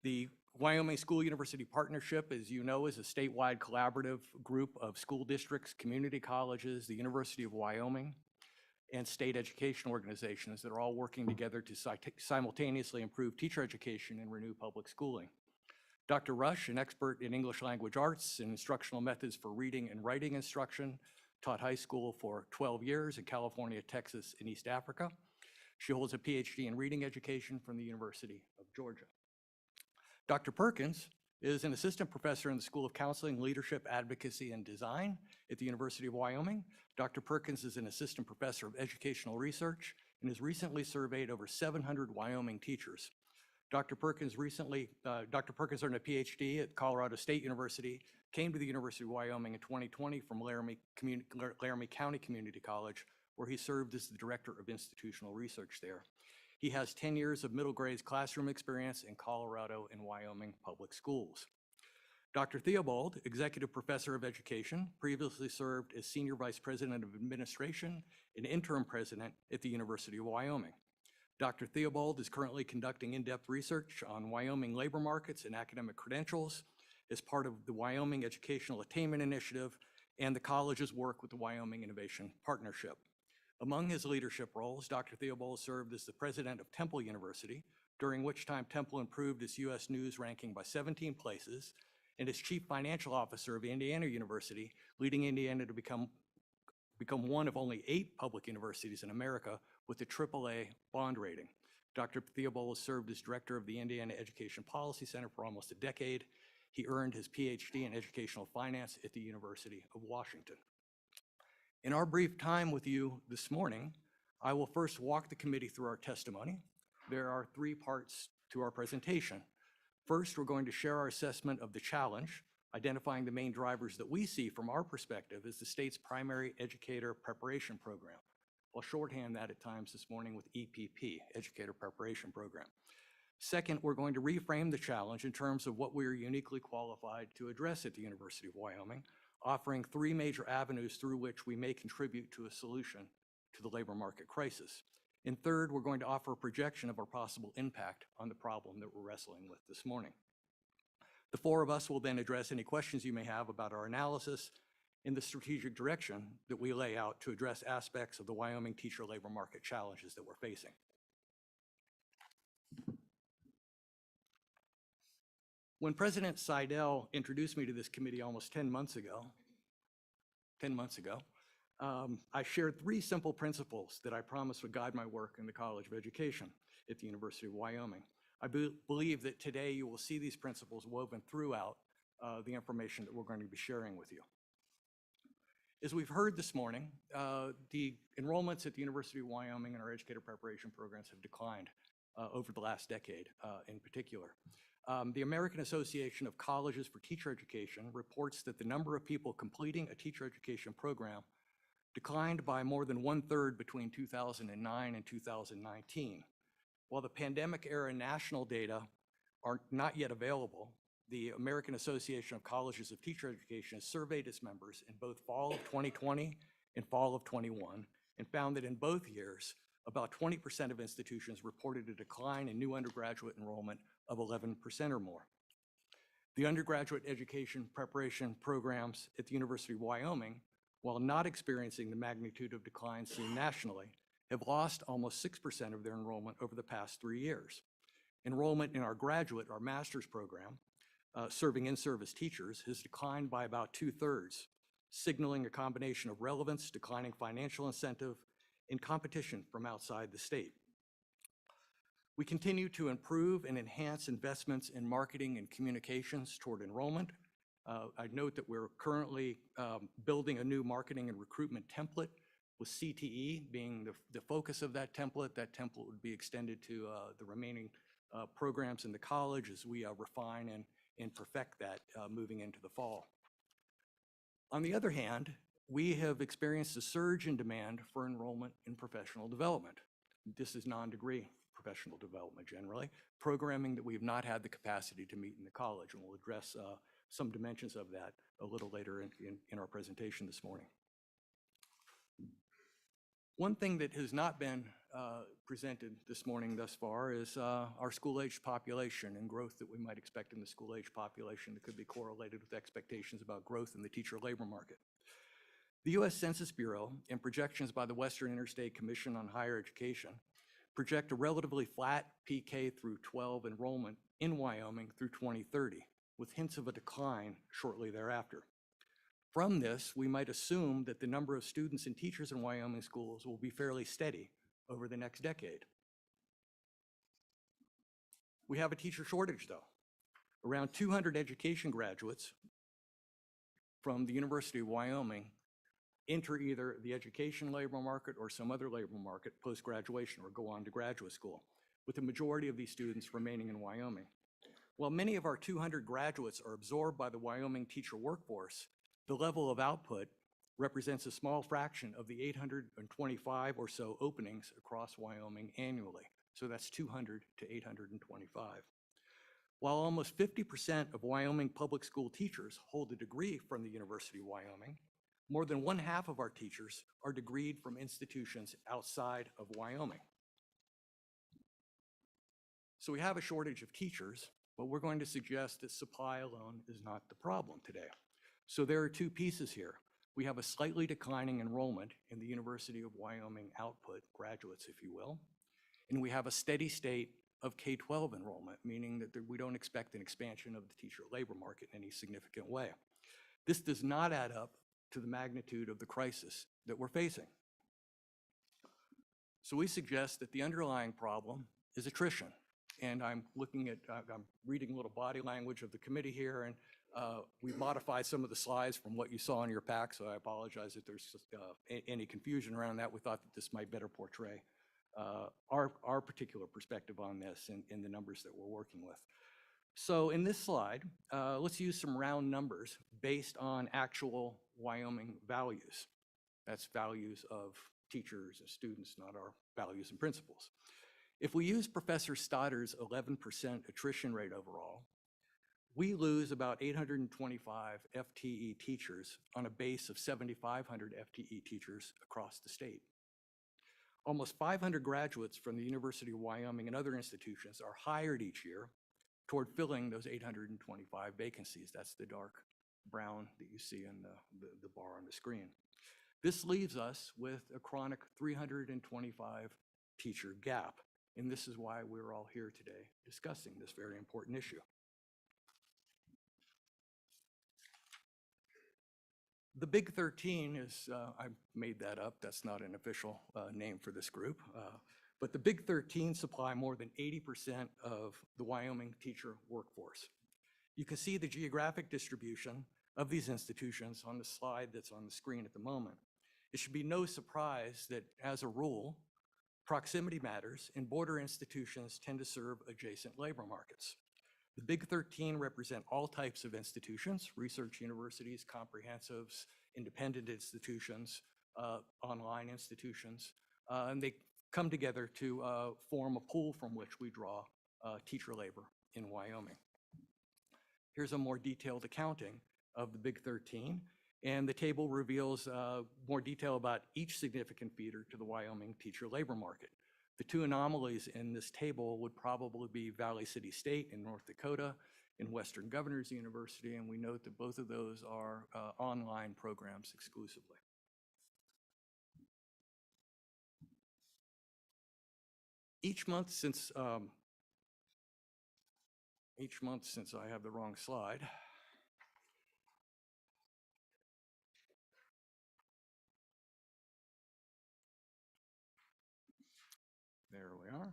The Wyoming School-University Partnership, as you know, is a statewide collaborative group of school districts, community colleges, the University of Wyoming, and state education organizations that are all working together to simultaneously improve teacher education and renew public schooling. Dr. Rush, an expert in English language arts and instructional methods for reading and writing instruction, taught high school for 12 years in California, Texas, and East Africa. She holds a PhD in reading education from the University of Georgia. Dr. Perkins is an assistant professor in the School of Counseling, Leadership, Advocacy, and Design at the University of Wyoming. Dr. Perkins is an assistant professor of educational research and has recently surveyed over 700 Wyoming teachers. Dr. Perkins earned a PhD at Colorado State University, came to the University of Wyoming in 2020 from Laramie County Community College, where he served as the director of institutional research there. He has 10 years of middle grade classroom experience in Colorado and Wyoming public schools. Dr. Theobald, executive professor of education, previously served as senior vice president of administration and interim president at the University of Wyoming. Dr. Theobald is currently conducting in-depth research on Wyoming labor markets and academic credentials as part of the Wyoming Educational Attainment Initiative and the college's work with the Wyoming Innovation Partnership. Among his leadership roles, Dr. Theobald served as the president of Temple University, during which time Temple improved its U.S. News ranking by 17 places, and as chief financial officer of Indiana University, leading Indiana to become one of only 8 public universities in America with a AAA bond rating. Dr. Theobald served as director of the Indiana Education Policy Center for almost a decade. He earned his PhD in educational finance at the University of Washington. In our brief time with you this morning, I will first walk the committee through our testimony. There are 3 parts to our presentation. First, we're going to share our assessment of the challenge, identifying the main drivers that we see from our perspective as the state's primary educator preparation program. I'll shorthand that at times this morning with EPP, Educator Preparation Program. Second, we're going to reframe the challenge in terms of what we are uniquely qualified to address at the University of Wyoming, offering 3 major avenues through which we may contribute to a solution to the labor market crisis. And third, we're going to offer a projection of our possible impact on the problem that we're wrestling with this morning. The 4 of us will then address any questions you may have about our analysis and the strategic direction that we lay out to address aspects of the Wyoming teacher labor market challenges that we're facing. When President Seidel introduced me to this committee almost 10 months ago, I shared 3 simple principles that I promised would guide my work in the College of Education at the University of Wyoming. I believe that today you will see these principles woven throughout the information that we're going to be sharing with you. As we've heard this morning, the enrollments at the University of Wyoming in our educator preparation programs have declined over the last decade in particular. The American Association of Colleges for Teacher Education reports that the number of people completing a teacher education program declined by more than 1/3 between 2009 and 2019. While the pandemic-era national data are not yet available, the American Association of Colleges of Teacher Education has surveyed its members in both fall of 2020 and fall of 21 and found that in both years, about 20% of institutions reported a decline in new undergraduate enrollment of 11% or more. The undergraduate education preparation programs at the University of Wyoming, while not experiencing the magnitude of decline seen nationally, have lost almost 6% of their enrollment over the past 3 years. Enrollment in our graduate, our master's program, serving in-service teachers, has declined by about 2/3, signaling a combination of relevance, declining financial incentive, and competition from outside the state. We continue to improve and enhance investments in marketing and communications toward enrollment. I'd note that we're currently building a new marketing and recruitment template, with CTE being the focus of that template. That template would be extended to the remaining programs in the college as we refine and perfect that moving into the fall. On the other hand, we have experienced a surge in demand for enrollment in professional development. This is non-degree professional development generally, programming that we have not had the capacity to meet in the college, and we'll address some dimensions of that a little later in our presentation this morning. One thing that has not been presented this morning thus far is our school-aged population and growth that we might expect in the school-aged population that could be correlated with expectations about growth in the teacher labor market. The U.S. Census Bureau and projections by the Western Interstate Commission on Higher Education project a relatively flat PK through 12 enrollment in Wyoming through 2030, with hints of a decline shortly thereafter. From this, we might assume that the number of students and teachers in Wyoming schools will be fairly steady over the next decade. We have a teacher shortage, though. Around 200 education graduates from the University of Wyoming enter either the education labor market or some other labor market post-graduation or go on to graduate school, with the majority of these students remaining in Wyoming. While many of our 200 graduates are absorbed by the Wyoming teacher workforce, the level of output represents a small fraction of the 825 or so openings across Wyoming annually. So that's 200 to 825. While almost 50% of Wyoming public school teachers hold a degree from the University of Wyoming, more than 1/2 of our teachers are degreed from institutions outside of Wyoming. So we have a shortage of teachers, but we're going to suggest that supply alone is not the problem today. So there are two pieces here. We have a slightly declining enrollment in the University of Wyoming output, graduates, if you will, and we have a steady state of K-12 enrollment, meaning that we don't expect an expansion of the teacher labor market in any significant way. This does not add up to the magnitude of the crisis that we're facing. So we suggest that the underlying problem is attrition. And I'm reading a little body language of the committee here, and we've modified some of the slides from what you saw in your pack, so I apologize if there's any confusion around that. We thought that this might better portray our particular perspective on this and the numbers that we're working with. So in this slide, let's use some round numbers based on actual Wyoming values. That's values of teachers and students, not our values and principles. If we use Professor Stoddard's 11% attrition rate overall, we lose about 825 FTE teachers on a base of 7,500 FTE teachers across the state. Almost 500 graduates from the University of Wyoming and other institutions are hired each year toward filling those 825 vacancies. That's the dark brown that you see in the bar on the screen. This leaves us with a chronic 325 teacher gap. And this is why we're all here today discussing this very important issue. The Big 13 is, I made that up, that's not an official name for this group, but the Big 13 supply more than 80% of the Wyoming teacher workforce. You can see the geographic distribution of these institutions on the slide that's on the screen at the moment. It should be no surprise that, as a rule, proximity matters, and border institutions tend to serve adjacent labor markets. The Big 13 represent all types of institutions: research universities, comprehensives, independent institutions, online institutions, and they come together to form a pool from which we draw teacher labor in Wyoming. Here's a more detailed accounting of the Big 13, and the table reveals more detail about each significant feeder to the Wyoming teacher labor market. The two anomalies in this table would probably be Valley City State in North Dakota and Western Governors University, and we note that both of those are online programs exclusively. Each month since each month since I have the wrong slide. There we are.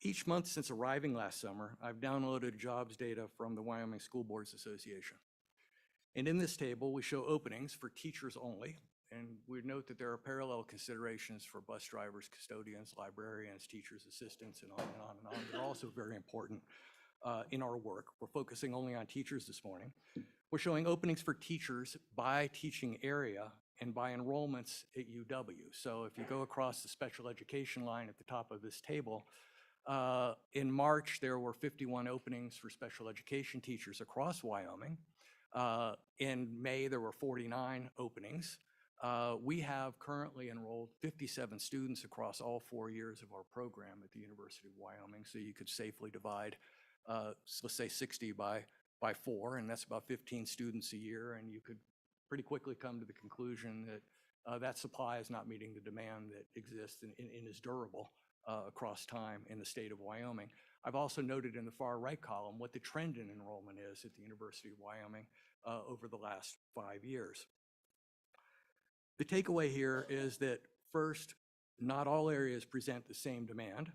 Each month since arriving last summer, I've downloaded jobs data from the Wyoming School Boards Association. And in this table, we show openings for teachers only. And we note that there are parallel considerations for bus drivers, custodians, librarians, teachers, assistants, and on and on and on. They're also very important in our work. We're focusing only on teachers this morning. We're showing openings for teachers by teaching area and by enrollments at UW. So if you go across the special education line at the top of this table, in March, there were 51 openings for special education teachers across Wyoming. In May, there were 49 openings. We have currently enrolled 57 students across all 4 years of our program at the University of Wyoming. So you could safely divide, let's say 60 by 4, and that's about 15 students a year. And you could pretty quickly come to the conclusion that that supply is not meeting the demand that exists and is durable across time in the state of Wyoming. I've also noted in the far right column what the trend in enrollment is at the University of Wyoming over the last 5 years. The takeaway here is that first, not all areas present the same demand.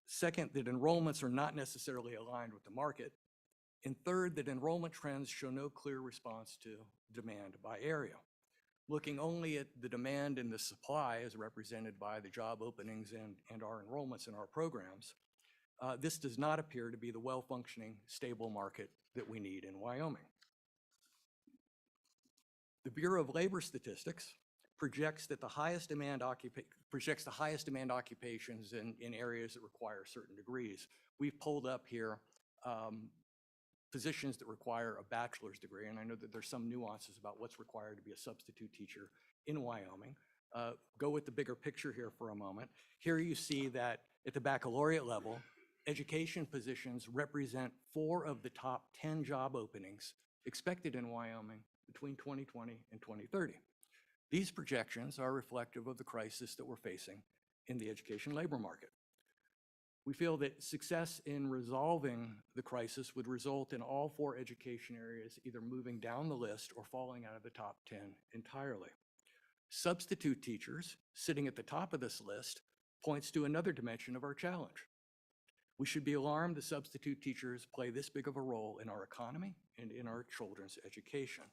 Second, that enrollments are not necessarily aligned with the market. And third, that enrollment trends show no clear response to demand by area. Looking only at the demand and the supply as represented by the job openings and our enrollments in our programs, this does not appear to be the well-functioning, stable market that we need in Wyoming. The Bureau of Labor Statistics projects that the highest demand occupations in areas that require certain degrees. We've pulled up here positions that require a bachelor's degree, and I know that there's some nuances about what's required to be a substitute teacher in Wyoming. Go with the bigger picture here for a moment. Here you see that at the baccalaureate level, education positions represent 4 of the top 10 job openings expected in Wyoming between 2020 and 2030. These projections are reflective of the crisis that we're facing in the education labor market. We feel that success in resolving the crisis would result in all 4 education areas either moving down the list or falling out of the top 10 entirely. Substitute teachers, sitting at the top of this list, points to another dimension of our challenge. We should be alarmed that substitute teachers play this big of a role in our economy and in our children's education.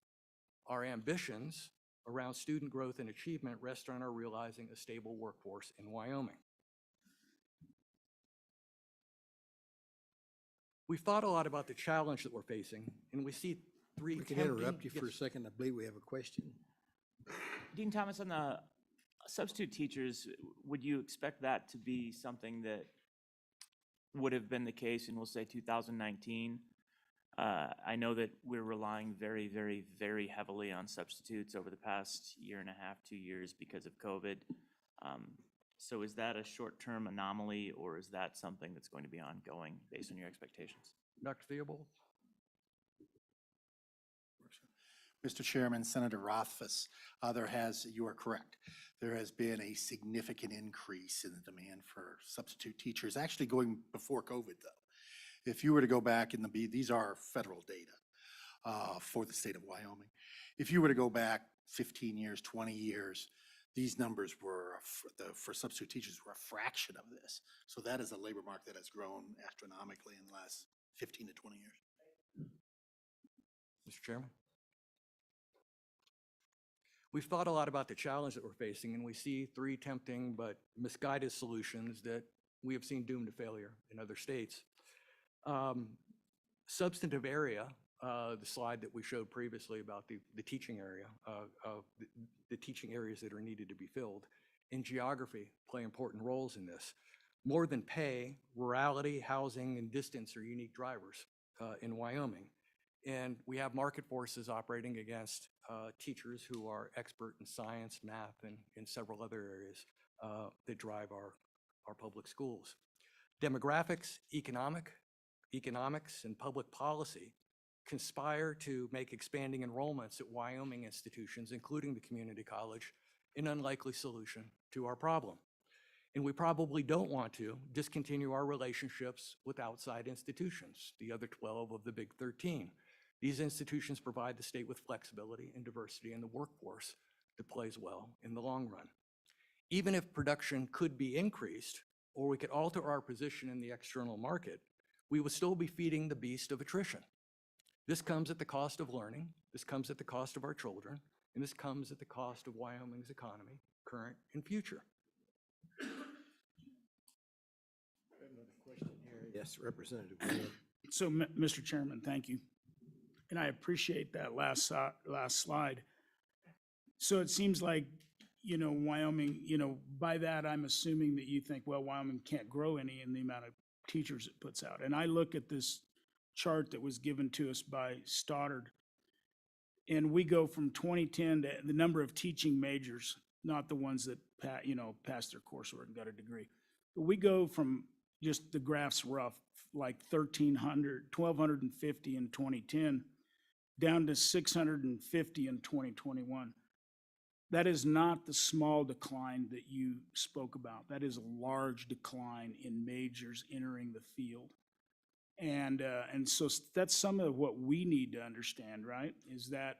Our ambitions around student growth and achievement rest on our realizing a stable workforce in Wyoming. We've thought a lot about the challenge that we're facing, and we see 3 We can tempting- interrupt you for a Yes. second. I believe we have a question. Dean Thomas, on the substitute teachers, would you expect that to be something that would have been the case in, we'll say, 2019? I know that we're relying very, very, very heavily on substitutes over the past year and a half, 2 years because of COVID. So is that a short-term anomaly, or is that something that's going to be ongoing based on your expectations? Dr. Theobald? Mr. Chairman, Senator Rothfuss, you are correct. There has been a significant increase in the demand for substitute teachers, actually going before COVID, though. If you were to go back these are federal data for the state of Wyoming. If you were to go back 15 years, 20 years, these numbers for substitute teachers were a fraction of this. So that is a labor market that has grown astronomically in the last 15 to 20 years. Mr. Chairman? We've thought a lot about the challenge that we're facing, and we see 3 tempting but misguided solutions that we have seen doomed to failure in other states. Substantive area, the slide that we showed previously about the teaching area, the teaching areas that are needed to be filled, and geography play important roles in this. More than pay, rurality, housing, and distance are unique drivers in Wyoming. And we have market forces operating against teachers who are expert in science, math, and in several other areas that drive our public schools. Demographics, economics, and public policy conspire to make expanding enrollments at Wyoming institutions, including the community college, an unlikely solution to our problem. And we probably don't want to discontinue our relationships with outside institutions, the other 12 of the big 13. These institutions provide the state with flexibility and diversity in the workforce that plays well in the long run. Even if production could be increased, or we could alter our position in the external market, we would still be feeding the beast of attrition. This comes at the cost of learning, this comes at the cost of our children, and this comes at the cost of Wyoming's economy, current and future. Yes, Representative Williams. So, Mr. Chairman, thank you. And I appreciate that last slide. So it seems like, Wyoming, by that, I'm assuming that you think, well, Wyoming can't grow any in the amount of teachers it puts out. And I look at this chart that was given to us by Stoddard, and we go from 2010 to the number of teaching majors, not the ones that passed their coursework and got a degree. But we go from, just the graph's rough, like 1,250 in 2010, down to 650 in 2021. That is not the small decline that you spoke about. That is a large decline in majors entering the field. And so that's some of what we need to understand, right? Is that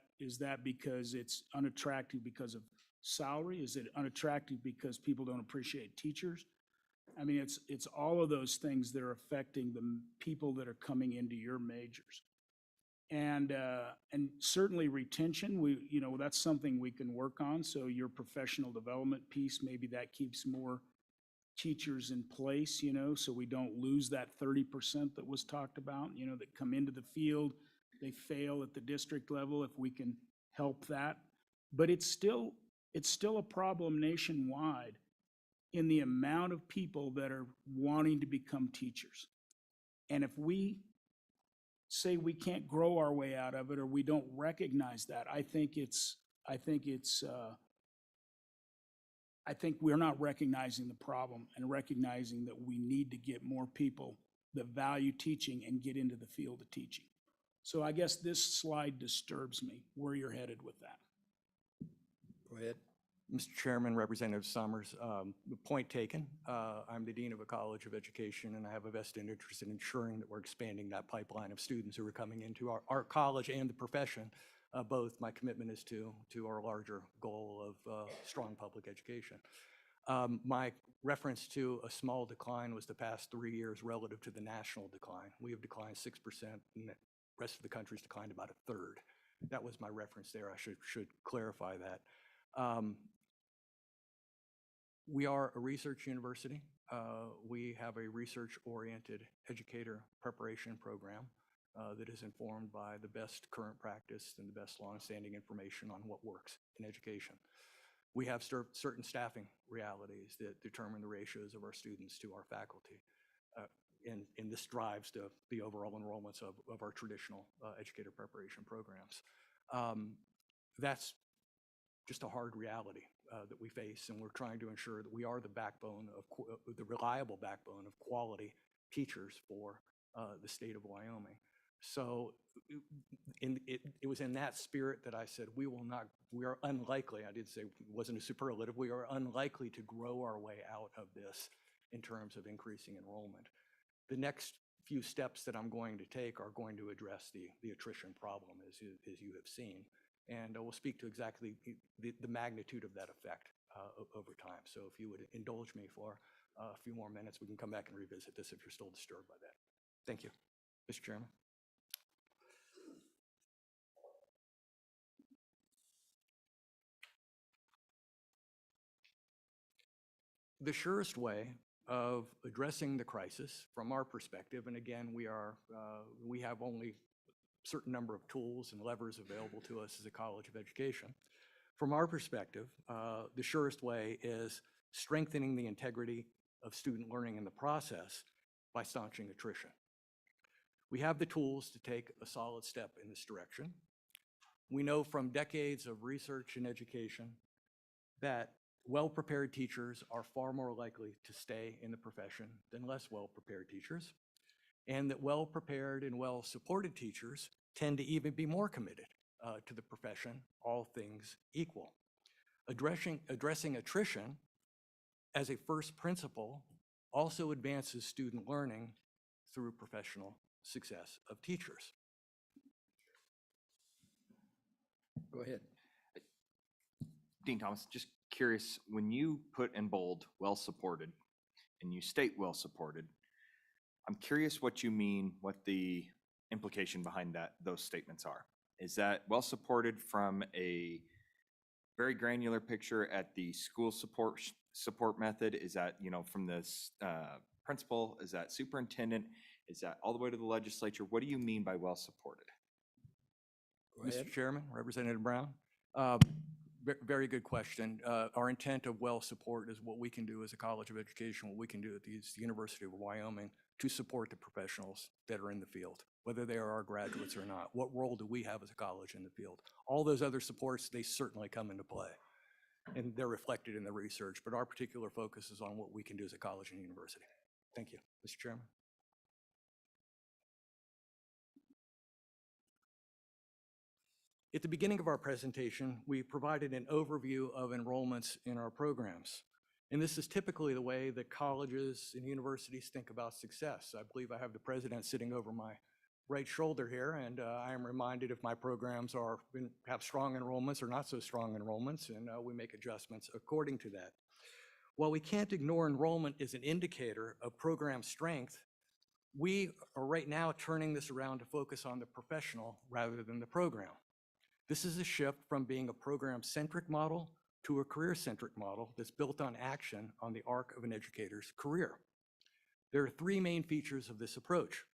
because it's unattractive because of salary? Is it unattractive because people don't appreciate teachers? I mean, it's all of those things that are affecting the people that are coming into your majors. And certainly retention, that's something we can work on. So your professional development piece, maybe that keeps more teachers in place, so we don't lose that 30% that was talked about, that come into the field, they fail at the district level, if we can help that. But it's still a problem nationwide in the amount of people that are wanting to become teachers. And if we say we can't grow our way out of it, or we don't recognize that, I think we're not recognizing the problem and recognizing that we need to get more people that value teaching and get into the field of teaching. So I guess this slide disturbs me, where you're headed with that. Go ahead. Mr. Chairman, Representative Summers, point taken. I'm the Dean of a College of Education, and I have a vested interest in ensuring that we're expanding that pipeline of students who are coming into our college and the profession. Both, my commitment is to our larger goal of strong public education. My reference to a small decline was the past 3 years relative to the national decline. We have declined 6%, and the rest of the country's declined about a third. That was my reference there. I should clarify that. We are a research university. We have a research-oriented educator preparation program that is informed by the best current practice and the best longstanding information on what works in education. We have certain staffing realities that determine the ratios of our students to our faculty. And this drives the overall enrollments of our traditional educator preparation programs. That's just a hard reality that we face, and we're trying to ensure that we are the backbone of the reliable backbone of quality teachers for the state of Wyoming. So it was in that spirit that I said we are unlikely, I did say it wasn't a superlative, we are unlikely to grow our way out of this in terms of increasing enrollment. The next few steps that I'm going to take are going to address the attrition problem, as you have seen. And we'll speak to exactly the magnitude of that effect over time. So if you would indulge me for a few more minutes, we can come back and revisit this if you're still disturbed by that. Thank you, Mr. Chairman. The surest way of addressing the crisis from our perspective, and again, we have only certain number of tools and levers available to us as a college of education. From our perspective, the surest way is strengthening the integrity of student learning in the process by staunching attrition. We have the tools to take a solid step in this direction. We know from decades of research in education that well-prepared teachers are far more likely to stay in the profession than less well-prepared teachers, and that well-prepared and well-supported teachers tend to even be more committed to the profession, all things equal. Addressing attrition as a first principle, also advances student learning through professional success of teachers. Go ahead. Dean Thomas, just curious, when you put in bold, well-supported, and you state well-supported, I'm curious what you mean, what the implication behind those statements are. Is that well-supported from a very granular picture at the school support method? Is that, from the principal? Is that superintendent? Is that all the way to the legislature? What do you mean by well-supported? Mr. Chairman, Representative Brown. Very good question. Our intent of well support is what we can do as a College of Education, what we can do at the University of Wyoming to support the professionals that are in the field, whether they are our graduates or not. What role do we have as a college in the field? All those other supports, they certainly come into play, and they're reflected in the research, but our particular focus is on what we can do as a college and university. Thank you, Mr. Chairman. At the beginning of our presentation, we provided an overview of enrollments in our programs. And this is typically the way that colleges and universities think about success. I believe I have the president sitting over my right shoulder here, and I am reminded if my programs have strong enrollments or not so strong enrollments, and we make adjustments according to that. While we can't ignore enrollment as an indicator of program strength, we are right now turning this around to focus on the professional rather than the program. This is a shift from being a program-centric model to a career-centric model that's built on action on the arc of an educator's career. There are three main features of this approach.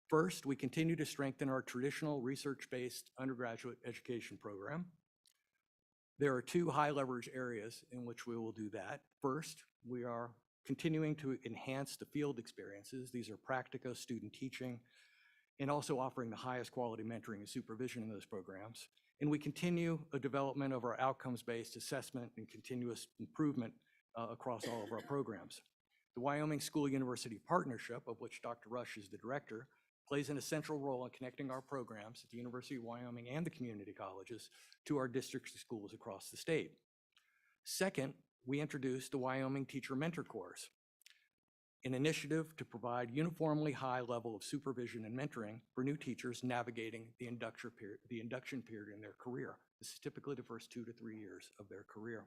First, we continue to strengthen our traditional research-based undergraduate education program. There are two high leverage areas in which we will do that. First, we are continuing to enhance the field experiences. These are practical student teaching, and also offering the highest quality mentoring and supervision in those programs. And we continue a development of our outcomes-based assessment and continuous improvement across all of our programs. The Wyoming School-University Partnership, of which Dr. Rush is the director, plays an essential role in connecting our programs at the University of Wyoming and the community colleges to our districts and schools across the state. Second, we introduced the Wyoming Teacher Mentor Course, an initiative to provide uniformly high level of supervision and mentoring for new teachers navigating the induction period in their career. This is typically the first 2 to 3 years of their career.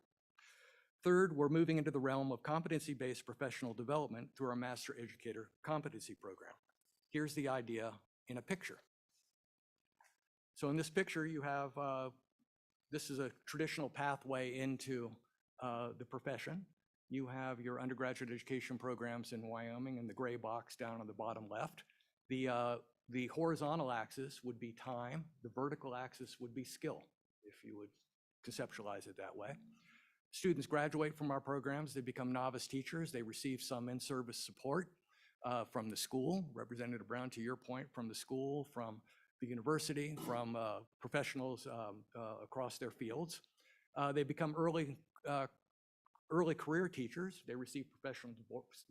Third, we're moving into the realm of competency-based professional development through our Master Educator Competency Program. Here's the idea in a picture. So in this picture, you have, this is a traditional pathway into the profession. You have your undergraduate education programs in Wyoming in the gray box down on the bottom left. The horizontal axis would be time. The vertical axis would be skill, if you would conceptualize it that way. Students graduate from our programs. They become novice teachers. They receive some in-service support from the school. Representative Brown, to your point, from the school, from the university, from professionals across their fields. They become early career teachers. They receive professional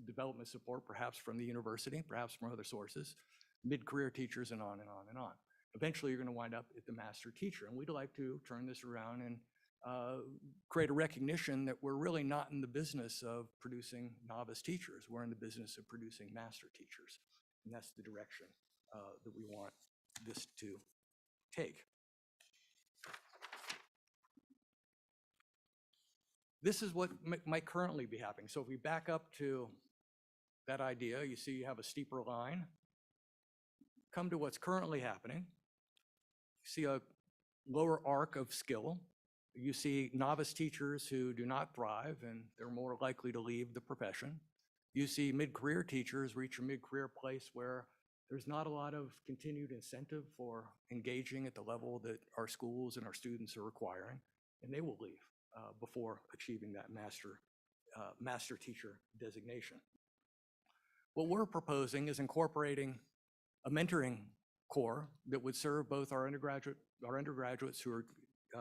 development support, perhaps from the university, perhaps from other sources, mid-career teachers, and on and on and on. Eventually, you're going to wind up at the master teacher. And we'd like to turn this around and create a recognition that we're really not in the business of producing novice teachers. We're in the business of producing master teachers. And that's the direction that we want this to take. This is what might currently be happening. So if we back up to that idea, you see you have a steeper line. Come to what's currently happening. You see a lower arc of skill. You see novice teachers who do not thrive, and they're more likely to leave the profession. You see mid-career teachers reach a mid-career place where there's not a lot of continued incentive for engaging at the level that our schools and our students are requiring, and they will leave before achieving that master teacher designation. What we're proposing is incorporating a mentoring core that would serve both our undergraduates who are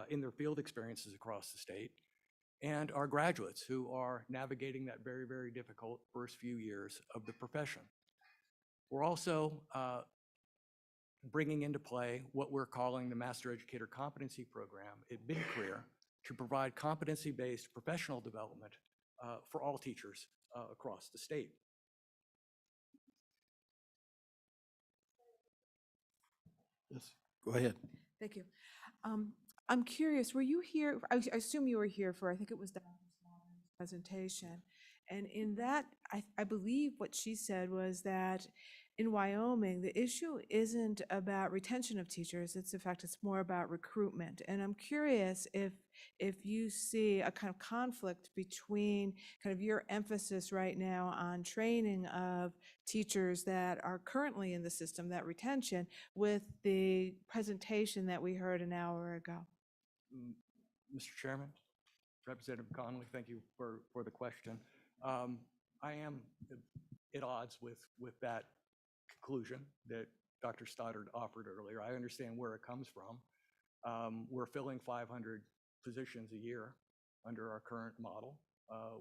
in their field experiences across the state and our graduates who are navigating that very, very difficult first few years of the profession. We're also bringing into play what we're calling the Master Educator Competency Program at mid-career to provide competency-based professional development for all teachers across the state. Yes, go ahead. Thank you. I'm curious, were you here, I assume you were here for, I think it was the presentation. And in that, I believe what she said was that in Wyoming, the issue isn't about retention of teachers, it's in fact, it's more about recruitment. And I'm curious if you see a kind of conflict between kind of your emphasis right now on training of teachers that are currently in the system, that retention, with the presentation that we heard an hour ago. Mr. Chairman, Representative Connolly, thank you for the question. I am at odds with that conclusion that Dr. Stoddard offered earlier. I understand where it comes from. We're filling 500 positions a year under our current model.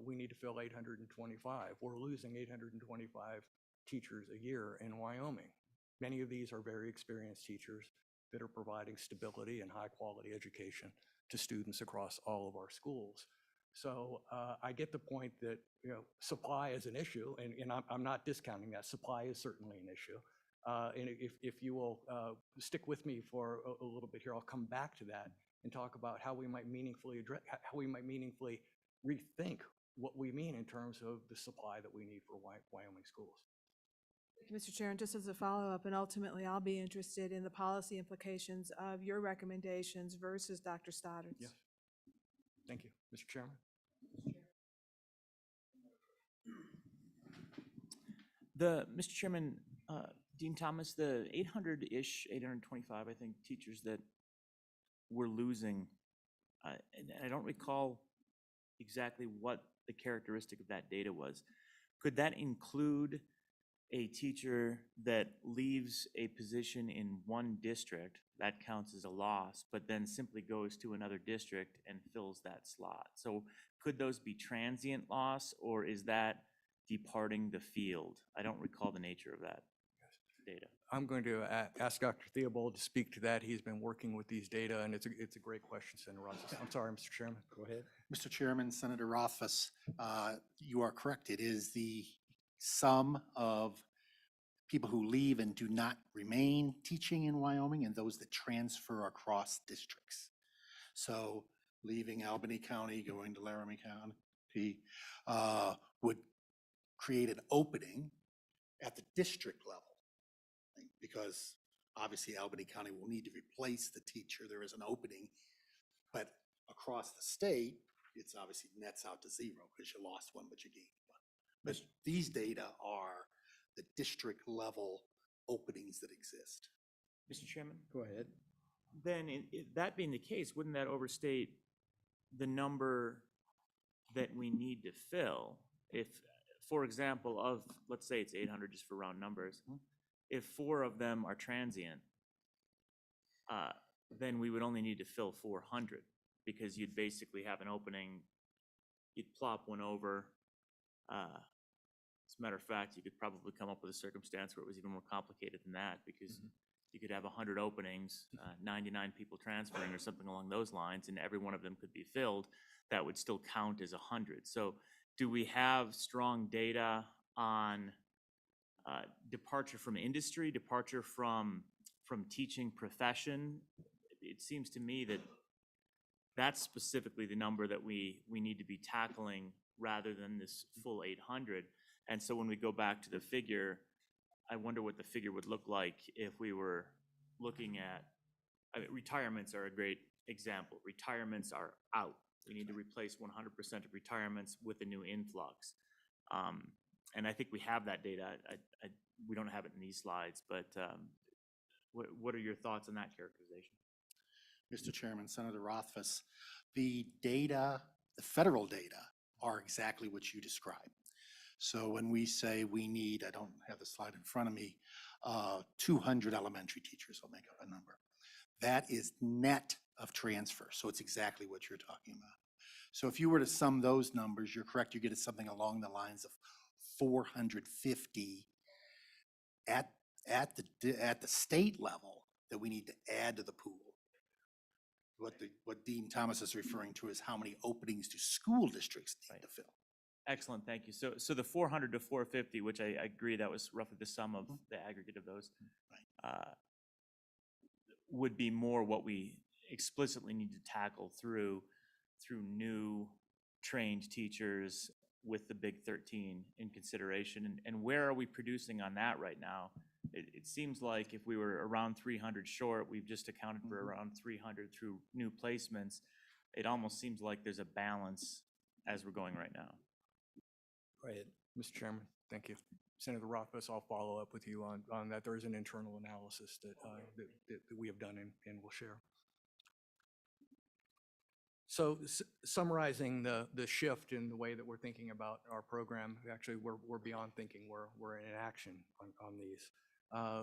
We need to fill 825. We're losing 825 teachers a year in Wyoming. Many of these are very experienced teachers that are providing stability and high quality education to students across all of our schools. So I get the point that, you know, supply is an issue, and I'm not discounting that. Supply is certainly an issue. And if you will stick with me for a little bit here, I'll come back to that and talk about how we might meaningfully address, how we might meaningfully rethink what we mean in terms of the supply that we need for Wyoming schools. Thank you, Mr. Chair, and just as a follow-up, and ultimately I'll be interested in the policy implications of your recommendations versus Dr. Stoddard's. Yes. Thank you, Mr. Chairman. Mr. Chairman, Dean Thomas, the 800-ish, 825, I think, teachers that we're losing, and I don't recall exactly what the characteristic of that data was. Could that include a teacher that leaves a position in one district, that counts as a loss, but then simply goes to another district and fills that slot? So could those be transient loss, or is that departing the field? I don't recall the nature of that data. I'm going to ask Dr. Theobald to speak to that. He's been working with these data, and it's a great question, Senator Rothfuss. I'm sorry, Mr. Chairman. Go ahead. Mr. Chairman, Senator Rothfuss, you are correct. It is the sum of people who leave and do not remain teaching in Wyoming and those that transfer across districts. So leaving Albany County, going to Laramie County would create an opening at the district level, because obviously Albany County will need to replace the teacher. There is an opening, but across the state, it's obviously nets out to zero because you lost one, but you gained one. But these data are the district level openings that exist. Mr. Chairman? Go ahead. Then, that being the case, wouldn't that overstate the number that we need to fill? If, for example, of, let's say it's 800 just for round numbers, if 4 of them are transient, then we would only need to fill 400, because you'd basically have an opening, you'd plop one over. As a matter of fact, you could probably come up with a circumstance where it was even more complicated than that, because you could have 100 openings, 99 people transferring or something along those lines, and every one of them could be filled. That would still count as 100. So do we have strong data on departure from industry, departure from teaching profession? It seems to me that that's specifically the number that we need to be tackling rather than this full 800. And so when we go back to the figure, I wonder what the figure would look like if we were looking at, I mean, retirements are a great example. Retirements are out. We need to replace 100% of retirements with a new influx. And I think we have that data. We don't have it in these slides, but what are your thoughts on that characterization? Mr. Chairman, Senator Rothfuss, the data, the federal data are exactly what you described. So when we say we need, I don't have the slide in front of me, 200 elementary teachers, I'll make up a number. That is net of transfer. So it's exactly what you're talking about. So if you were to sum those numbers, you're correct, you get something along the lines of 450 at the state level that we need to add to the pool. What Dean Thomas is referring to is how many openings do school districts need to fill. Excellent, thank you. So the 400 to 450, which I agree, that was roughly the sum of the aggregate of those, would be more what we explicitly need to tackle through new trained teachers with the Big 13 in consideration. And where are we producing on that right now? It seems like if we were around 300 short, we've just accounted for around 300 through new placements. It almost seems like there's a balance as we're going right now. Right. Mr. Chairman, thank you. Senator Rothfuss, I'll follow up with you on that. There is an internal analysis that we have done and will share. So summarizing the shift in the way that we're thinking about our program, actually we're beyond thinking, we're in action on these.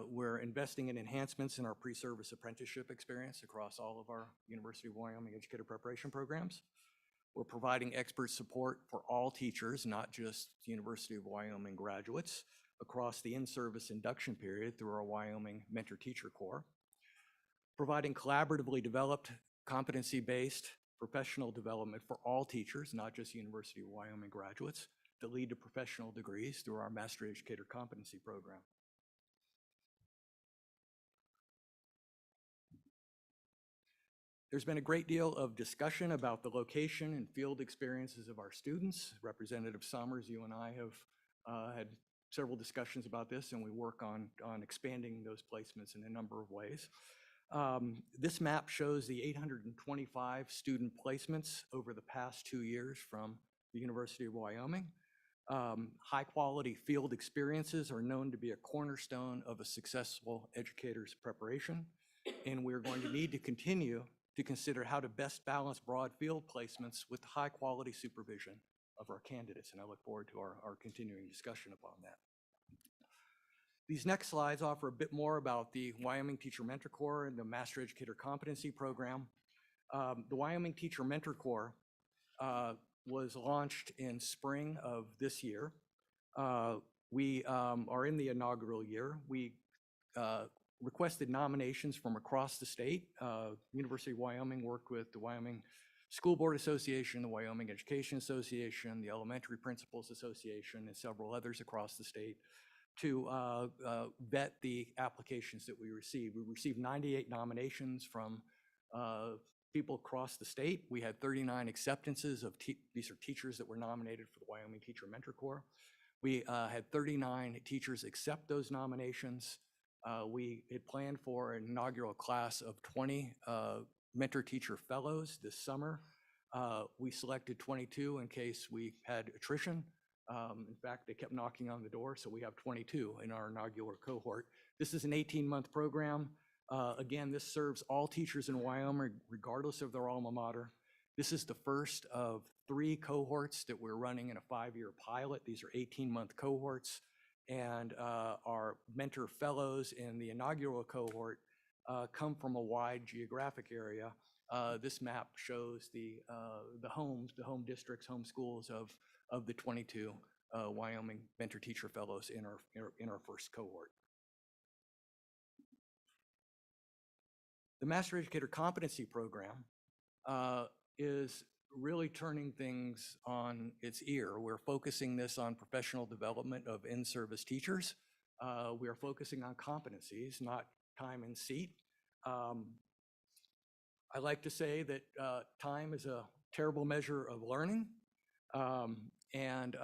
We're investing in enhancements in our pre-service apprenticeship experience across all of our University of Wyoming educator preparation programs. We're providing expert support for all teachers, not just University of Wyoming graduates, across the in-service induction period through our Wyoming Mentor Teacher Corps. Providing collaboratively developed, competency-based professional development for all teachers, not just University of Wyoming graduates, that lead to professional degrees through our Master Educator Competency Program. There's been a great deal of discussion about the location and field experiences of our students. Representative Summers, you and I have had several discussions about this, and we work on expanding those placements in a number of ways. This map shows the 825 student placements over the past 2 years from the University of Wyoming. High quality field experiences are known to be a cornerstone of a successful educator's preparation, and we're going to need to continue to consider how to best balance broad field placements with high quality supervision of our candidates, and I look forward to our continuing discussion upon that. These next slides offer a bit more about the Wyoming Teacher Mentor Corps and the Master Educator Competency Program. The Wyoming Teacher Mentor Corps was launched in spring of this year. We are in the inaugural year. We requested nominations from across the state. University of Wyoming worked with the Wyoming School Board Association, the Wyoming Education Association, the Elementary Principals Association, and several others across the state to vet the applications that we received. We received 98 nominations from people across the state. We had 39 acceptances of these are teachers that were nominated for the Wyoming Teacher Mentor Corps. We had 39 teachers accept those nominations. We had planned for an inaugural class of 20 mentor teacher fellows this summer. We selected 22 in case we had attrition. In fact, they kept knocking on the door, so we have 22 in our inaugural cohort. This is an 18-month program. Again, this serves all teachers in Wyoming, regardless of their alma mater. This is the first of 3 cohorts that we're running in a 5-year pilot. These are 18-month cohorts. And our mentor fellows in the inaugural cohort come from a wide geographic area. This map shows the home districts, home schools of the 22 Wyoming mentor teacher fellows in our first cohort. The Master Educator Competency Program is really turning things on its ear. We're focusing this on professional development of in-service teachers. We are focusing on competencies, not time and seat. I like to say that time is a terrible measure of learning. And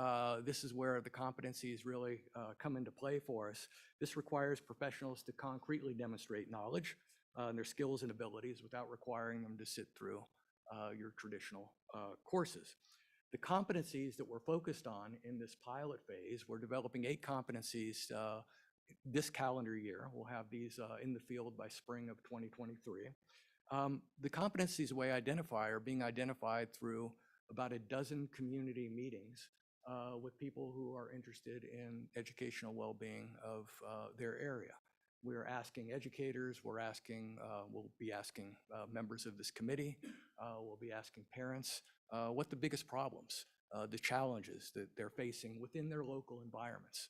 this is where the competencies really come into play for us. This requires professionals to concretely demonstrate knowledge and their skills and abilities without requiring them to sit through your traditional courses. The competencies that we're focused on in this pilot phase, we're developing 8 competencies this calendar year. We'll have these in the field by spring of 2023. The competencies we identify are being identified through about a dozen community meetings with people who are interested in educational well-being of their area. We're asking educators, we'll be asking members of this committee, we'll be asking parents what the biggest problems, the challenges that they're facing within their local environments.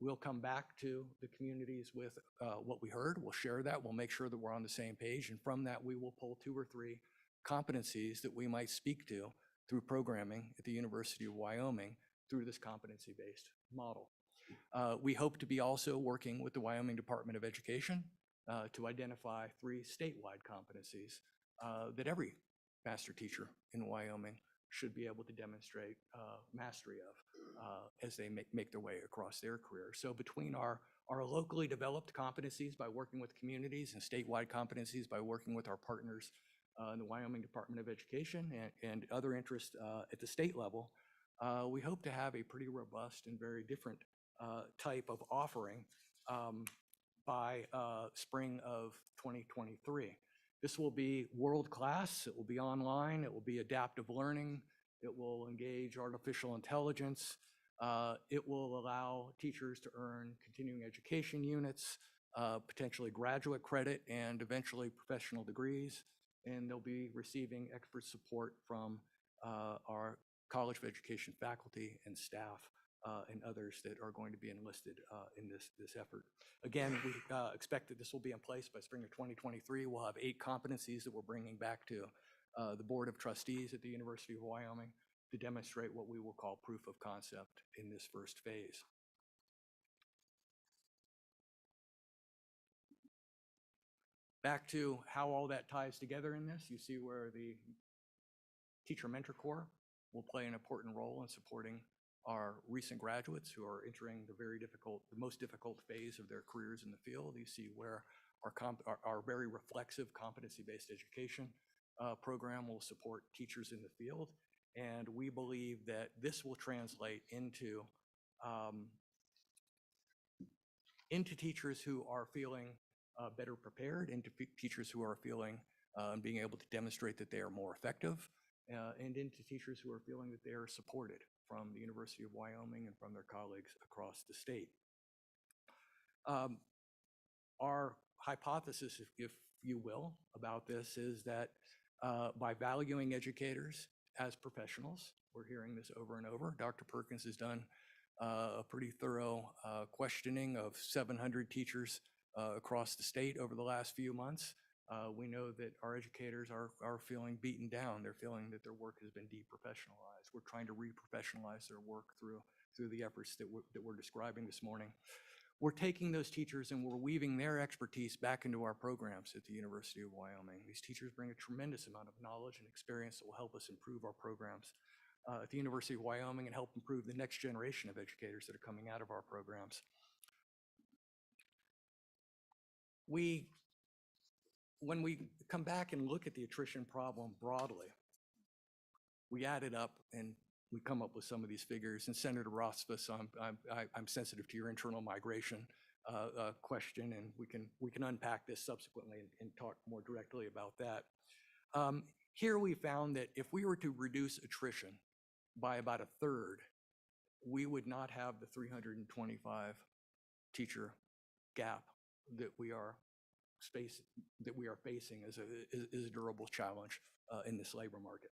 We'll come back to the communities with what we heard, we'll share that, we'll make sure that we're on the same page, and from that we will pull 2 or 3 competencies that we might speak to through programming at the University of Wyoming through this competency-based model. We hope to be also working with the Wyoming Department of Education to identify 3 statewide competencies that every master teacher in Wyoming should be able to demonstrate mastery of as they make their way across their career. So between our locally developed competencies by working with communities and statewide competencies by working with our partners in the Wyoming Department of Education and other interests at the state level, we hope to have a pretty robust and very different type of offering by spring of 2023. This will be world-class, it will be online, it will be adaptive learning, it will engage artificial intelligence, it will allow teachers to earn continuing education units, potentially graduate credit, and eventually professional degrees, and they'll be receiving expert support from our College of Education faculty and staff and others that are going to be enlisted in this effort. Again, we expect that this will be in place by spring of 2023. We'll have 8 competencies that we're bringing back to the Board of Trustees at the University of Wyoming to demonstrate what we will call proof of concept in this first phase. Back to how all that ties together in this, you see where the Teacher Mentor Corps will play an important role in supporting our recent graduates who are entering the most difficult phase of their careers in the field. You see where our very reflexive competency-based education program will support teachers in the field. And we believe that this will translate into teachers who are feeling better prepared, into teachers who are feeling and being able to demonstrate that they are more effective, and into teachers who are feeling that they are supported from the University of Wyoming and from their colleagues across the state. Our hypothesis, if you will, about this is that by valuing educators as professionals, we're hearing this over and over. Dr. Perkins has done a pretty thorough questioning of 700 teachers across the state over the last few months. We know that our educators are feeling beaten down. They're feeling that their work has been deprofessionalized. We're trying to re-professionalize their work through the efforts that we're describing this morning. We're taking those teachers and we're weaving their expertise back into our programs at the University of Wyoming. These teachers bring a tremendous amount of knowledge and experience that will help us improve our programs at the University of Wyoming and help improve the next generation of educators that are coming out of our programs. When we come back and look at the attrition problem broadly, we add it up and we come up with some of these figures. And Senator Rothfuss, I'm sensitive to your internal migration question, and we can unpack this subsequently and talk more directly about that. Here we found that if we were to reduce attrition by about 1/3, we would not have the 325 teacher gap that we are facing as a durable challenge in this labor market.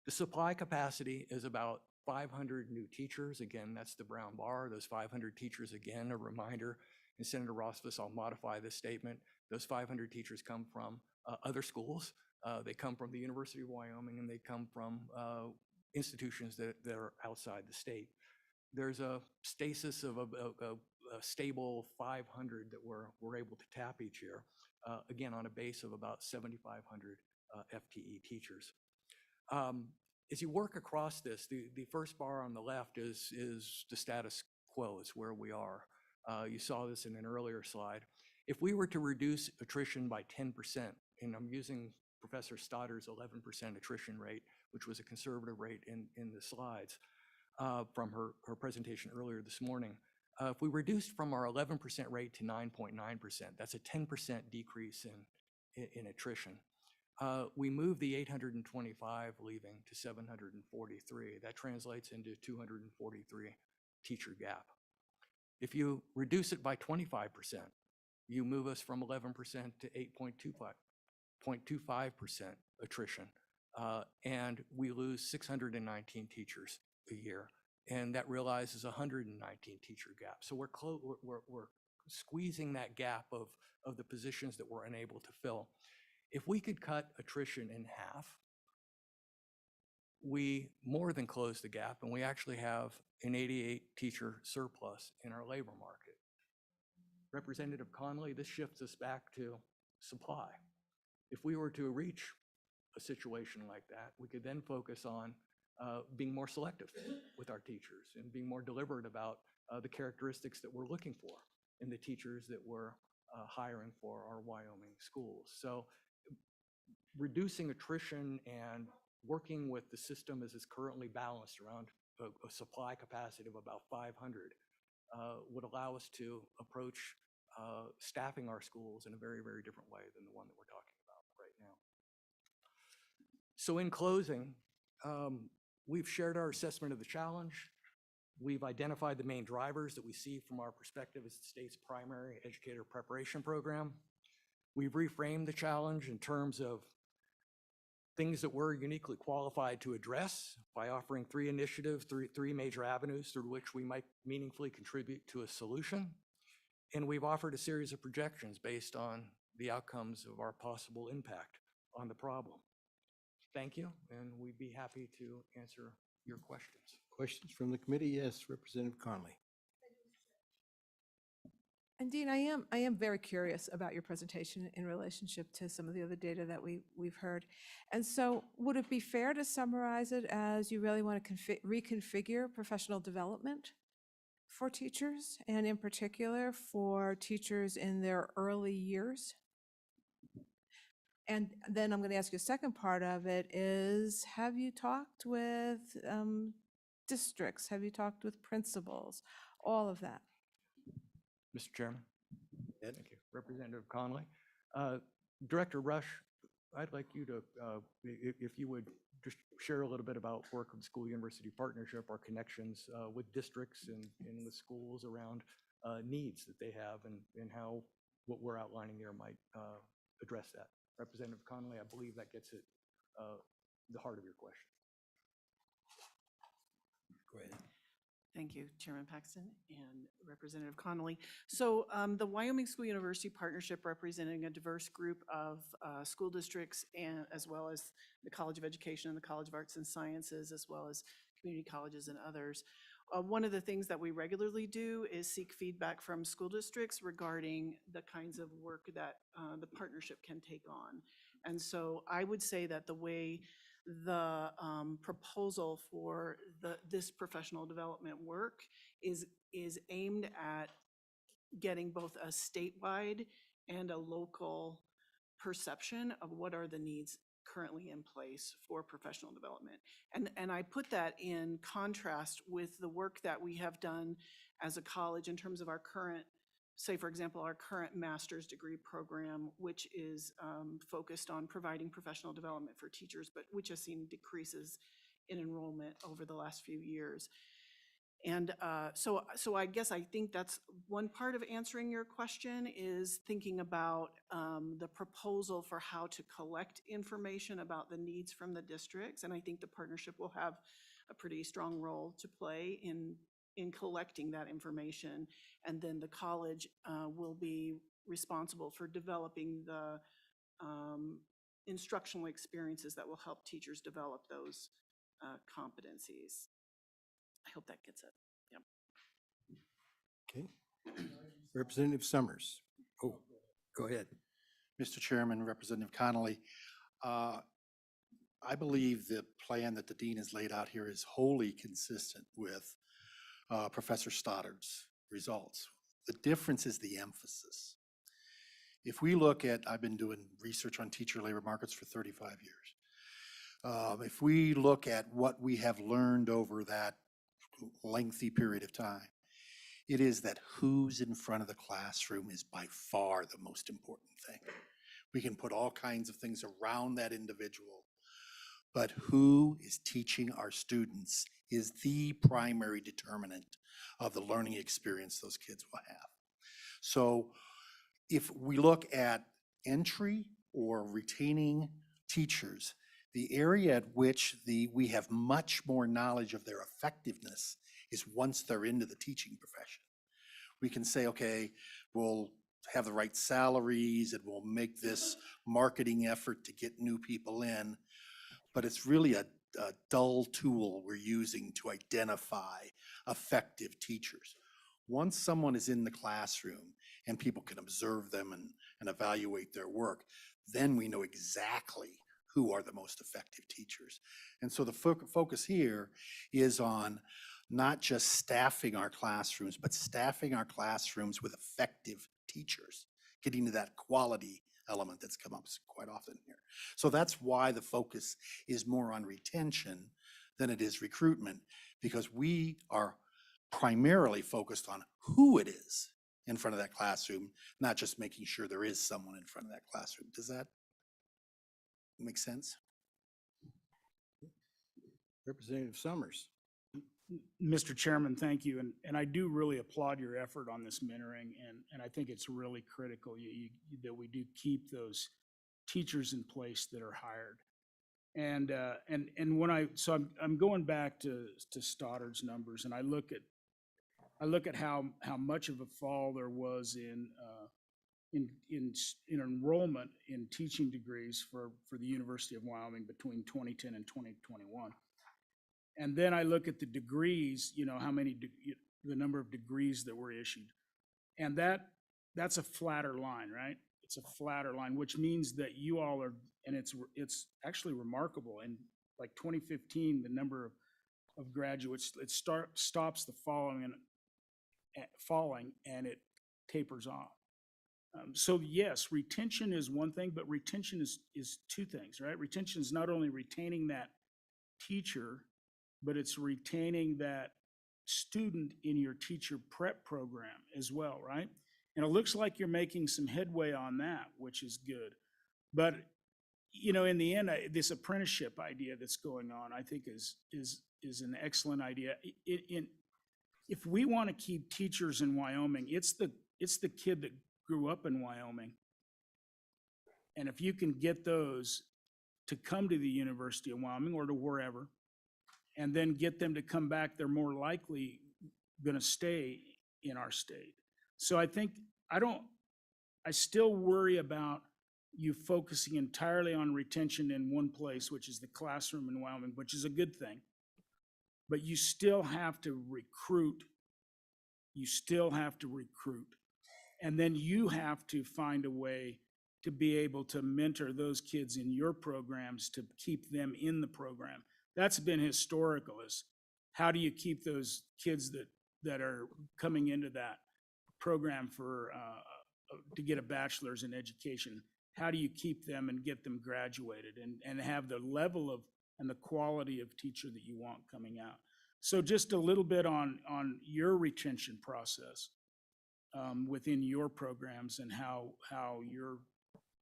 The supply capacity is about 500 new teachers. Again, that's the brown bar. Those 500 teachers, again, a reminder, and Senator Rothfuss, I'll modify this statement. Those 500 teachers come from other schools. They come from the University of Wyoming, and they come from institutions that are outside the state. There's a stasis of a stable 500 that we're able to tap each year, again, on a base of about 7,500 FTE teachers. As you work across this, the first bar on the left is the status quo, is where we are. You saw this in an earlier slide. If we were to reduce attrition by 10%, and I'm using Professor Stoddard's 11% attrition rate, which was a conservative rate in the slides from her presentation earlier this morning. If we reduced from our 11% rate to 9.9%, that's a 10% decrease in attrition. We moved the 825 leaving to 743. That translates into 243 teacher gap. If you reduce it by 25%, you move us from 11% to 8.25% attrition. And we lose 619 teachers a year. And that realizes 119 teacher gap. So we're squeezing that gap of the positions that we're unable to fill. If we could cut attrition in half, we more than close the gap, and we actually have an 88 teacher surplus in our labor market. Representative Conley, this shifts us back to supply. If we were to reach a situation like that, we could then focus on being more selective with our teachers and being more deliberate about the characteristics that we're looking for in the teachers that we're hiring for our Wyoming schools. So reducing attrition and working with the system as it's currently balanced around a supply capacity of about 500 would allow us to approach staffing our schools in a very, very different way than the one that we're talking about right now. So in closing, we've shared our assessment of the challenge. We've identified the main drivers that we see from our perspective as the state's primary educator preparation program. We've reframed the challenge in terms of things that we're uniquely qualified to address by offering three initiatives, three major avenues through which we might meaningfully contribute to a solution. And we've offered a series of projections based on the outcomes of our possible impact on the problem. Thank you, and we'd be happy to answer your questions. Questions from the committee? Yes, Representative Conley. And Dean, I am very curious about your presentation in relationship to some of the other data that we've heard. And so would it be fair to summarize it as you really want to reconfigure professional development for teachers, and in particular for teachers in their early years? And then I'm going to ask you a second part of it is, have you talked with districts? Have you talked with principals? All of that. Mr. Chairman. Thank you. Representative Conley. Director Rush, I'd like you to, if you would just share a little bit about work of the school-university partnership, our connections with districts and with schools around needs that they have, and how what we're outlining there might address that. Representative Conley, I believe that gets at the heart of your question. Go ahead. Thank you, Chairman Paxton and Representative Connolly. So the Wyoming School University Partnership, representing a diverse group of school districts, and as well as the College of Education and the College of Arts and Sciences, as well as community colleges and others. One of the things that we regularly do is seek feedback from school districts regarding the kinds of work that the partnership can take on. And so I would say that the way the proposal for this professional development work is aimed at getting both a statewide and a local perception of what are the needs currently in place for professional development. And I put that in contrast with the work that we have done as a college in terms of our current, say for example, our current master's degree program, which is focused on providing professional development for teachers, but which has seen decreases in enrollment over the last few years. And so I guess I think that's one part of answering your question, is thinking about the proposal for how to collect information about the needs from the districts. And I think the partnership will have a pretty strong role to play in collecting that information. And then the college will be responsible for developing the instructional experiences that will help teachers develop those competencies. I hope that gets it. Yep. Okay. Representative Summers. Oh, go ahead. Mr. Chairman, Representative Connolly, I believe the plan that the dean has laid out here is wholly consistent with Professor Stoddard's results. The difference is the emphasis. If we look at, I've been doing research on teacher labor markets for 35 years. If we look at what we have learned over that lengthy period of time, it is that who's in front of the classroom is by far the most important thing. We can put all kinds of things around that individual, but who is teaching our students is the primary determinant of the learning experience those kids will have. So if we look at entry or retaining teachers, the area at which we have much more knowledge of their effectiveness is once they're into the teaching profession. We can say, okay, we'll have the right salaries and we'll make this marketing effort to get new people in, but it's really a dull tool we're using to identify effective teachers. Once someone is in the classroom and people can observe them and evaluate their work, then we know exactly who are the most effective teachers. And so the focus here is on not just staffing our classrooms, but staffing our classrooms with effective teachers, getting to that quality element that's come up quite often here. So that's why the focus is more on retention than it is recruitment, because we are primarily focused on who it is in front of that classroom, not just making sure there is someone in front of that classroom. Does that make sense? Representative Summers. Mr. Chairman, thank you. And I do really applaud your effort on this mentoring. And I think it's really critical that we do keep those teachers in place that are hired. And I'm going back to Stoddard's numbers, and I look at how much of a fall there was in enrollment in teaching degrees for the University of Wyoming between 2010 and 2021. And then I look at the degrees, how many, the number of degrees that were issued. And that's a flatter line, right? It's a flatter line, which means that you all are, and it's actually remarkable. In like 2015, the number of graduates, it stops the falling and it tapers off. So yes, retention is one thing, but retention is two things, right? Retention is not only retaining that teacher, but it's retaining that student in your teacher prep program as well, right? And it looks like you're making some headway on that, which is good. But, in the end, this apprenticeship idea that's going on, I think is an excellent idea. If we want to keep teachers in Wyoming, it's the kid that grew up in Wyoming. And if you can get those to come to the University of Wyoming or to wherever, and then get them to come back, they're more likely going to stay in our state. So I think, I still worry about you focusing entirely on retention in one place, which is the classroom in Wyoming, which is a good thing. But you still have to recruit. You still have to recruit. And then you have to find a way to be able to mentor those kids in your programs to keep them in the program. That's been historical, is how do you keep those kids that are coming into that program to get a bachelor's in education? How do you keep them and get them graduated and have the level of and the quality of teacher that you want coming out? So just a little bit on your retention process within your programs and how you're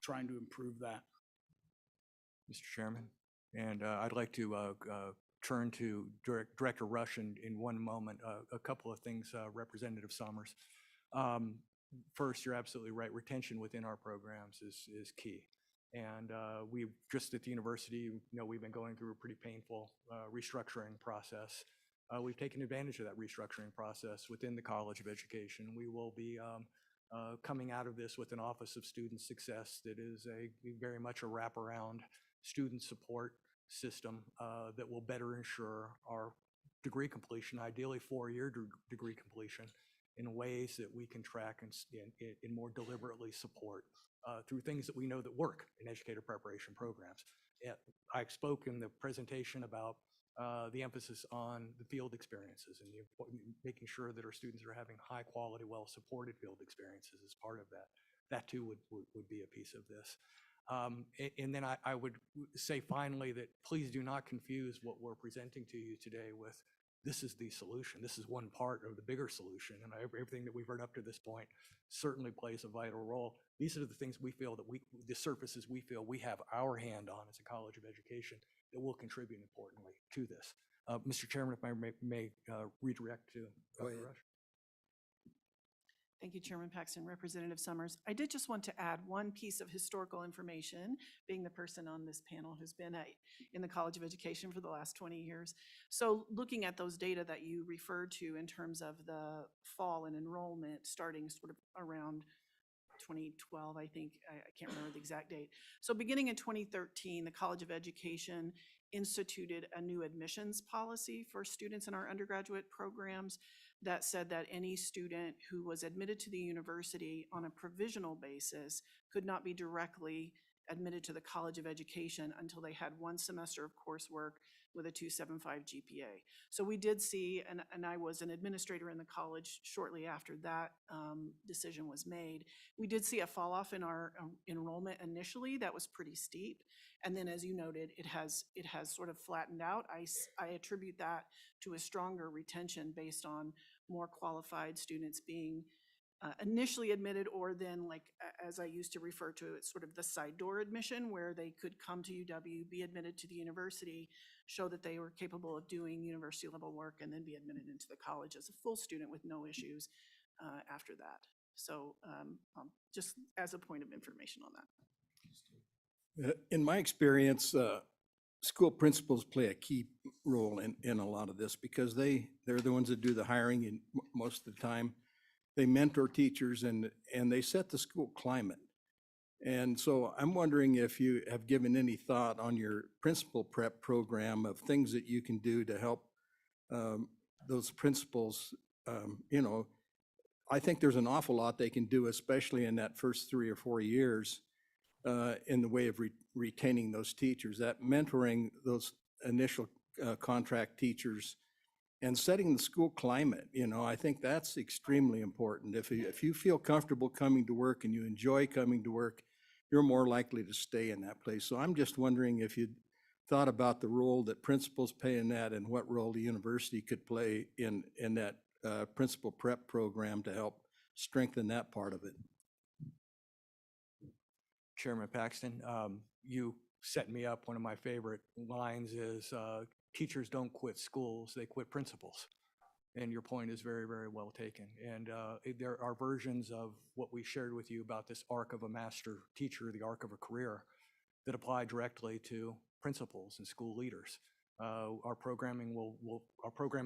trying to improve that. Mr. Chairman, and I'd like to turn to Director Rush in one moment. A couple of things, Representative Summers. First, you're absolutely right. Retention within our programs is key. And we just at the university, we've been going through a pretty painful restructuring process. We've taken advantage of that restructuring process within the College of Education. We will be coming out of this with an Office of Student Success that is very much a wraparound student support system that will better ensure our degree completion, ideally 4-year degree completion, in ways that we can track and more deliberately support through things that we know that work in educator preparation programs. I spoke in the presentation about the emphasis on the field experiences and making sure that our students are having high quality, well-supported field experiences as part of that. That too would be a piece of this. And then I would say finally that please do not confuse what we're presenting to you today with this is the solution. This is one part of the bigger solution, and everything that we've heard up to this point certainly plays a vital role. These are the things we feel that the surfaces we feel we have our hand on as a College of Education that will contribute importantly to this. Mr. Chairman, if I may redirect to Dr. Rush. Thank you, Chairman Paxton, Representative Summers. I did just want to add one piece of historical information, being the person on this panel who's been in the College of Education for the last 20 years. So looking at those data that you referred to in terms of the fall in enrollment starting sort of around 2012, I think, I can't remember the exact date. So beginning in 2013, the College of Education instituted a new admissions policy for students in our undergraduate programs that said that any student who was admitted to the university on a provisional basis could not be directly admitted to the College of Education until they had one semester of coursework with a 2.75 GPA. So we did see, and I was an administrator in the college shortly after that decision was made, we did see a fall off in our enrollment initially that was pretty steep. And then, as you noted, it has sort of flattened out. I attribute that to a stronger retention based on more qualified students being initially admitted, or then, like, as I used to refer to it, sort of the side door admission, where they could come to UW, be admitted to the university, show that they were capable of doing university level work, and then be admitted into the college as a full student with no issues after that. So just as a point of information on that. In my experience, school principals play a key role in a lot of this because they're the ones that do the hiring and most of the time. They mentor teachers and they set the school climate. And so I'm wondering if you have given any thought on your principal prep program of things that you can do to help those principals. I think there's an awful lot they can do, especially in that first 3 or 4 years in the way of retaining those teachers, that mentoring those initial contract teachers and setting the school climate. I think that's extremely important. If you feel comfortable coming to work and you enjoy coming to work, you're more likely to stay in that place. So I'm just wondering if you thought about the role that principals play in that and what role the university could play in that principal prep program to help strengthen that part of it. Chairman Paxton, you set me up. One of my favorite lines is, teachers don't quit schools, they quit principals. And your point is very, very well taken. And there are versions of what we shared with you about this arc of a master teacher, the arc of a career, that apply directly to principals and school leaders. Our programming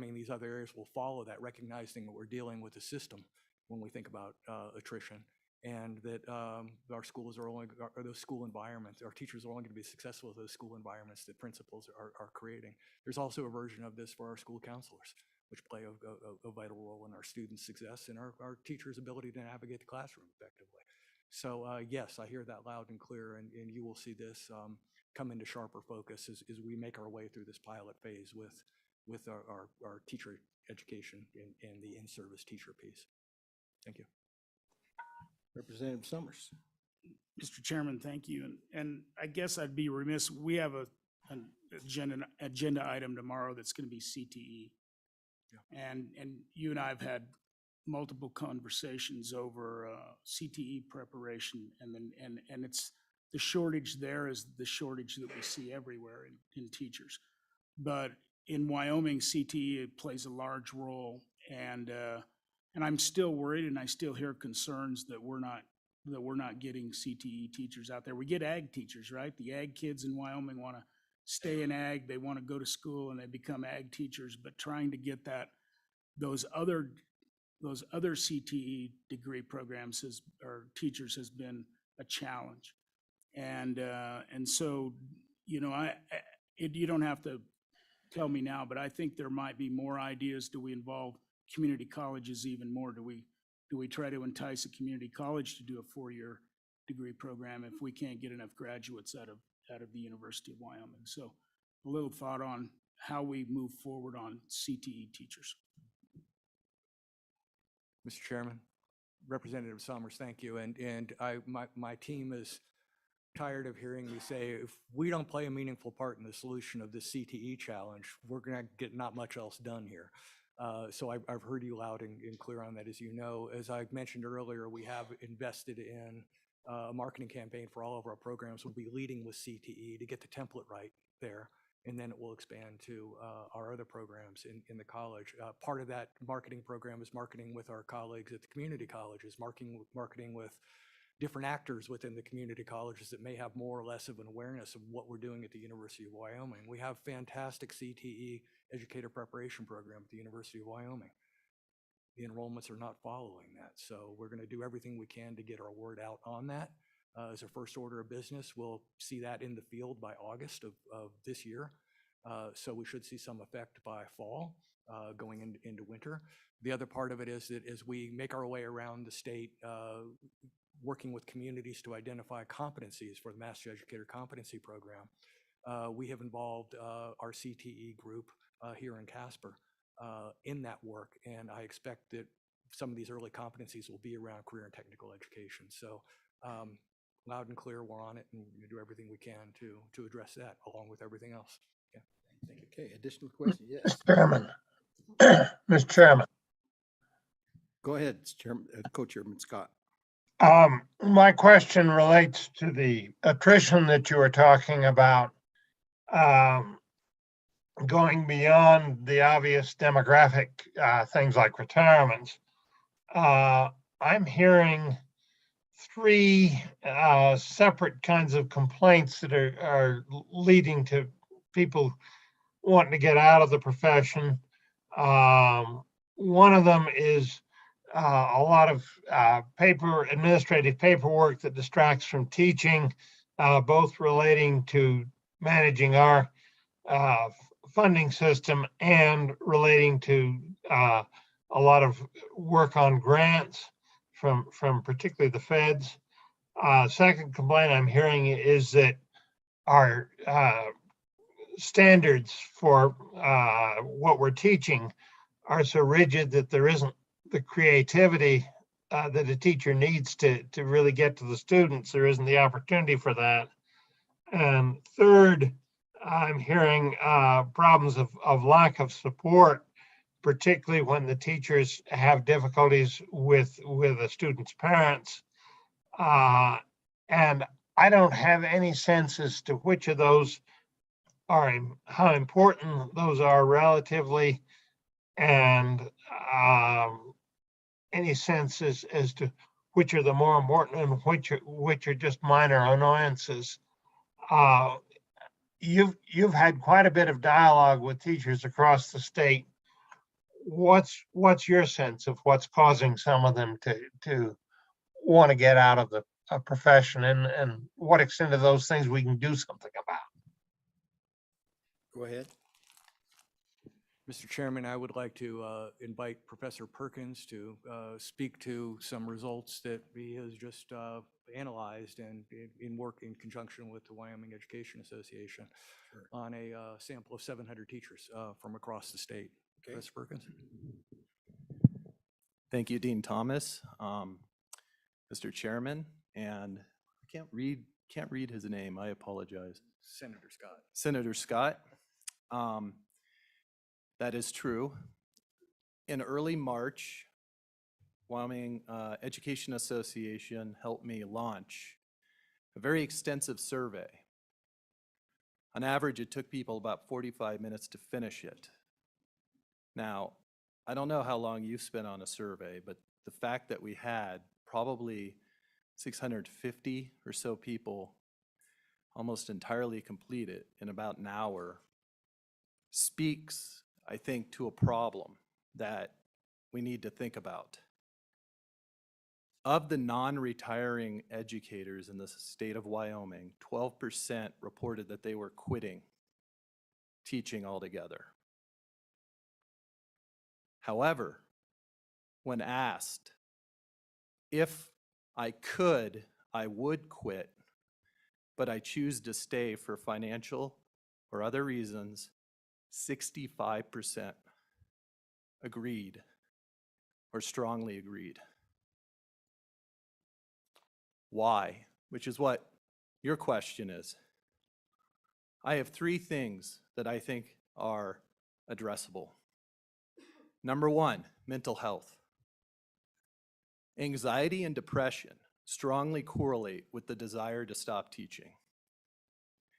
in these other areas will follow that, recognizing that we're dealing with the system when we think about attrition, and that our schools are only, or those school environments, our teachers are only going to be successful with those school environments that principals are creating. There's also a version of this for our school counselors, which play a vital role in our students' success and our teachers' ability to navigate the classroom effectively. So yes, I hear that loud and clear, and you will see this come into sharper focus as we make our way through this pilot phase with our teacher education and the in-service teacher piece. Thank you. Representative Summers. Mr. Chairman, thank you. And I guess I'd be remiss, we have an agenda item tomorrow that's going to be CTE. Yeah. And you and I have had multiple conversations over CTE preparation, and it's the shortage there is the shortage that we see everywhere in teachers. But in Wyoming, CTE plays a large role, and I'm still worried, and I still hear concerns that we're not getting CTE teachers out there. We get ag teachers, right? The ag kids in Wyoming want to stay in ag, they want to go to school, and they become ag teachers. But trying to get those other CTE degree programs or teachers has been a challenge. And so, you don't have to tell me now, but I think there might be more ideas. Do we involve community colleges even more? Do we try to entice a community college to do a 4-year degree program if we can't get enough graduates out of the University of Wyoming? So a little thought on how we move forward on CTE teachers. Mr. Chairman, Representative Summers, thank you. And my team is tired of hearing me say, if we don't play a meaningful part in the solution of this CTE challenge, we're going to get not much else done here. So I've heard you loud and clear on that. As you know, as I mentioned earlier, we have invested in a marketing campaign for all of our programs. We'll be leading with CTE to get the template right there, and then it will expand to our other programs in the college. Part of that marketing program is marketing with our colleagues at the community colleges, marketing with different actors within the community colleges that may have more or less of an awareness of what we're doing at the University of Wyoming. We have fantastic CTE educator preparation program at the University of Wyoming. The enrollments are not following that. So we're going to do everything we can to get our word out on that. As a first order of business, we'll see that in the field by August of this year. So we should see some effect by fall, going into winter. The other part of it is that as we make our way around the state, working with communities to identify competencies for the Master Educator Competency Program, we have involved our CTE group here in Casper in that work, and I expect that some of these early competencies will be around career and technical education. So loud and clear, we're on it, and we do everything we can to address that along with everything else. Yeah. Thank you. Okay, additional question? Yes. Mr. Chairman, Mr. Chairman, Go ahead, Chairman, Co-Chairman Scott. my question relates to the attrition that you were talking about, going beyond the obvious demographic things like retirements. I'm hearing three separate kinds of complaints that are leading to people wanting to get out of the profession. One of them is a lot of administrative paperwork that distracts from teaching, both relating to managing our funding system and relating to a lot of work on grants from particularly the feds. Second complaint I'm hearing is that our standards for what we're teaching are so rigid that there isn't the creativity that a teacher needs to really get to the students. There isn't the opportunity for that. And third, I'm hearing problems of lack of support, particularly when the teachers have difficulties with the students' parents. And I don't have any sense as to which of those are, how important those are relatively, and any sense as to which are the more important and which are just minor annoyances. You've had quite a bit of dialogue with teachers across the state. What's your sense of what's causing some of them to want to get out of the profession, and what extent of those things we can do something about? Go ahead. Mr. Chairman, I would like to invite Professor Perkins to speak to some results that he has just analyzed and in work in conjunction with the Wyoming Education Association on a sample of 700 teachers from across the state. Okay. Professor Perkins. Thank you, Dean Thomas, Mr. Chairman, and I can't read his name. I apologize. Senator Scott. Senator Scott. That is true. In early March, Wyoming Education Association helped me launch a very extensive survey. On average, it took people about 45 minutes to finish it. Now, I don't know how long you've spent on a survey, but the fact that we had probably 650 or so people almost entirely complete it in about an hour speaks, I think, to a problem that we need to think about. Of the non-retiring educators in the state of Wyoming, 12% reported that they were quitting teaching altogether. However, when asked if I could, I would quit, but I choose to stay for financial or other reasons, 65% agreed or strongly agreed. Why? Which is what your question is. I have three things that I think are addressable. Number one, mental health. Anxiety and depression strongly correlate with the desire to stop teaching.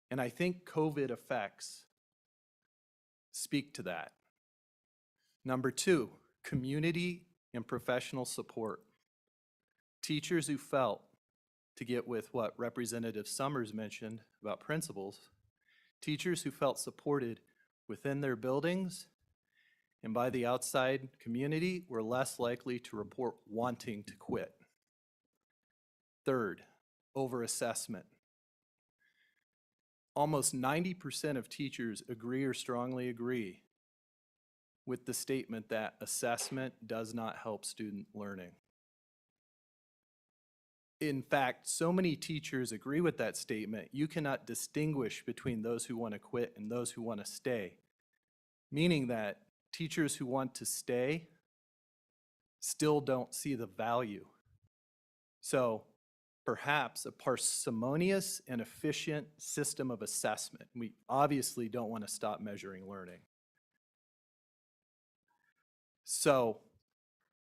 And I think COVID effects speak to that. Number two, community and professional support. Teachers who felt, to get with what Representative Summers mentioned about principals, teachers who felt supported within their buildings and by the outside community were less likely to report wanting to quit. Third, overassessment. almost 90% of teachers agree or strongly agree with the statement that assessment does not help student learning. In fact, so many teachers agree with that statement, you cannot distinguish between those who want to quit and those who want to stay. Meaning that teachers who want to stay still don't see the value. So perhaps a parsimonious and efficient system of assessment. We obviously don't want to stop measuring learning. So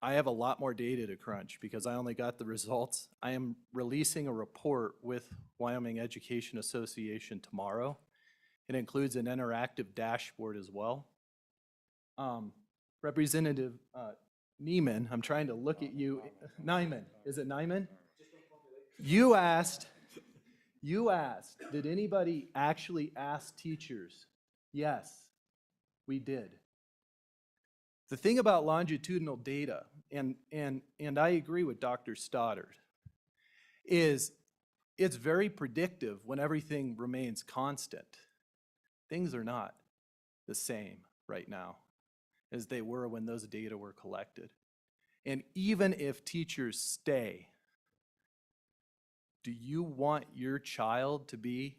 I have a lot more data to crunch because I only got the results. I am releasing a report with Wyoming Education Association tomorrow. It includes an interactive dashboard as well. Representative Neiman, I'm trying to look at you. Nyman, is it Nyman? You asked, did anybody actually ask teachers? Yes, we did. The thing about longitudinal data, and I agree with Dr. Stoddard, is it's very predictive when everything remains constant. Things are not the same right now as they were when those data were collected. And even if teachers stay, do you want your child to be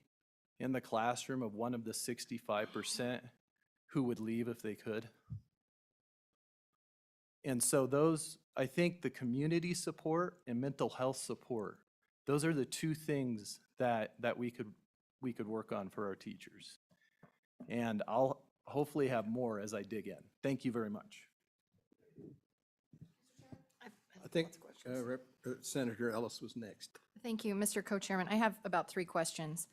in the classroom of one of the 65% who would leave if they could? And so those, I think the community support and mental health support, those are the two things that we could work on for our teachers. And I'll hopefully have more as I dig in. Thank you very much. I think Senator Ellis was next. Thank you, Mr. Co-Chairman. I have about 3 questions.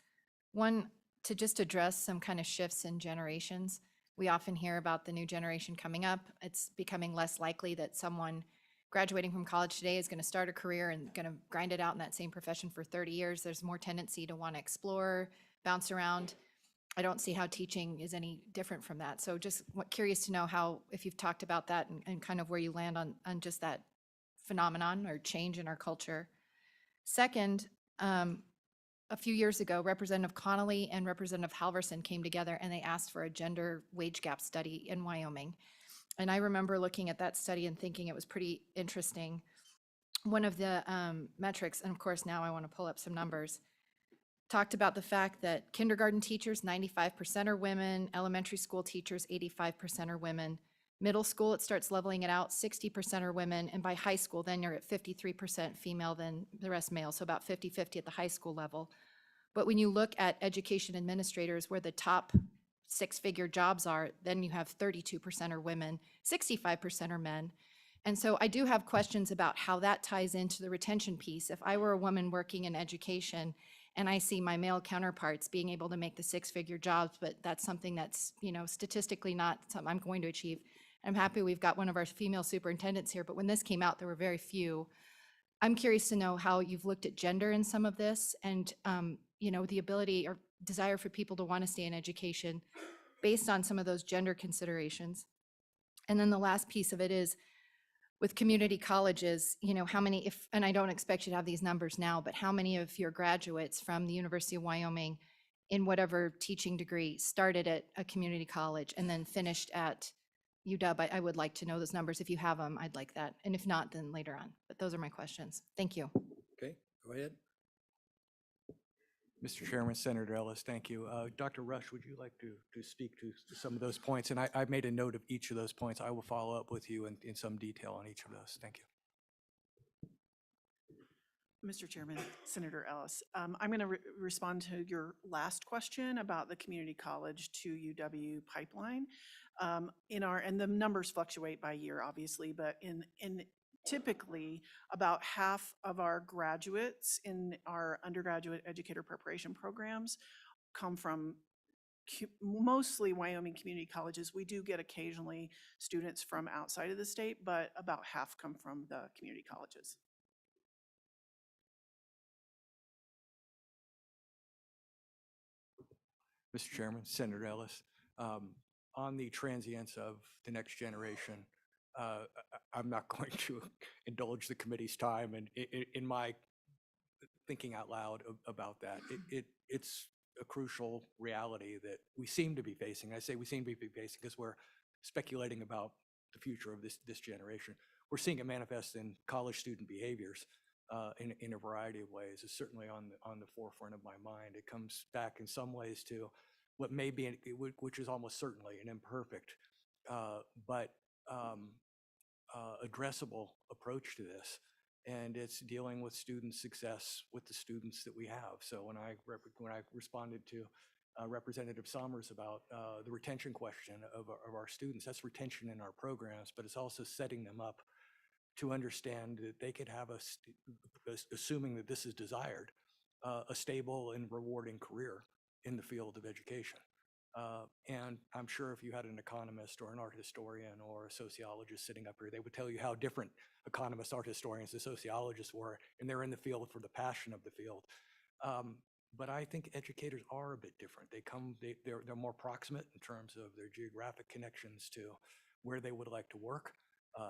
One, to just address some kind of shifts in generations. We often hear about the new generation coming up. It's becoming less likely that someone graduating from college today is going to start a career and going to grind it out in that same profession for 30 years. There's more tendency to want to explore, bounce around. I don't see how teaching is any different from that. So just curious to know how, if you've talked about that and kind of where you land on just that phenomenon or change in our culture. Second, a few years ago, Representative Connolly and Representative Halverson came together and they asked for a gender wage gap study in Wyoming. And I remember looking at that study and thinking it was pretty interesting. One of the metrics, and of course now I want to pull up some numbers, talked about the fact that kindergarten teachers, 95% are women, elementary school teachers, 85% are women. Middle school, it starts leveling it out, 60% are women, and by high school, then you're at 53% female, then the rest male, so about 50-50 at the high school level. But when you look at education administrators, where the top 6-figure jobs are, then you have 32% are women, 65% are men. And so I do have questions about how that ties into the retention piece. If I were a woman working in education and I see my male counterparts being able to make the 6-figure jobs, but that's something that's, statistically not something I'm going to achieve. I'm happy we've got one of our female superintendents here, but when this came out, there were very few. I'm curious to know how you've looked at gender in some of this and, the ability or desire for people to want to stay in education based on some of those gender considerations. And then the last piece of it is with community colleges, how many, and I don't expect you to have these numbers now, but how many of your graduates from the University of Wyoming in whatever teaching degree started at a community college and then finished at UW? I would like to know those numbers. If you have them, I'd like that. And if not, then later on. But those are my questions. Thank you. Okay, go ahead. Mr. Chairman, Senator Ellis, thank you. Dr. Rush, would you like to speak to some of those points? And I've made a note of each of those points. I will follow up with you in some detail on each of those. Thank you. Mr. Chairman, Senator Ellis, I'm going to respond to your last question about the community college to UW pipeline. And the numbers fluctuate by year, obviously, but in typically about half of our graduates in our undergraduate educator preparation programs come from mostly Wyoming community colleges. We do get occasionally students from outside of the state, but about half come from the community colleges. Mr. Chairman, Senator Ellis, on the transience of the next generation, I'm not going to indulge the committee's time and in my thinking out loud about that. It's a crucial reality that we seem to be facing. I say we seem to be facing because we're speculating about the future of this generation. We're seeing it manifest in college student behaviors in a variety of ways. It's certainly on the forefront of my mind. It comes back in some ways to what may be, which is almost certainly an imperfect, but addressable approach to this. And it's dealing with student success with the students that we have. So when I responded to Representative Sommers about the retention question of our students, that's retention in our programs, but it's also setting them up to understand that they could have assuming that this is desired, a stable and rewarding career in the field of education. And I'm sure if you had an economist or an art historian or a sociologist sitting up here, they would tell you how different economists, art historians, and sociologists were, and they're in the field for the passion of the field. But I think educators are a bit different. They're more proximate in terms of their geographic connections to where they would like to work.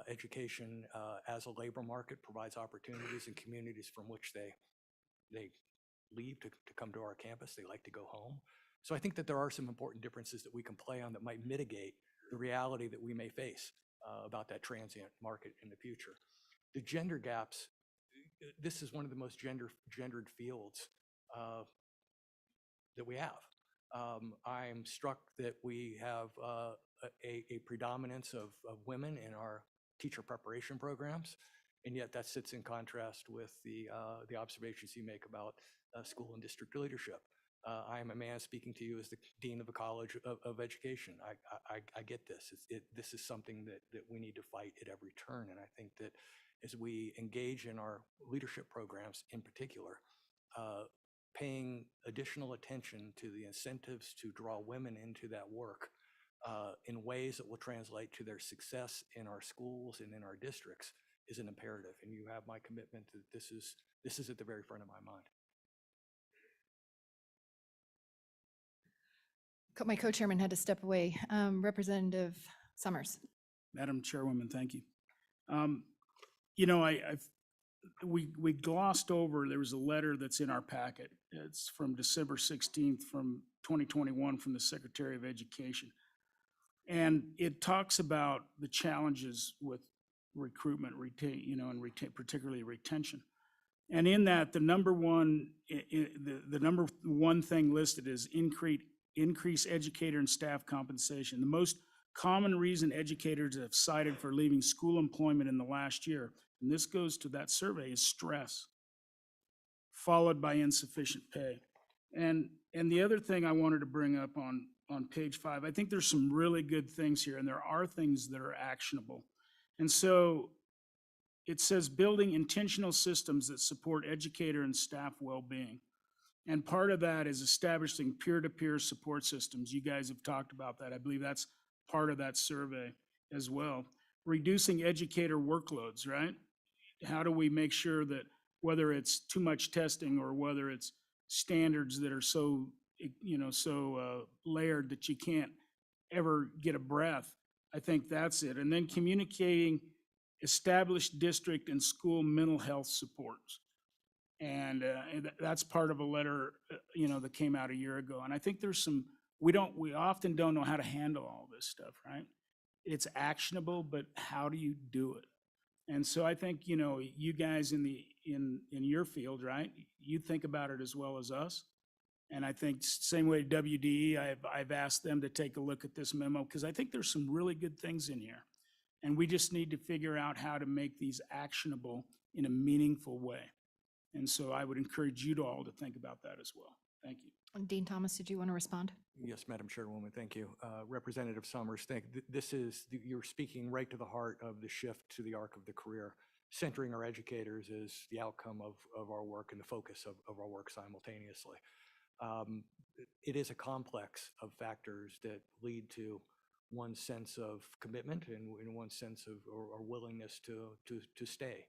Education as a labor market provides opportunities in communities from which they leave to come to our campus. They like to go home. So I think that there are some important differences that we can play on that might mitigate the reality that we may face about that transient market in the future. The gender gaps, this is one of the most gendered fields that we have. I'm struck that we have a predominance of women in our teacher preparation programs, and yet that sits in contrast with the observations you make about school and district leadership. I am a man speaking to you as the Dean of a College of Education. I get this. This is something that we need to fight at every turn, and I think that as we engage in our leadership programs in particular, paying additional attention to the incentives to draw women into that work in ways that will translate to their success in our schools and in our districts is an imperative. And you have my commitment that this is at the very front of my mind. My co-chairman had to step away. Representative Summers. Madam Chairwoman, thank you. You know, we glossed over, there was a letter that's in our packet. It's from December 16th from 2021 from the Secretary of Education. And it talks about the challenges with recruitment, particularly retention. And in that, the number one thing listed is increase educator and staff compensation. The most common reason educators have cited for leaving school employment in the last year, and this goes to that survey, is stress, followed by insufficient pay. And the other thing I wanted to bring up on page 5, I think there's some really good things here, and there are things that are actionable. And so it says building intentional systems that support educator and staff well-being. And part of that is establishing peer-to-peer support systems. You guys have talked about that. I believe that's part of that survey as well. Reducing educator workloads, right? How do we make sure that whether it's too much testing or whether it's standards that are so layered that you can't ever get a breath, I think that's it. And then communicating established district and school mental health supports. And that's part of a letter, that came out a year ago. And I think there's some, we often don't know how to handle all this stuff, right? It's actionable, but how do you do it? And so I think, you guys in your field, right? You think about it as well as us. And I think same way WDE, I've asked them to take a look at this memo because I think there's some really good things in here. And we just need to figure out how to make these actionable in a meaningful way. And so I would encourage you to all to think about that as well. Thank you. Dean Thomas, did you want to respond? Yes, Madam Chairwoman, thank you. Representative Summers, you're speaking right to the heart of the shift to the arc of the career. Centering our educators is the outcome of our work and the focus of our work simultaneously. It is a complex of factors that lead to one's sense of commitment and one's sense of or willingness to stay.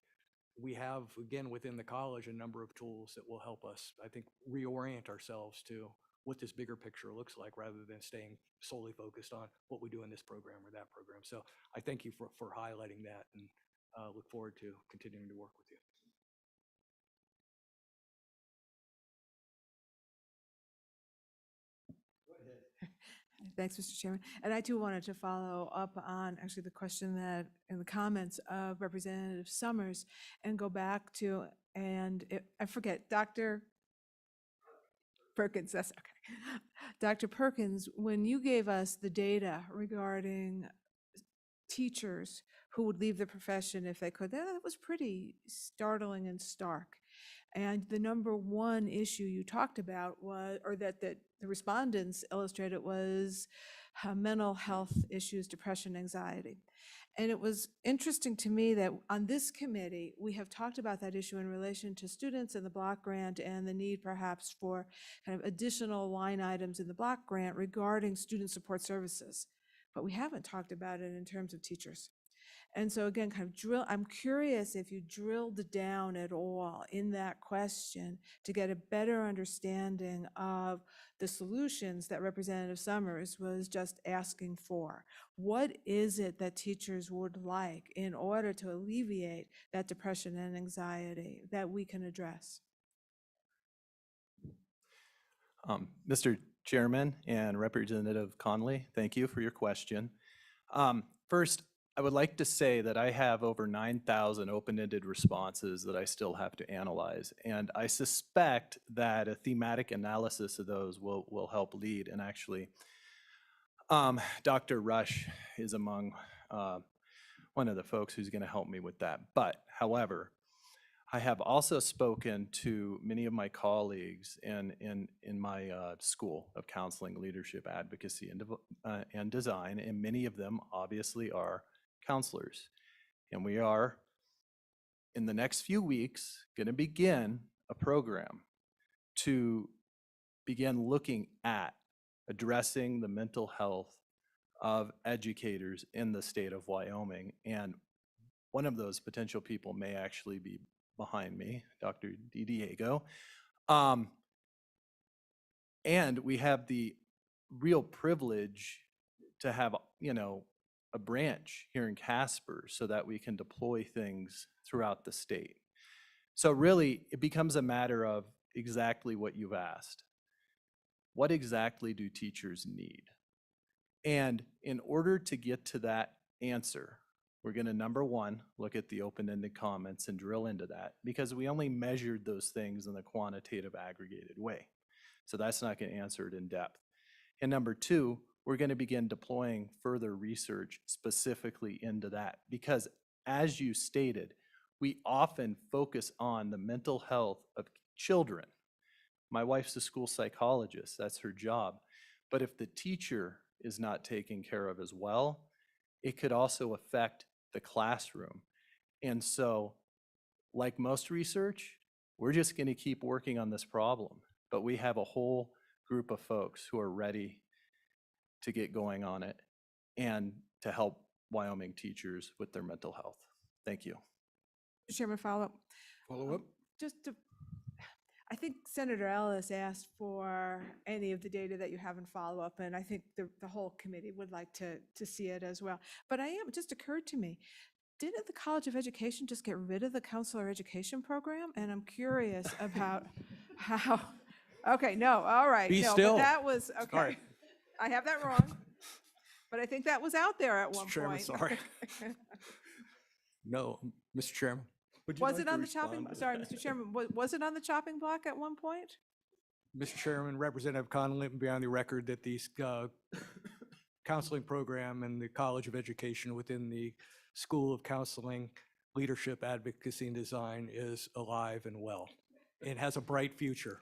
We have, again, within the college, a number of tools that will help us, I think, reorient ourselves to what this bigger picture looks like rather than staying solely focused on what we do in this program or that program. So I thank you for highlighting that and look forward to continuing to work with you. Thanks, Mr. Chairman. And I too wanted to follow up on actually the question that, in the comments of Representative Summers, and go back to, I forget, Dr. Perkins, that's okay. Dr. Perkins, when you gave us the data regarding teachers who would leave the profession if they could, that was pretty startling and stark. And the number one issue you talked about was, or that the respondents illustrated, was mental health issues, depression, anxiety. And it was interesting to me that on this committee, we have talked about that issue in relation to students and the block grant and the need perhaps for kind of additional line items in the block grant regarding student support services. But we haven't talked about it in terms of teachers. And so again, kind of I'm curious if you drilled down at all in that question to get a better understanding of the solutions that Representative Summers was just asking for. What is it that teachers would like in order to alleviate that depression and anxiety that we can address? Mr. Chairman and Representative Conley, thank you for your question. First, I would like to say that I have over 9,000 open-ended responses that I still have to analyze, and I suspect that a thematic analysis of those will help lead. And actually, Dr. Rush is among one of the folks who's going to help me with that. But however, I have also spoken to many of my colleagues in my School of Counseling, Leadership, Advocacy, and Design, and many of them obviously are counselors. And we are, in the next few weeks, going to begin a program to begin looking at addressing the mental health of educators in the state of Wyoming. And one of those potential people may actually be behind me, Dr. DiDiego. And we have the real privilege to have, a branch here in Casper so that we can deploy things throughout the state. So really, it becomes a matter of exactly what you've asked. What exactly do teachers need? And in order to get to that answer, we're going to, number one, look at the open-ended comments and drill into that, because we only measured those things in a quantitative, aggregated way. So that's not going to answer it in depth. And number two, we're going to begin deploying further research specifically into that, because as you stated, we often focus on the mental health of children. My wife's a school psychologist, that's her job. But if the teacher is not taken care of as well, it could also affect the classroom. And so, like most research, we're just going to keep working on this problem. But we have a whole group of folks who are ready to get going on it and to help Wyoming teachers with their mental health. Thank you. Mr. Chairman, follow-up. Follow-up? I think Senator Ellis asked for any of the data that you have in follow-up, and I think the whole committee would like to see it as well. But it just occurred to me, didn't the College of Education just get rid of the counselor education program? And I'm curious about how, okay, no, all right. Be no, still. But that was, okay. Sorry. I have that wrong. But I think that was out there at one Mr. Chairman, point. sorry. No, Mr. Chairman. Was it on the chopping, sorry, Mr. Chairman, was it on the chopping block at one point? Mr. Chairman, Representative Connolly, be on the record that the counseling program and the College of Education within the School of Counseling, Leadership, Advocacy, and Design is alive and well. It has a bright future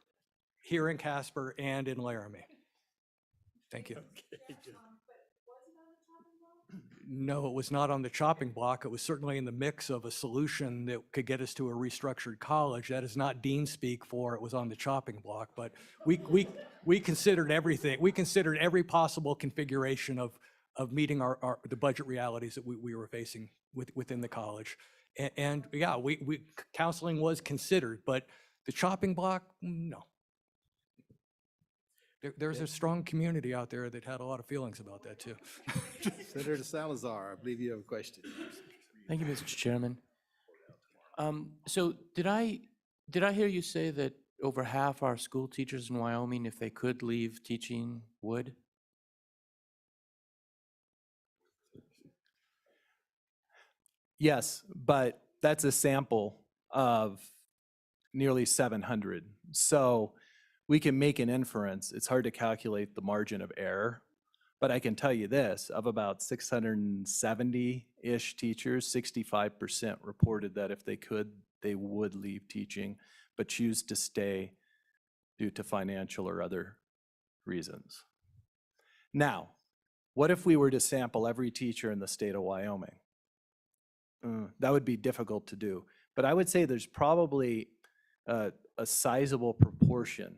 here in Casper and in Laramie. Thank you. No, it was not on the chopping block. It was certainly in the mix of a solution that could get us to a restructured college. That is not dean speak for it was on the chopping block, but we considered everything. We considered every possible configuration of meeting the budget realities that we were facing within the college. And yeah, counseling was considered, but the chopping block, no. There's a strong community out there that had a lot of feelings about that too. Senator Salazar, I believe you have a question. Thank you, Mr. Chairman. So did I hear you say that over half our school teachers in Wyoming, if they could leave teaching, would? Yes, but that's a sample of nearly 700. So we can make an inference. It's hard to calculate the margin of error, but I can tell you this, of about 670-ish teachers, 65% reported that if they could, they would leave teaching, but choose to stay due to financial or other reasons. Now, what if we were to sample every teacher in the state of Wyoming? That would be difficult to do, but I would say there's probably a sizable proportion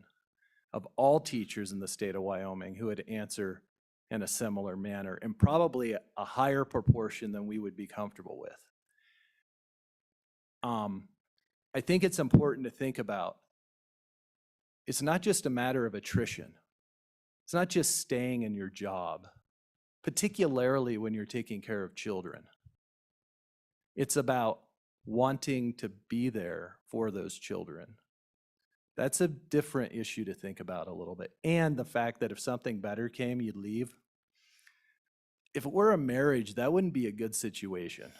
of all teachers in the state of Wyoming who would answer in a similar manner, and probably a higher proportion than we would be comfortable with. I think it's important to think about, it's not just a matter of attrition. It's not just staying in your job, particularly when you're taking care of children. It's about wanting to be there for those children. That's a different issue to think about a little bit. And the fact that if something better came, you'd leave. If it were a marriage, that wouldn't be a good situation.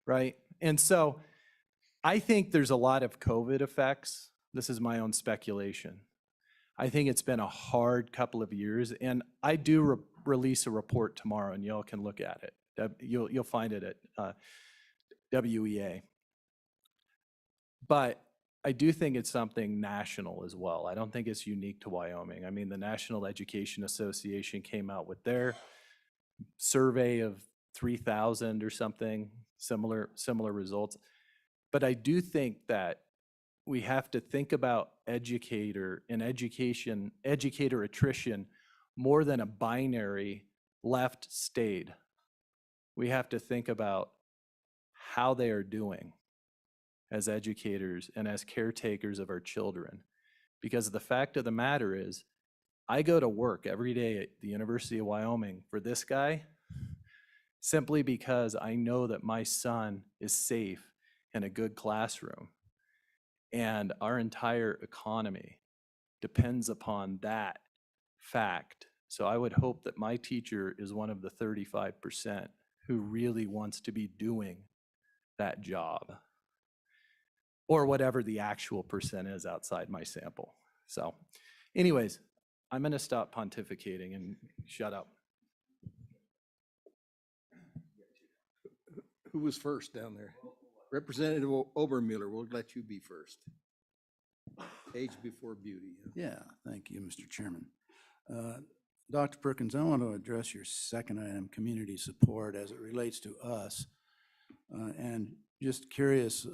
Right? And so I think there's a lot of COVID effects. This is my own speculation. I think it's been a hard couple of years, and I do release a report tomorrow, and y'all can look at it. You'll find it at WEA. But I do think it's something national as well. I don't think it's unique to Wyoming. I mean, the National Education Association came out with their survey of 3,000 or something, similar results. But I do think that we have to think about educator attrition more than a binary left stayed. We have to think about how they are doing as educators and as caretakers of our children. Because the fact of the matter is, I go to work every day at the University of Wyoming for this guy simply because I know that my son is safe in a good classroom. And our entire economy depends upon that fact. So I would hope that my teacher is one of the 35% who really wants to be doing that job, or whatever the actual percent is outside my sample. So anyways, I'm going to stop pontificating and shut up. Who was first down there? Representative Obermuller, we'll let you be first. Age before beauty. Yeah, thank you, Mr. Chairman. Dr. Perkins, I want to address your second item, community support, as it relates to us. And just curious,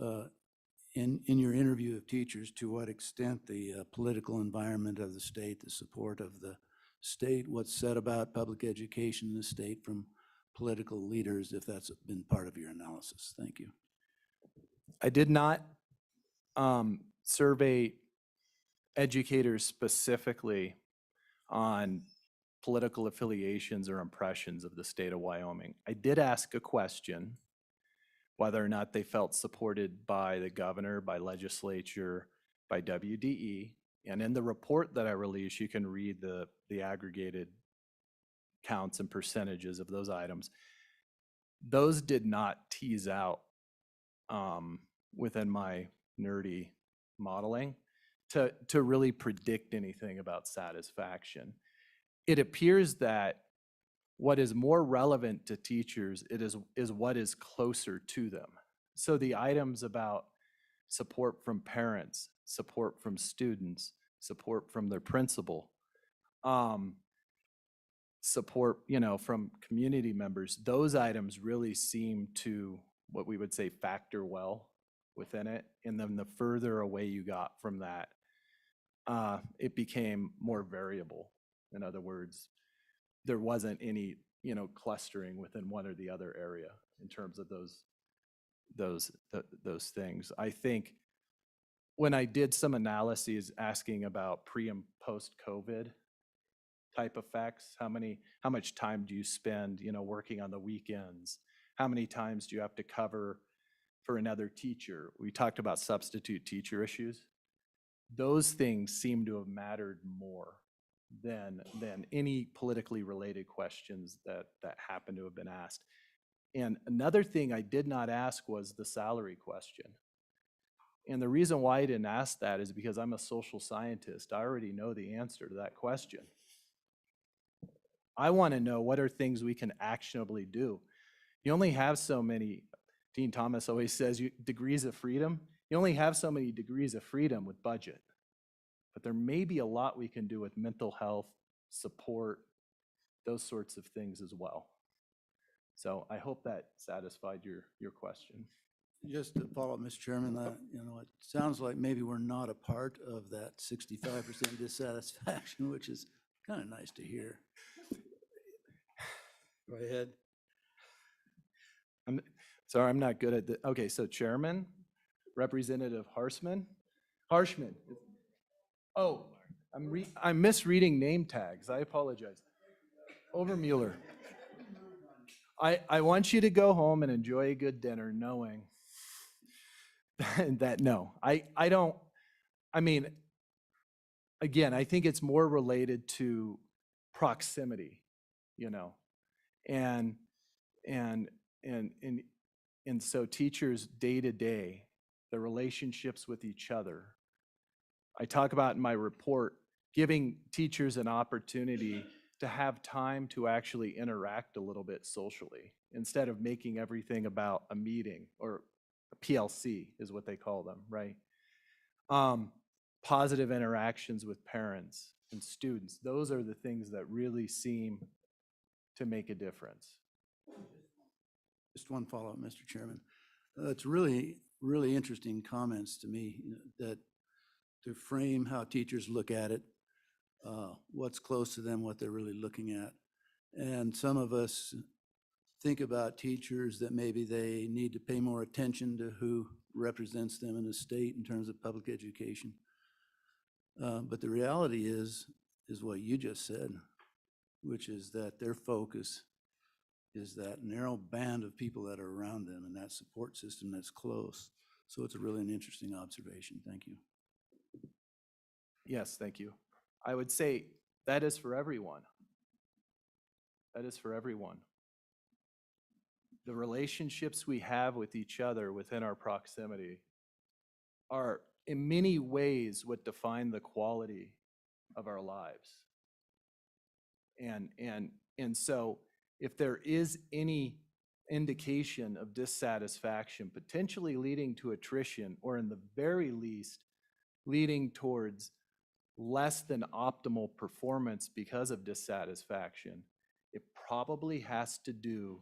in your interview of teachers, to what extent the political environment of the state, the support of the state, what's said about public education in the state from political leaders, if that's been part of your analysis. Thank you. I did not survey educators specifically on political affiliations or impressions of the state of Wyoming. I did ask a question whether or not they felt supported by the governor, by legislature, by WDE. And in the report that I released, you can read the aggregated counts and percentages of those items. Those did not tease out within my nerdy modeling to really predict anything about satisfaction. It appears that what is more relevant to teachers is what is closer to them. So the items about support from parents, support from students, support from their principal, support, from community members, those items really seem to, what we would say, factor well within it. And then the further away you got from that, it became more variable. In other words, there wasn't any, clustering within one or the other area in terms of those things. I think when I did some analyses asking about pre and post COVID type effects, how much time do you spend, working on the weekends? How many times do you have to cover for another teacher? We talked about substitute teacher issues. Those things seem to have mattered more than any politically related questions that happen to have been asked. And another thing I did not ask was the salary question. And the reason why I didn't ask that is because I'm a social scientist. I already know the answer to that question. I want to know what are things we can actionably do. You only have so many, Dean Thomas always says, degrees of freedom. You only have so many degrees of freedom with budget. But there may be a lot we can do with mental health, support, those sorts of things as well. So I hope that satisfied your question. Just to follow up, Mr. Chairman, it sounds like maybe we're not a part of that 65% dissatisfaction, which is kind of nice to hear. Go ahead. Sorry, I'm not good at the, okay, so Chairman, Representative Harshman. Oh, I'm misreading name tags. I apologize. Overmueller. I want you to go home and enjoy a good dinner knowing that no, I don't, I mean, again, I think it's more related to proximity, and so teachers day to day, the relationships with each other. I talk about in my report, giving teachers an opportunity to have time to actually interact a little bit socially instead of making everything about a meeting, or a PLC is what they call them, right? Positive interactions with parents and students. Those are the things that really seem to make a difference. Just one follow-up, Mr. Chairman. It's really, really interesting comments to me, that to frame how teachers look at it, what's close to them, what they're really looking at. And some of us think about teachers that maybe they need to pay more attention to who represents them in the state in terms of public education. But the reality is what you just said, which is that their focus is that narrow band of people that are around them and that support system that's close. So it's really an interesting observation. Thank you. Yes, thank you. I would say that is for everyone. That is for everyone. The relationships we have with each other within our proximity are in many ways what define the quality of our lives. And so if there is any indication of dissatisfaction, potentially leading to attrition, or in the very least, leading towards less than optimal performance because of dissatisfaction, it probably has to do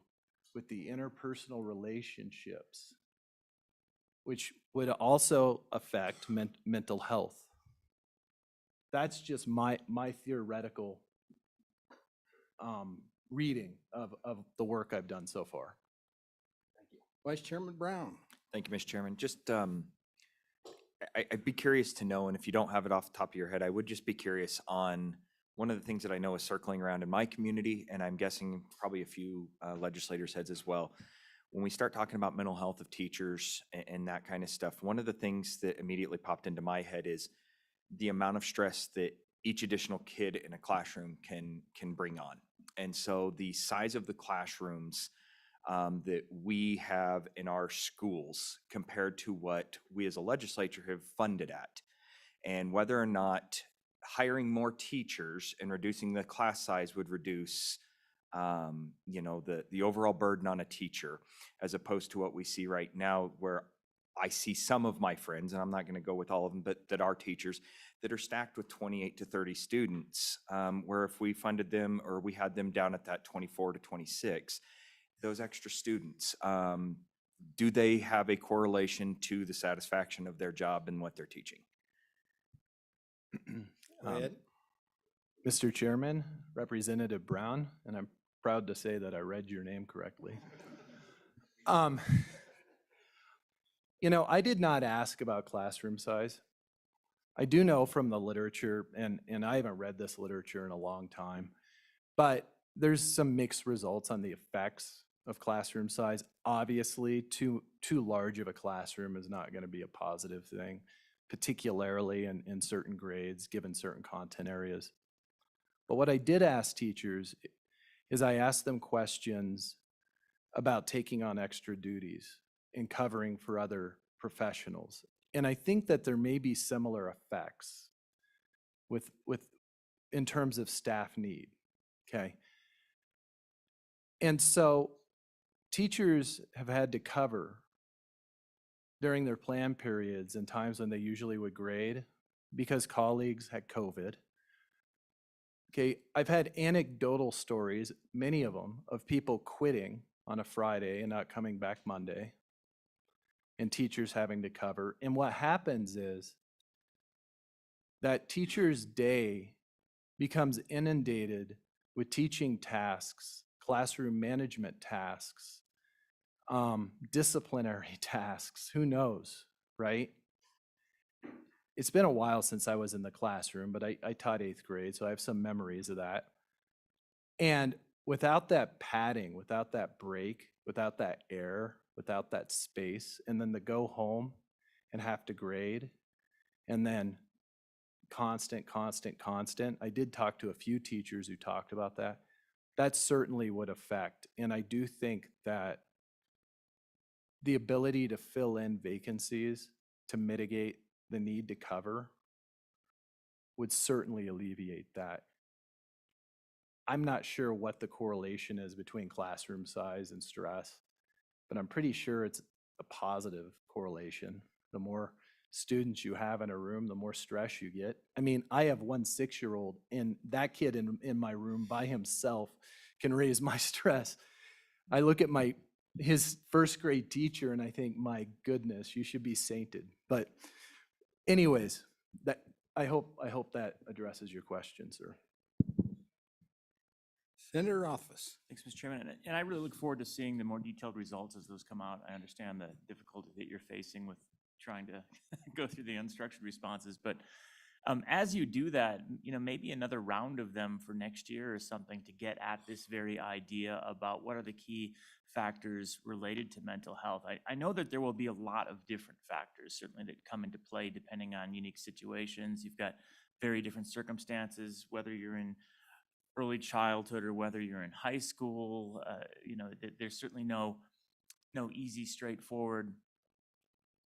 with the interpersonal relationships, which would also affect mental health. That's just my theoretical reading of the work I've done so far. Thank you. Vice Chairman Brown. Thank you, Mr. Chairman. Just, I'd be curious to know, and if you don't have it off the top of your head, I would just be curious on one of the things that I know is circling around in my community, and I'm guessing probably a few legislators' heads as well. When we start talking about mental health of teachers and that kind of stuff, one of the things that immediately popped into my head is the amount of stress that each additional kid in a classroom can bring on. And so the size of the classrooms that we have in our schools compared to what we as a legislature have funded at, and whether or not hiring more teachers and reducing the class size would reduce the overall burden on a teacher, as opposed to what we see right now, where I see some of my friends, and I'm not going to go with all of them, but that are teachers that are stacked with 28 to 30 students, where if we funded them, or we had them down at that 24 to 26, those extra students, do they have a correlation to the satisfaction of their job and what they're teaching? Go ahead. Mr. Chairman, Representative Brown, and I'm proud to say that I read your name correctly. I did not ask about classroom size. I do know from the literature, and I haven't read this literature in a long time, but there's some mixed results on the effects of classroom size. Obviously, too large of a classroom is not going to be a positive thing, particularly in certain grades, given certain content areas. But what I did ask teachers is I asked them questions about taking on extra duties and covering for other professionals. And I think that there may be similar effects with in terms of staff need, okay? And so teachers have had to cover during their plan periods and times when they usually would grade because colleagues had COVID. Okay, I've had anecdotal stories, many of them, of people quitting on a Friday and not coming back Monday, and teachers having to cover. And what happens is that teacher's day becomes inundated with teaching tasks, classroom management tasks, disciplinary tasks, who knows, right? It's been a while since I was in the classroom, but I taught 8th grade, so I have some memories of that. And without that padding, without that break, without that air, without that space, and then to go home and have to grade, and then constant. I did talk to a few teachers who talked about that. That certainly would affect. And I do think that the ability to fill in vacancies to mitigate the need to cover would certainly alleviate that. I'm not sure what the correlation is between classroom size and stress, but I'm pretty sure it's a positive correlation. The more students you have in a room, the more stress you get. I mean, I have one 6-year-old, and that kid in my room by himself can raise my stress. I look at his 1st grade teacher and I think, my goodness, you should be sainted. But anyways, I hope that addresses your question, sir. Senator Rothfuss. Thanks, Mr. Chairman. And I really look forward to seeing the more detailed results as those come out. I understand the difficulty that you're facing with trying to go through the unstructured responses. But as you do that, maybe another round of them for next year or something to get at this very idea about what are the key factors related to mental health. I know that there will be a lot of different factors certainly that come into play depending on unique situations. You've got very different circumstances, whether you're in early childhood or whether you're in high school. There's certainly no easy, straightforward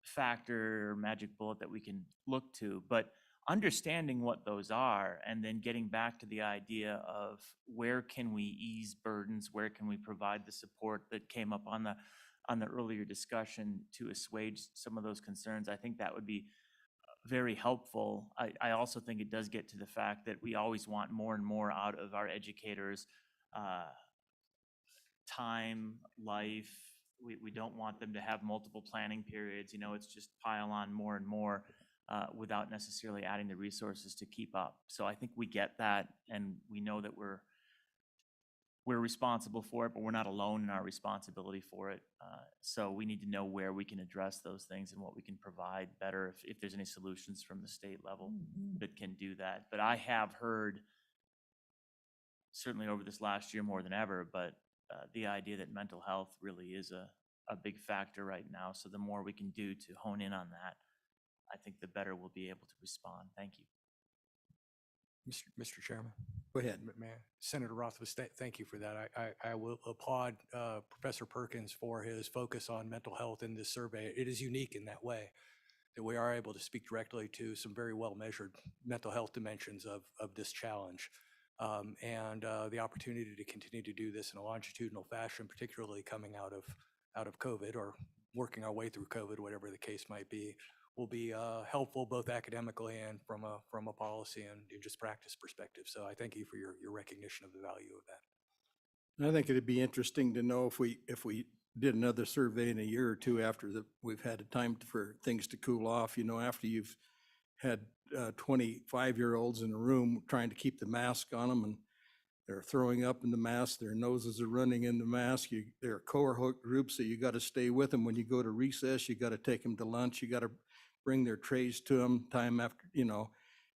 factor or magic bullet that we can look to, but understanding what those are and then getting back to the idea of where can we ease burdens, where can we provide the support that came up on the earlier discussion to assuage some of those concerns. I think that would be very helpful. I also think it does get to the fact that we always want more and more out of our educators, time, life. We don't want them to have multiple planning periods. It's just pile on more and more without necessarily adding the resources to keep up. So I think we get that, and we know that we're responsible for it, but we're not alone in our responsibility for it. So we need to know where we can address those things and what we can provide better if there's any solutions from the state level that can do that. But I have heard, certainly over this last year more than ever, but the idea that mental health really is a big factor right now. So the more we can do to hone in on that, I think the better we'll be able to respond. Thank you. Mr. Chairman. Go ahead. Senator Rothfuss, thank you for that. I will applaud Professor Perkins for his focus on mental health in this survey. It is unique in that way, that we are able to speak directly to some very well-measured mental health dimensions of this challenge. And the opportunity to continue to do this in a longitudinal fashion, particularly coming out of COVID or working our way through COVID, whatever the case might be, will be helpful both academically and from a policy and just practice perspective. So I thank you for your recognition of the value of that. I think it'd be interesting to know if we did another survey in a year or two after we've had a time for things to cool off, after you've had 25-year-olds in a room trying to keep the mask on them, and they're throwing up in the mask, their noses are running in the mask. There are cohort groups that you got to stay with them. When you go to recess, you got to take them to lunch. You got to bring their trays to them time after,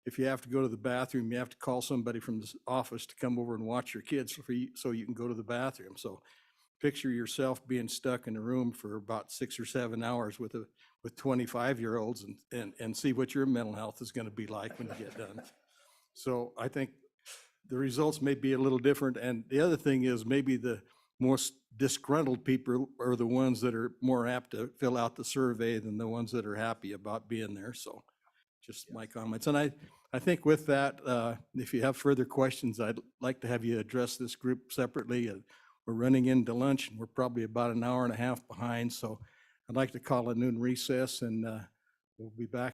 if you have to go to the bathroom, you have to call somebody from the office to come over and watch your kids so you can go to the bathroom. So picture yourself being stuck in a room for about 6 or 7 hours with 25-year-olds and see what your mental health is going to be like when you get done. So I think the results may be a little different. And the other thing is maybe the most disgruntled people are the ones that are more apt to fill out the survey than the ones that are happy about being there. So just my comments. And I think with that, if you have further questions, I'd like to have you address this group separately. We're running into lunch and we're probably about an hour and a half behind. So I'd like to call a noon recess and we'll be back